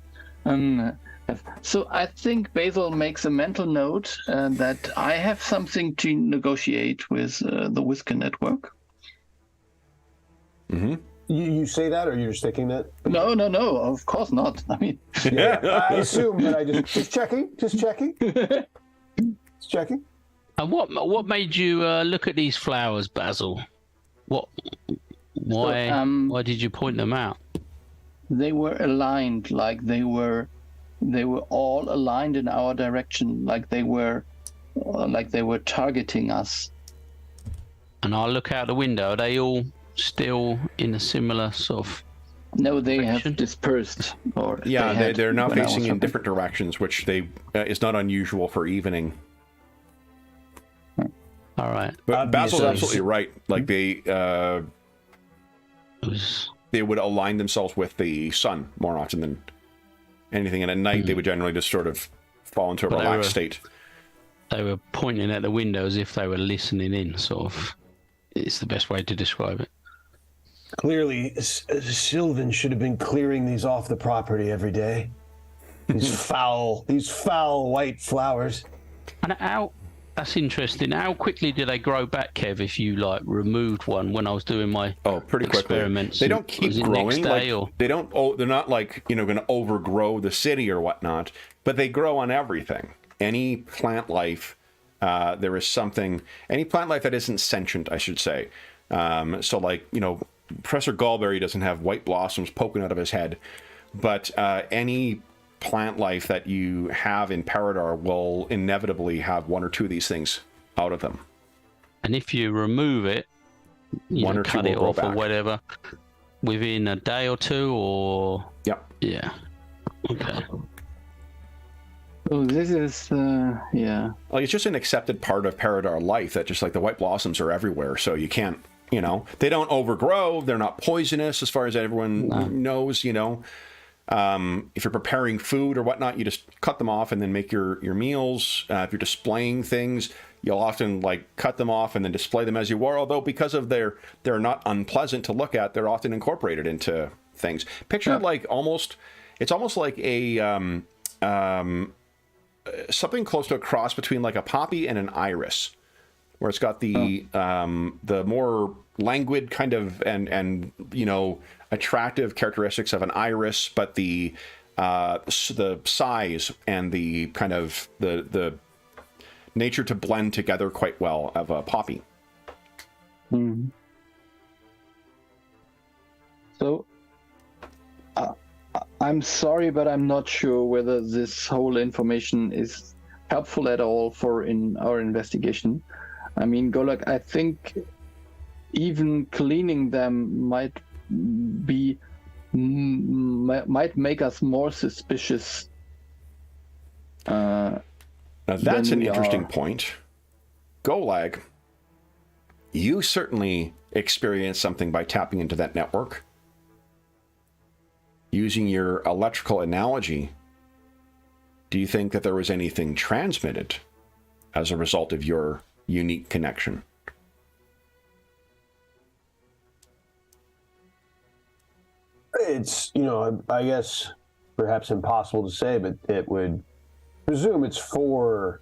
so I think Basil makes a mental note that I have something to negotiate with the Whisker Network. Mm-hmm. You say that, or you're just thinking that? No, of course not. I mean, yeah, I assume, but I just checking. Just checking. And what made you look at these flowers, Basil? Why did you point them out? They were aligned, like they were all aligned in our direction, like they were targeting us. And I look out the window. Are they all still in a similar sort of? No, they direction? have dispersed. Or yeah, they're now facing in different directions, which is not unusual for evening. All right. But Basil's absolutely right. Like they would align themselves with the sun more often than anything. And at night, they would generally just sort of fall into a relaxed state. They were pointing at the window as if they were listening in, sort of. It's the best way to describe it. Clearly, Sylvan should have been clearing these off the property every day. These foul white flowers. And that's interesting. How quickly do they grow back, Kev, if you like removed one when I was doing my pretty experiments? Quickly. They don't keep growing. They don't. They're not like going to overgrow the city or whatnot. But they grow on everything. Any plant life, there is something. Any plant life that isn't sentient, I should say. So like Professor Gallberry doesn't have white blossoms poking out of his head, but any plant life that you have in Paridar will inevitably have one or two of these things out of them. And if you remove it, one or two cut it will off grow back. or whatever, within a day or two, or yep, yeah, okay. Oh, this is yeah. Like it's just an accepted part of Paridar life that just like the white blossoms are everywhere, so you can't. They don't overgrow. They're not poisonous, as far as everyone knows. If you're preparing food or whatnot, you just cut them off and then make your meals. If you're displaying things, you'll often like cut them off and then display them as you were. Although because of they're not unpleasant to look at, they're often incorporated into things. Picture it's almost like a something close to a cross between like a poppy and an iris, where it's got the more languid kind of and attractive characteristics of an iris, but the size and the kind of the nature to blend together quite well of a poppy. Mm-hmm. So I'm sorry, but I'm not sure whether this whole information is helpful at all in our investigation. I mean, Golak, I think even cleaning them might make us more suspicious. Now that's an interesting point. Golag, you certainly experienced something by tapping into that network. Using your electrical analogy, do you think that there was anything transmitted as a result of your unique connection? It's, I guess perhaps impossible to say, but it would presume it's for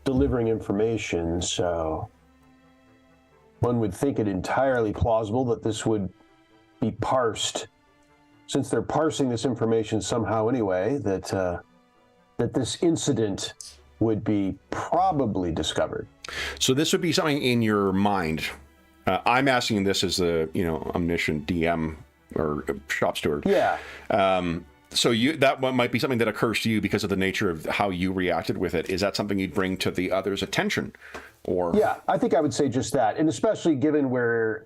delivering information. So one would think it entirely plausible that this would be parsed, since they're parsing this information somehow anyway, that this incident would be probably discovered. So this would be something in your mind. I'm asking this as a omniscient DM or shop steward. Yeah. So that one might be something that occurs to you because of the nature of how you reacted with it. Is that something you'd bring to the other's attention? Or yeah, I think I would say just that, and especially given where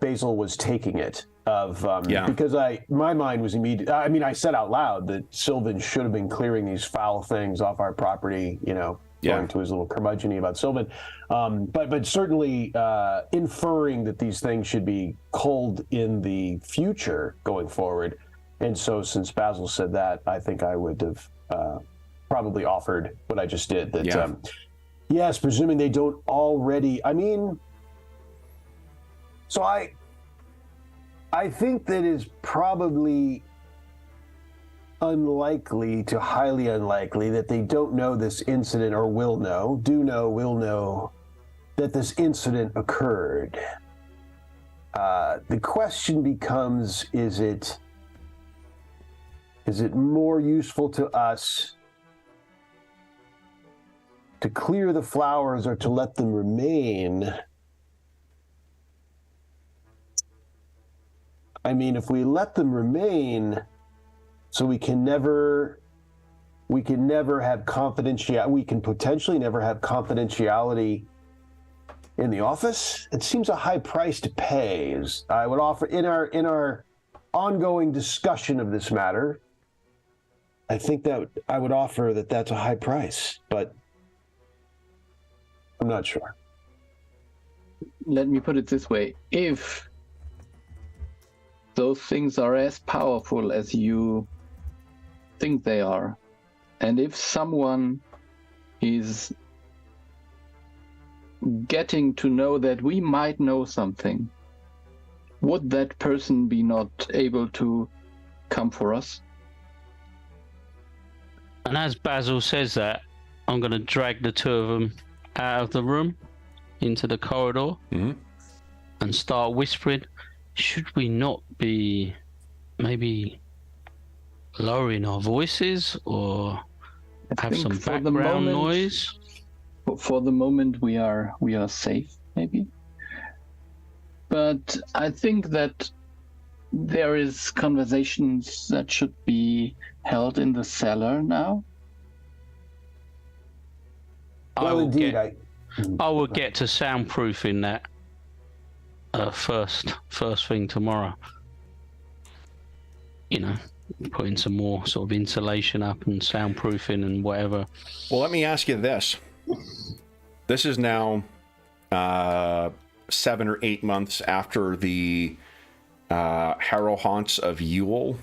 Basil was taking it. Because my mind was immediate. I mean, I said out loud that Sylvan should have been clearing these foul things off our property. Going to his little curmudgeon about Sylvan, but certainly inferring that these things should be culled in the future going forward. And so, since Basil said that, I think I would have probably offered what I just did. That yes, presuming they don't already. I mean, so I think that is probably unlikely to highly unlikely that they don't know this incident or will know that this incident occurred. The question becomes, is it more useful to us to clear the flowers or to let them remain? I mean, if we let them remain, so we can never have confidentiality. We can potentially never have confidentiality in the office. It seems a high price to pay. As I would offer in our ongoing discussion of this matter, I think that I would offer that that's a high price, but I'm not sure. Let me put it this way: if those things are as powerful as you think they are, and if someone is getting to know that we might know something, would that person be not able to come for us? And as Basil says that, I'm going to drag the two of them out of the room into the corridor and start whispering. Should we not be maybe lowering our voices or have some background noise? For the moment, we are safe, maybe. But I think that there is conversations that should be held in the cellar now. Well, indeed, I will get to soundproofing that first thing tomorrow. Putting some more sort of insulation up and soundproofing and whatever. Well, let me ask you this. This is now 7 or 8 months after the Harrow Haunts of Yule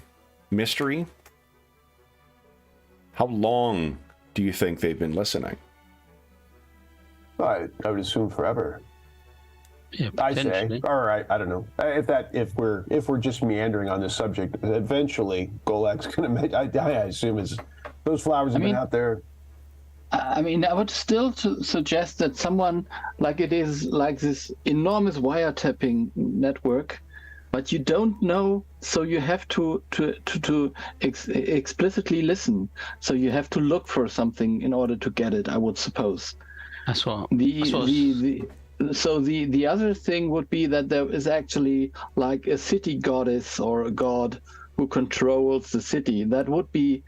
mystery. How long do you think they've been listening? I would assume forever. Yeah, I say, all right. I don't know if we're just meandering on this subject. Eventually, Golak's going to make. I assume those flowers have been out there. I mean, I would still suggest that someone it is like this enormous wiretapping network, but you don't know, so you have to explicitly listen. So you have to look for something in order to get it, I would suppose. That's what. So the other thing would be that there is actually like a city goddess or a god who controls the city. That would be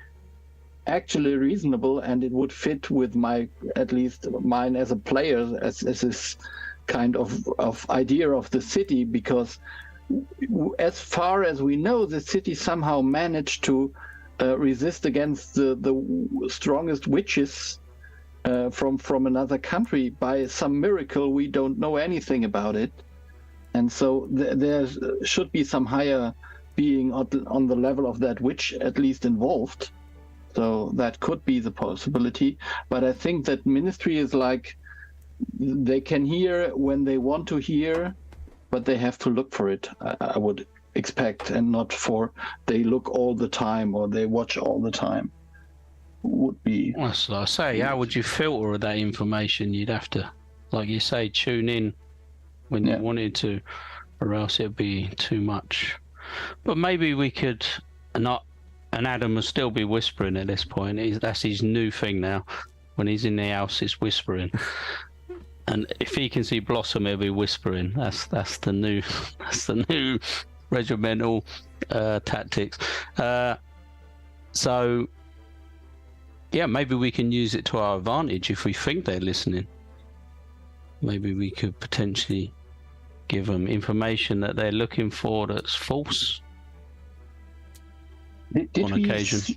actually reasonable, and it would fit with at least mine as a player, as this kind of idea of the city, because as far as we know, the city somehow managed to resist against the strongest witches from another country by some miracle. We don't know anything about it, and so there should be some higher being on the level of that witch at least involved. So that could be the possibility, but I think that ministry is like they can hear when they want to hear, but they have to look for it, I would expect, and not for they look all the time or they watch all the time. Would be. Well, that's what I say. How would you filter that information? You'd have to, like you say, tune in when you wanted to, or else it'd be too much. But maybe we could not. And Adam will still be whispering at this point. That's his new thing now. When he's in the house, it's whispering. And if he can see Blossom, he'll be whispering. That's the new regimental tactics. So, yeah, maybe we can use it to our advantage if we think they're listening. Maybe we could potentially give them information that they're looking for that's false. On occasion.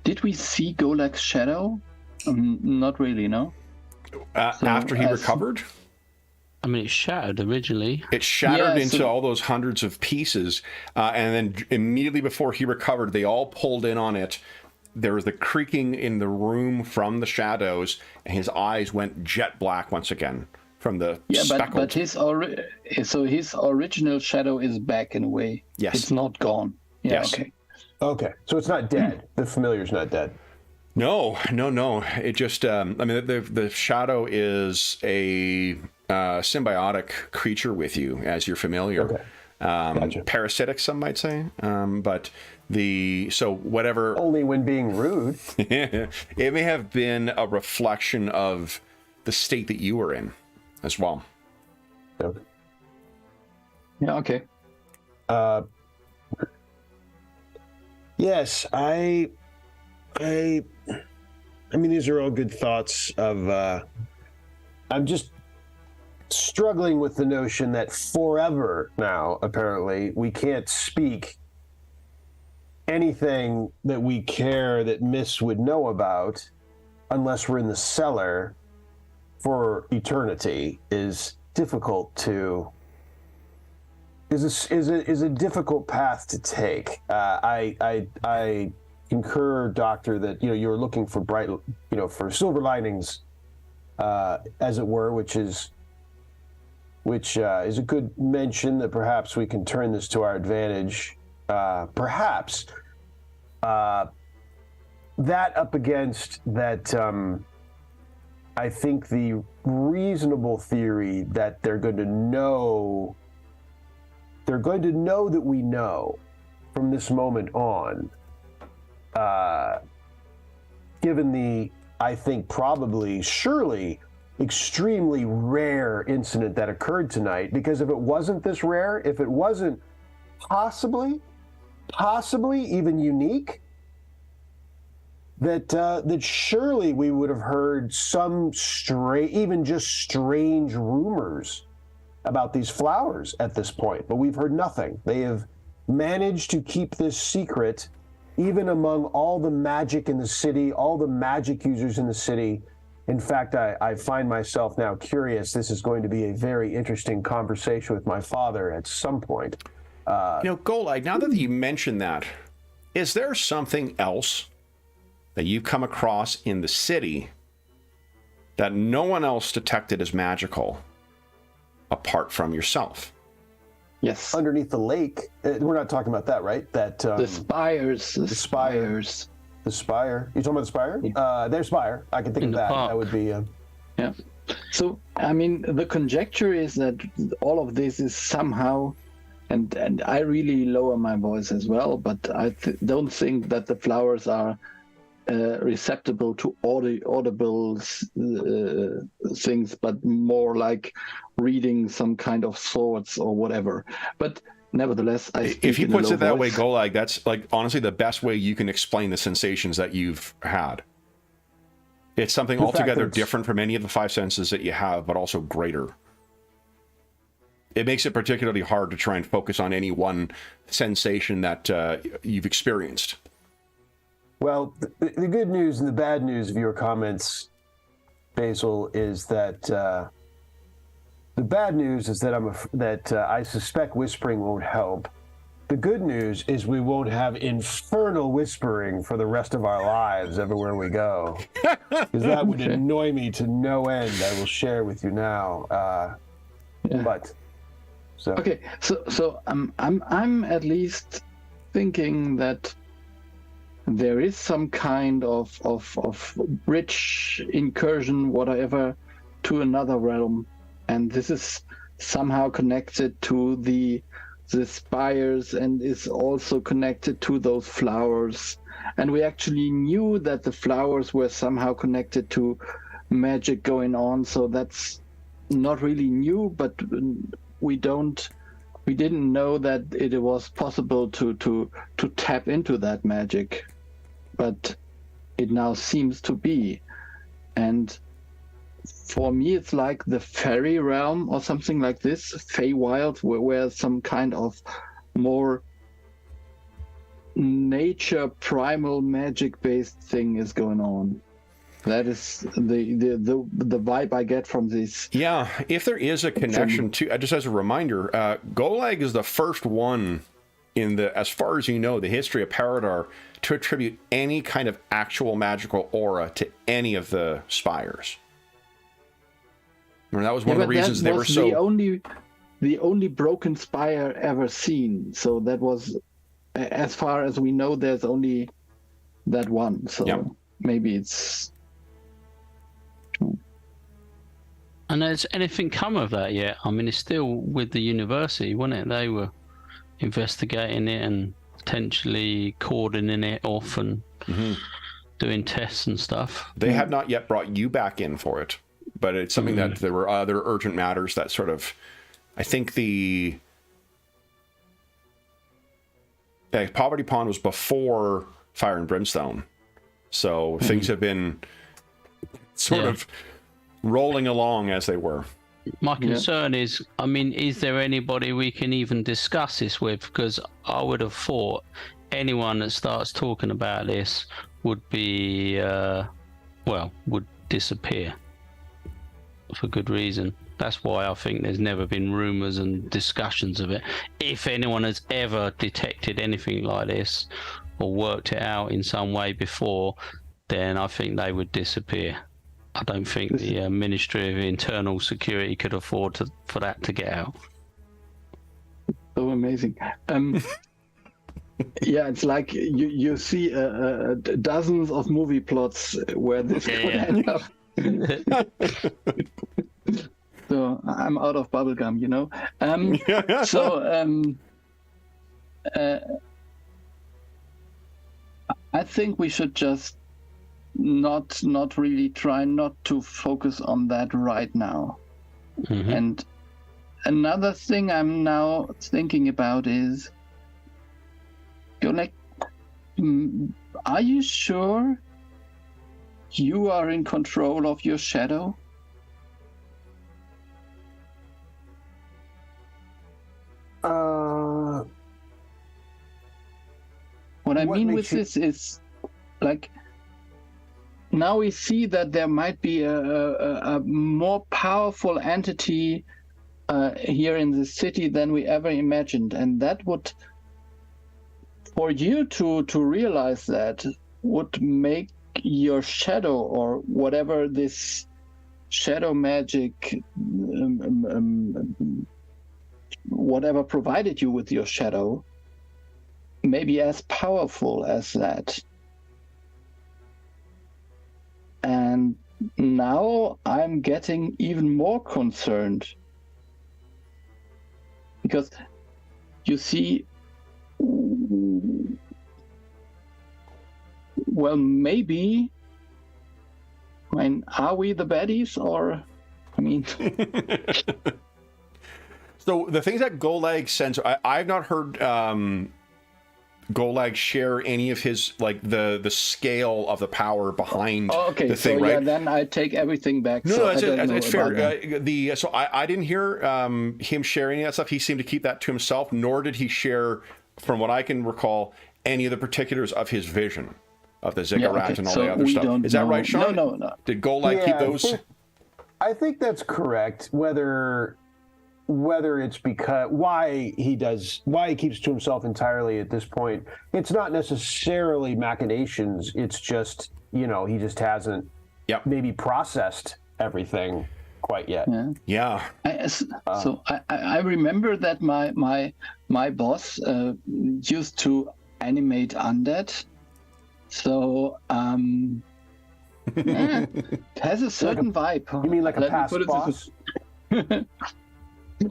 Did we see Golak's shadow? Not really, no? After he recovered? I mean, it shattered originally. It shattered into all those hundreds of pieces, and then immediately before he recovered, they all pulled in on it. There was the creaking in the room from the shadows, and his eyes went jet black once again from the speckled. But his original shadow is back in a way. Yes. It's not gone. Yeah, yes. Okay. So it's not dead. The familiar's not dead. No. It just, I mean, the shadow is a symbiotic creature with you as your familiar. Okay. Gotcha. Parasitic, some might say. But whatever. Only when being rude. It may have been a reflection of the state that you were in as well. Okay. Yeah, okay. Yes, I mean, these are all good thoughts of, I'm just struggling with the notion that forever now, apparently, we can't speak anything that we care that Miss would know about unless we're in the cellar for eternity is difficult to, is a difficult path to take. I concur, Doctor, that you're looking for for silver linings, as it were, which is a good mention that perhaps we can turn this to our advantage. Perhaps that up against that. I think the reasonable theory that they're going to know that we know from this moment on, given the, I think surely extremely rare incident that occurred tonight, because if it wasn't this rare, if it wasn't possibly even unique, that surely we would have heard some even just strange rumors about these flowers at this point, but we've heard nothing. They have managed to keep this secret even among all the magic in the city, all the magic users in the city. In fact, I find myself now curious. This is going to be a very interesting conversation with my father at some point. Golag, now that you mention that, is there something else that you've come across in the city that no one else detected as magical apart from yourself? Yes. Underneath the lake. We're not talking about that, right? That the spires. The spires. The spire. You talking about the spire? Yeah. There's spire. I can think of that. Park. That would be. Yeah. So I mean, the conjecture is that all of this is somehow, and I really lower my voice as well, but I don't think that the flowers are receptible to audible things, but more like reading some kind of thoughts or whatever. But nevertheless, if he puts it that way, Golag, that's like honestly the best way you can explain the sensations that you've had. It's something altogether different from any of the five senses that you have, but also greater. It makes it particularly hard to try and focus on any one sensation that you've experienced. Well, the good news and the bad news of your comments, Basil, is that the bad news is that I suspect whispering won't help. The good news is we won't have infernal whispering for the rest of our lives everywhere we go, because that would annoy me to no end. I will share with you now. Okay, so I'm at least thinking that there is some kind of bridge incursion, whatever, to another realm, and this is somehow connected to the spires and is also connected to those flowers. And we actually knew that the flowers were somehow connected to magic going on, so that's not really new, but we didn't know that it was possible to tap into that magic. but it now seems to be. And for me, it's like the fairy realm or something like this, Feywild, where some kind of more nature primal magic based thing is going on. That is the vibe I get from this. Yeah, if there is a connection to, just as a reminder, Golag is the first one in the, as far as you know, the history of Paridar to attribute any kind of actual magical aura to any of the spires. Remember, that was one of the reasons they were so... the only broken spire ever seen. So that was, as far as we know, there's only that one. So maybe it's... And has anything come of that yet? I mean, it's still with the university, wasn't it? They were investigating it and potentially cordoning it off and doing tests and stuff. They have not yet brought you back in for it, but it's something that there were other urgent matters that sort of, I think the Poverty Pond was before Fire and Brimstone. So things have been sort of rolling along as they were. My concern is, I mean, is there anybody we can even discuss this with? Because I would have thought anyone that starts talking about this would be, would disappear for good reason. That's why I think there's never been rumors and discussions of it. If anyone has ever detected anything like this or worked it out in some way before, then I think they would disappear. I don't think the Ministry of Internal Security could afford for that to get out. So amazing. Yeah, it's like you see dozens of movie plots where this could end up. So I'm out of bubblegum, you know. I think we should just not really try not to focus on that right now. And another thing I'm now thinking about is, are you sure you are in control of your shadow? What I mean with this is, like, now we see that there might be a more powerful entity here in the city than we ever imagined, and that would, for you to realize that, would make your shadow, or whatever this shadow magic, whatever provided you with your shadow, maybe as powerful as that. And now I'm getting even more concerned, because you see, well, maybe, I mean, are we the baddies, or, I mean... So the things that Golag sends, I've not heard Golag share any of his, like, the scale of the power behind the thing, right? Yeah, then I take everything back. No, it's fair. So I didn't hear him share any of that stuff. He seemed to keep that to himself, nor did he share, from what I can recall, any of the particulars of his vision of the ziggurat and all the other stuff. Is that right, Sean? No. Did Golag keep those? I think that's correct. Whether it's because why he keeps to himself entirely at this point, it's not necessarily machinations. It's just, he just hasn't maybe processed everything quite yet. Yeah. I remember that my boss used to animate undead. So it has a certain vibe. You mean like a past boss?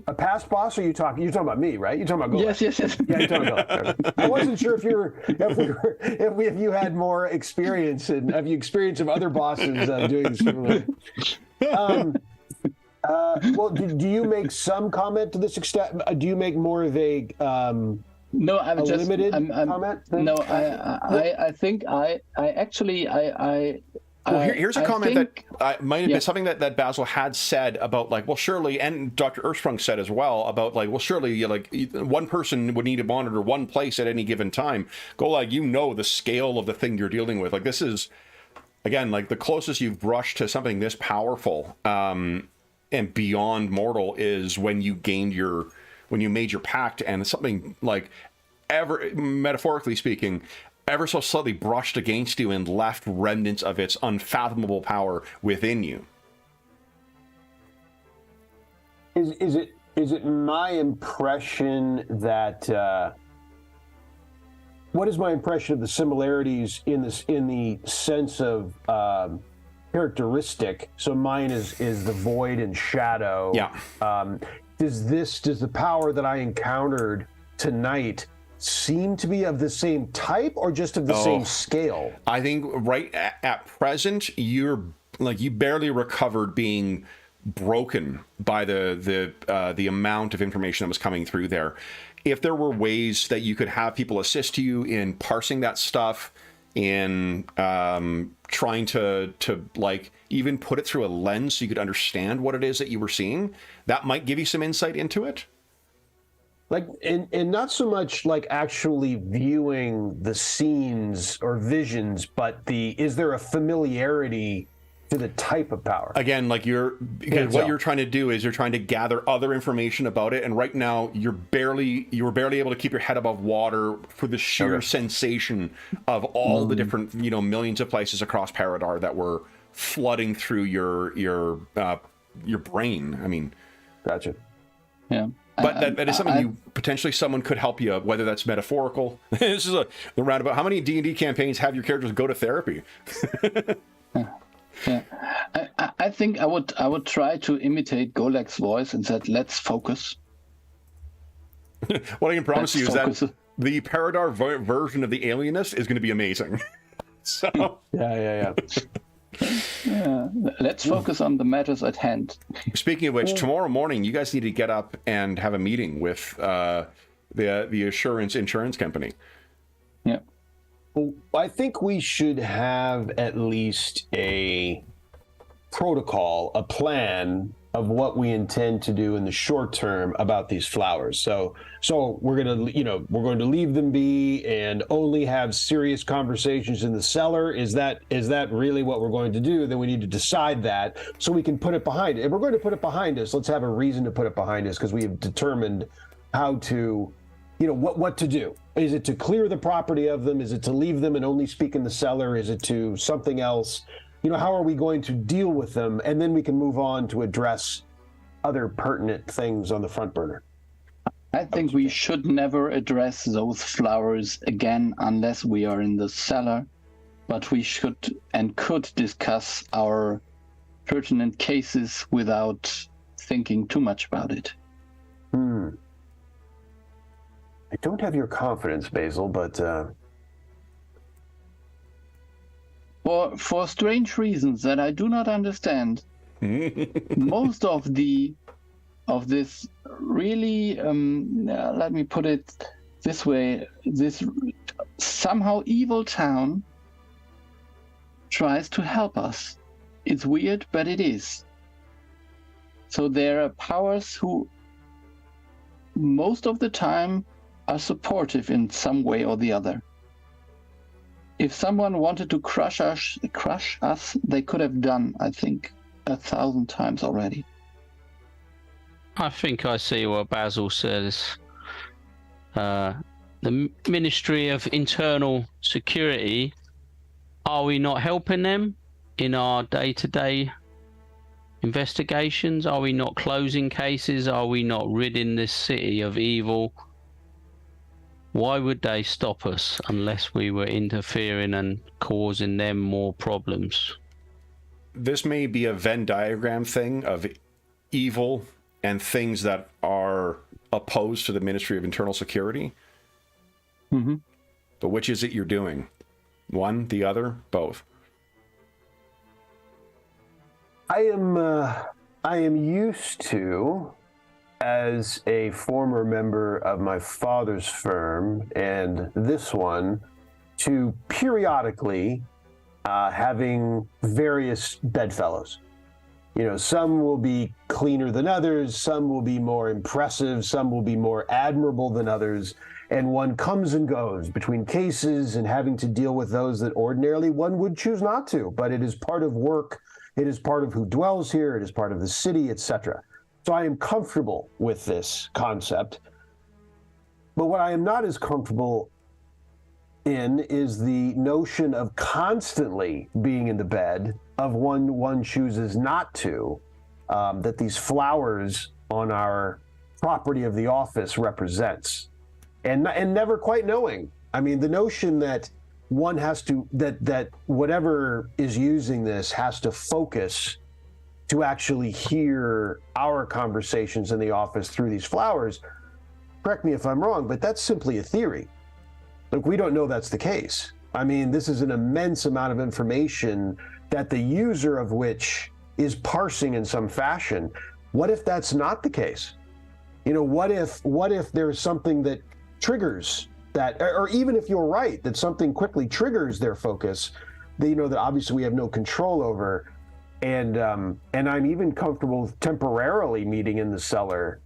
A past boss, or you're talking about me, right? You're talking about Golag. Yes. Yeah, you're talking about. I wasn't sure if you had more experience and have you experience of other bosses doing similar. Well, do you make some comment to this extent? Do you make more of a No, I'm a just limited I'm, comment. No, I think I actually Well, here's a comment that might have been yeah. something that Basil had said about, like, well, surely, and Dr. Ersprung said as well about, like, well, surely, like, one person would need to monitor one place at any given time. Go, like, you know the scale of the thing you're dealing with. Like, this is, again, like, the closest you've brushed to something this powerful and beyond mortal is when you made your pact, and something, like, metaphorically speaking, ever so slightly brushed against you and left remnants of its unfathomable power within you. Is it my impression that what is my impression of the similarities in the sense of characteristic? So mine is the void and shadow. Yeah. Does the power that I encountered tonight seem to be of the same type, or just of the same scale? I think right at present, you barely recovered being broken by the amount of information that was coming through there. If there were ways that you could have people assist you in parsing that stuff, in trying to like even put it through a lens so you could understand what it is that you were seeing, that might give you some insight into it. Like, and not so much like actually viewing the scenes or visions, but is there a familiarity to the type of power? Again, like what you're trying to do is you're trying to gather other information about it, and right now you were barely able to keep your head above water for the sheer sensation of all the different, millions of places across Paridar that were flooding through your brain. I mean, gotcha. Yeah. But that is something someone could help you, whether that's metaphorical. This is the roundabout. How many D&D campaigns have your characters go to therapy? Yeah. I think I would try to imitate Golek's voice and said, "Let's focus." What I can promise you is that the Paridar version of the Alienist is going to be amazing. So yeah. Yeah, let's focus on the matters at hand. Speaking of which, tomorrow morning you guys need to get up and have a meeting with the insurance company. Yeah. Well, I think we should have at least a protocol, a plan of what we intend to do in the short term about these flowers. So we're going to leave them be and only have serious conversations in the cellar. Is that really what we're going to do? Then we need to decide that so we can put it behind it. If we're going to put it behind us, let's have a reason to put it behind us, because we have determined how to, what to do. Is it to clear the property of them? Is it to leave them and only speak in the cellar? Is it to something else? How are we going to deal with them? And then we can move on to address other pertinent things on the front burner. I think we should never address those flowers again unless we are in the cellar, but we should and could discuss our pertinent cases without thinking too much about it. I don't have your confidence, Basil, but for strange reasons that I do not understand, most of this really, let me put it this way, this somehow evil town tries to help us. It's weird, but it is. So there are powers who most of the time are supportive in some way or the other. If someone wanted to crush us, they could have done, I think, 1,000 times already. I think I see what Basil says. The Ministry of Internal Security, are we not helping them in our day-to-day investigations? Are we not closing cases? Are we not ridding this city of evil? Why would they stop us unless we were interfering and causing them more problems? This may be a Venn diagram thing of evil and things that are opposed to the Ministry of Internal Security. Mm-hmm. But which is it you're doing? One, the other, both? I am used to as a former member of my father's firm and this one to periodically having various bedfellows. You know, some will be cleaner than others, some will be more impressive, some will be more admirable than others, and one comes and goes between cases and having to deal with those that ordinarily one would choose not to, but it is part of work, it is part of who dwells here, it is part of the city, etc. So I am comfortable with this concept, but what I am not as comfortable in is the notion of constantly being in the bed of one chooses not to, that these flowers on our property of the office represents, and never quite knowing. I mean, the notion that one has to, that whatever is using this has to focus to actually hear our conversations in the office through these flowers, correct me if I'm wrong, but that's simply a theory. Look, we don't know that's the case. I mean, this is an immense amount of information that the user of which is parsing in some fashion. What if that's not the case? You know, what if there's something that triggers that, or even if you're right, that something quickly triggers their focus, that, you know, that obviously we have no control over. And I'm even comfortable temporarily meeting in the cellar,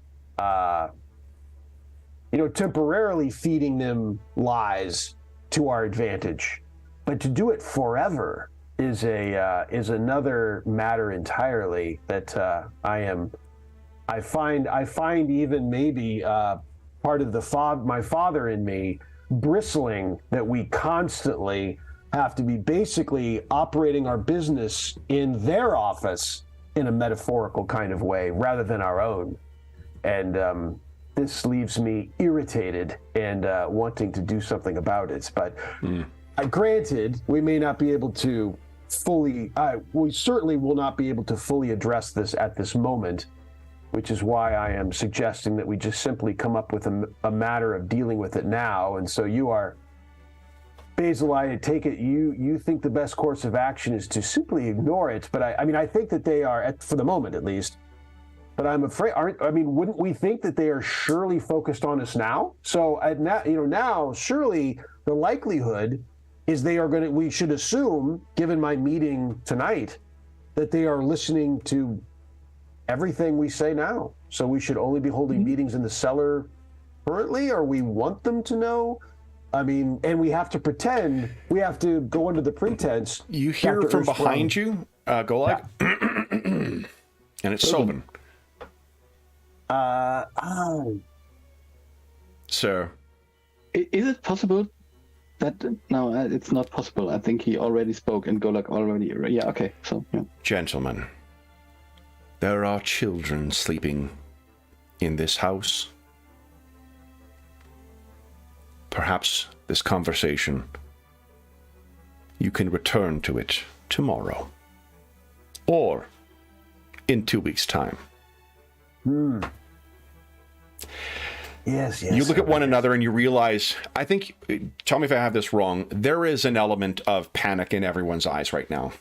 you know, temporarily feeding them lies to our advantage. But to do it forever is another matter entirely that I find even maybe part of my father in me bristling that we constantly have to be basically operating our business in their office in a metaphorical kind of way rather than our own. And this leaves me irritated and wanting to do something about it. But granted, we may not be able to fully, we certainly will not be able to fully address this at this moment, which is why I am suggesting that we just simply come up with a matter of dealing with it now. And so you are, Basil, I take it you think the best course of action is to simply ignore it. But I mean, I think that they are, for the moment at least, but I'm afraid, wouldn't we think that they are surely focused on us now? So now surely the likelihood is we should assume, given my meeting tonight, that they are listening to everything we say now. So we should only be holding meetings in the cellar currently, or we want them to know? I mean, and we have to pretend, we have to go under the pretense. You hear Dr. from behind you, Golag, yeah. And it's Sobin. So, is it possible that no? It's not possible. I think he already spoke, and Golag already. Yeah. Okay. So, yeah. Gentlemen, there are children sleeping in this house. Perhaps this conversation, you can return to it tomorrow, or in 2 weeks' time. Yes. You look at one another and you realize, I think, tell me if I have this wrong, there is an element of panic in everyone's eyes right now,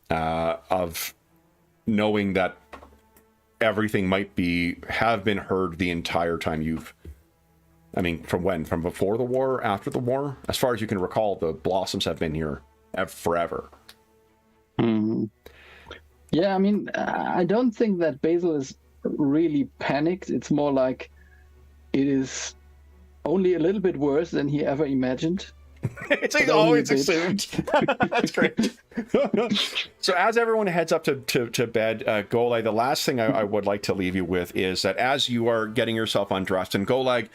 of knowing that everything might have been heard the entire time from when? From before the war, after the war? As far as you can recall, the Blossoms have been here forever. Mm-hmm. Yeah, I mean, I don't think that Basil is really panicked. It's more like it is only a little bit worse than he ever imagined. It's always assumed. That's great. So as everyone heads up to bed, Golag, the last thing I would like to leave you with is that as you are getting yourself undressed, and Golag,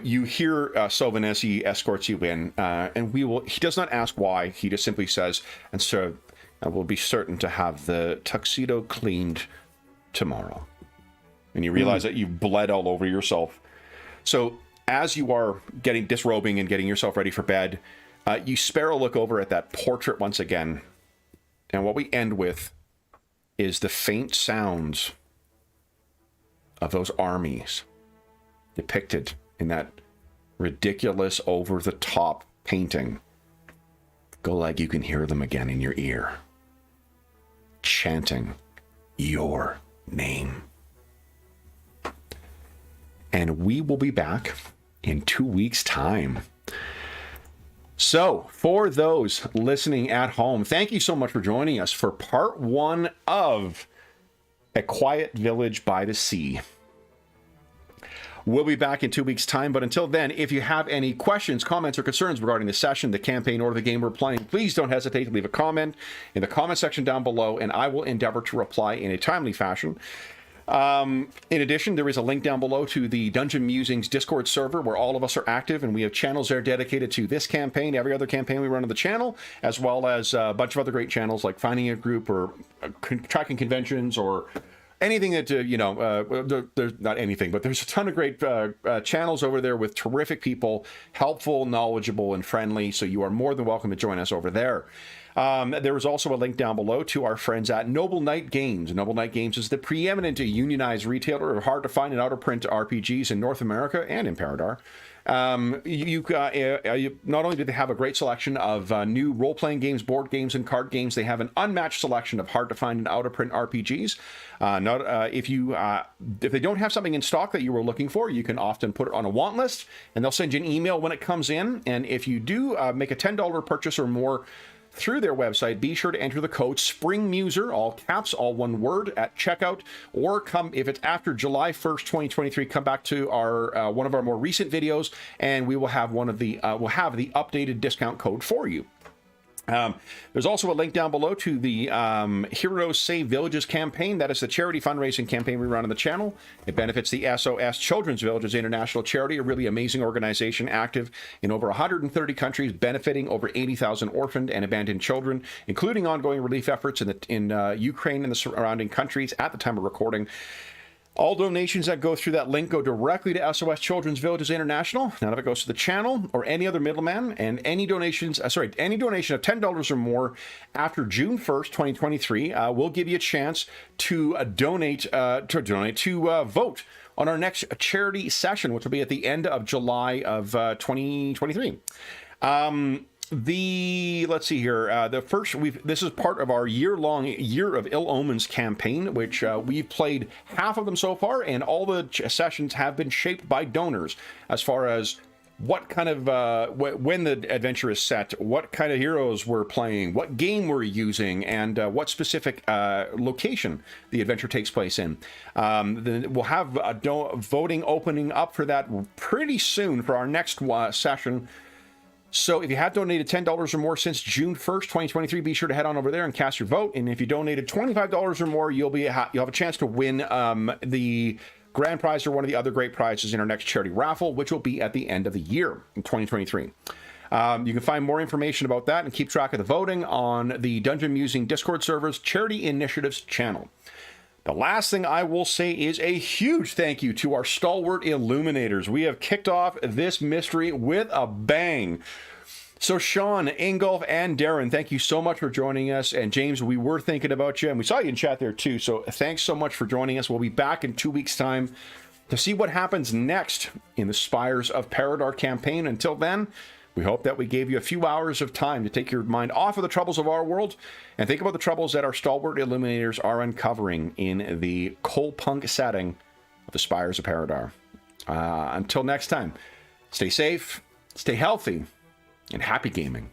you hear Sobin as he escorts you in, and he does not ask why, he just simply says, and so I will be certain to have the tuxedo cleaned tomorrow. And you realize that you've bled all over yourself. So as you are disrobing and getting yourself ready for bed, you spare a look over at that portrait once again. And what we end with is the faint sounds of those armies depicted in that ridiculous over-the-top painting. Golag, you can hear them again in your ear, chanting your name. and we will be back in 2 weeks' time. So, for those listening at home, thank you so much for joining us for part 1 of A Quiet Village by the Sea. We'll be back in 2 weeks' time, but until then, if you have any questions, comments, or concerns regarding the session, the campaign, or the game we're playing, please don't hesitate to leave a comment in the comment section down below, and I will endeavor to reply in a timely fashion. In addition, there is a link down below to the Dungeon Musings Discord server where all of us are active, and we have channels there dedicated to this campaign, every other campaign we run on the channel, as well as a bunch of other great channels like Finding a Group or Tracking Conventions or anything that, there's not anything, but there's a ton of great channels over there with terrific people, helpful, knowledgeable, and friendly, so you are more than welcome to join us over there. There is also a link down below to our friends at Noble Knight Games. Noble Knight Games is the preeminent unionized retailer of hard-to-find and out-of-print RPGs in North America and in Paridar. Not only do they have a great selection of new role-playing games, board games, and card games, they have an unmatched selection of hard-to-find and out-of-print RPGs. If they don't have something in stock that you were looking for, you can often put it on a want list, and they'll send you an email when it comes in. And if you do make a $10 purchase or more through their website, be sure to enter the code SPRINGMUSER, all caps, all one word, at checkout, or come, if it's after July 1st, 2023, come back to our one of our more recent videos, and we will have the updated discount code for you. There's also a link down below to the Heroes Save Villages campaign. That is the charity fundraising campaign we run on the channel. It benefits the SOS Children's Villages International Charity, a really amazing organization active in over 130 countries, benefiting over 80,000 orphaned and abandoned children, including ongoing relief efforts in Ukraine and the surrounding countries at the time of recording. All donations that go through that link go directly to SOS Children's Villages International. None of it goes to the channel or any other middleman. And any donation of $10 or more after June 1st, 2023, will give you a chance to vote on our next charity session, which will be at the end of July of 2023. Let's see here. This is part of our year-long Year of Ill Omens campaign, which we've played half of them so far, and all the sessions have been shaped by donors as far as what kind of when the adventure is set, what kind of heroes we're playing, what game we're using, and what specific location the adventure takes place in. Then we'll have voting opening up for that pretty soon for our next session. So if you have donated $10 or more since June 1st, 2023, be sure to head on over there and cast your vote. And if you donated $25 or more, you'll have a chance to win the grand prize or one of the other great prizes in our next charity raffle, which will be at the end of the year in 2023. You can find more information about that and keep track of the voting on the Dungeon Musing Discord server's Charity Initiatives channel. The last thing I will say is a huge thank you to our stalwart illuminators. We have kicked off this mystery with a bang. So Sean, Ingolf, and Darren, thank you so much for joining us. And James, we were thinking about you, and we saw you in chat there too. So thanks so much for joining us. We'll be back in 2 weeks' time to see what happens next in the Spires of Paridar campaign. Until then, we hope that we gave you a few hours of time to take your mind off of the troubles of our world and think about the troubles that our stalwart illuminators are uncovering in the Coalpunk setting of the Spires of Paridar. Until next time, stay safe, stay healthy, and happy gaming.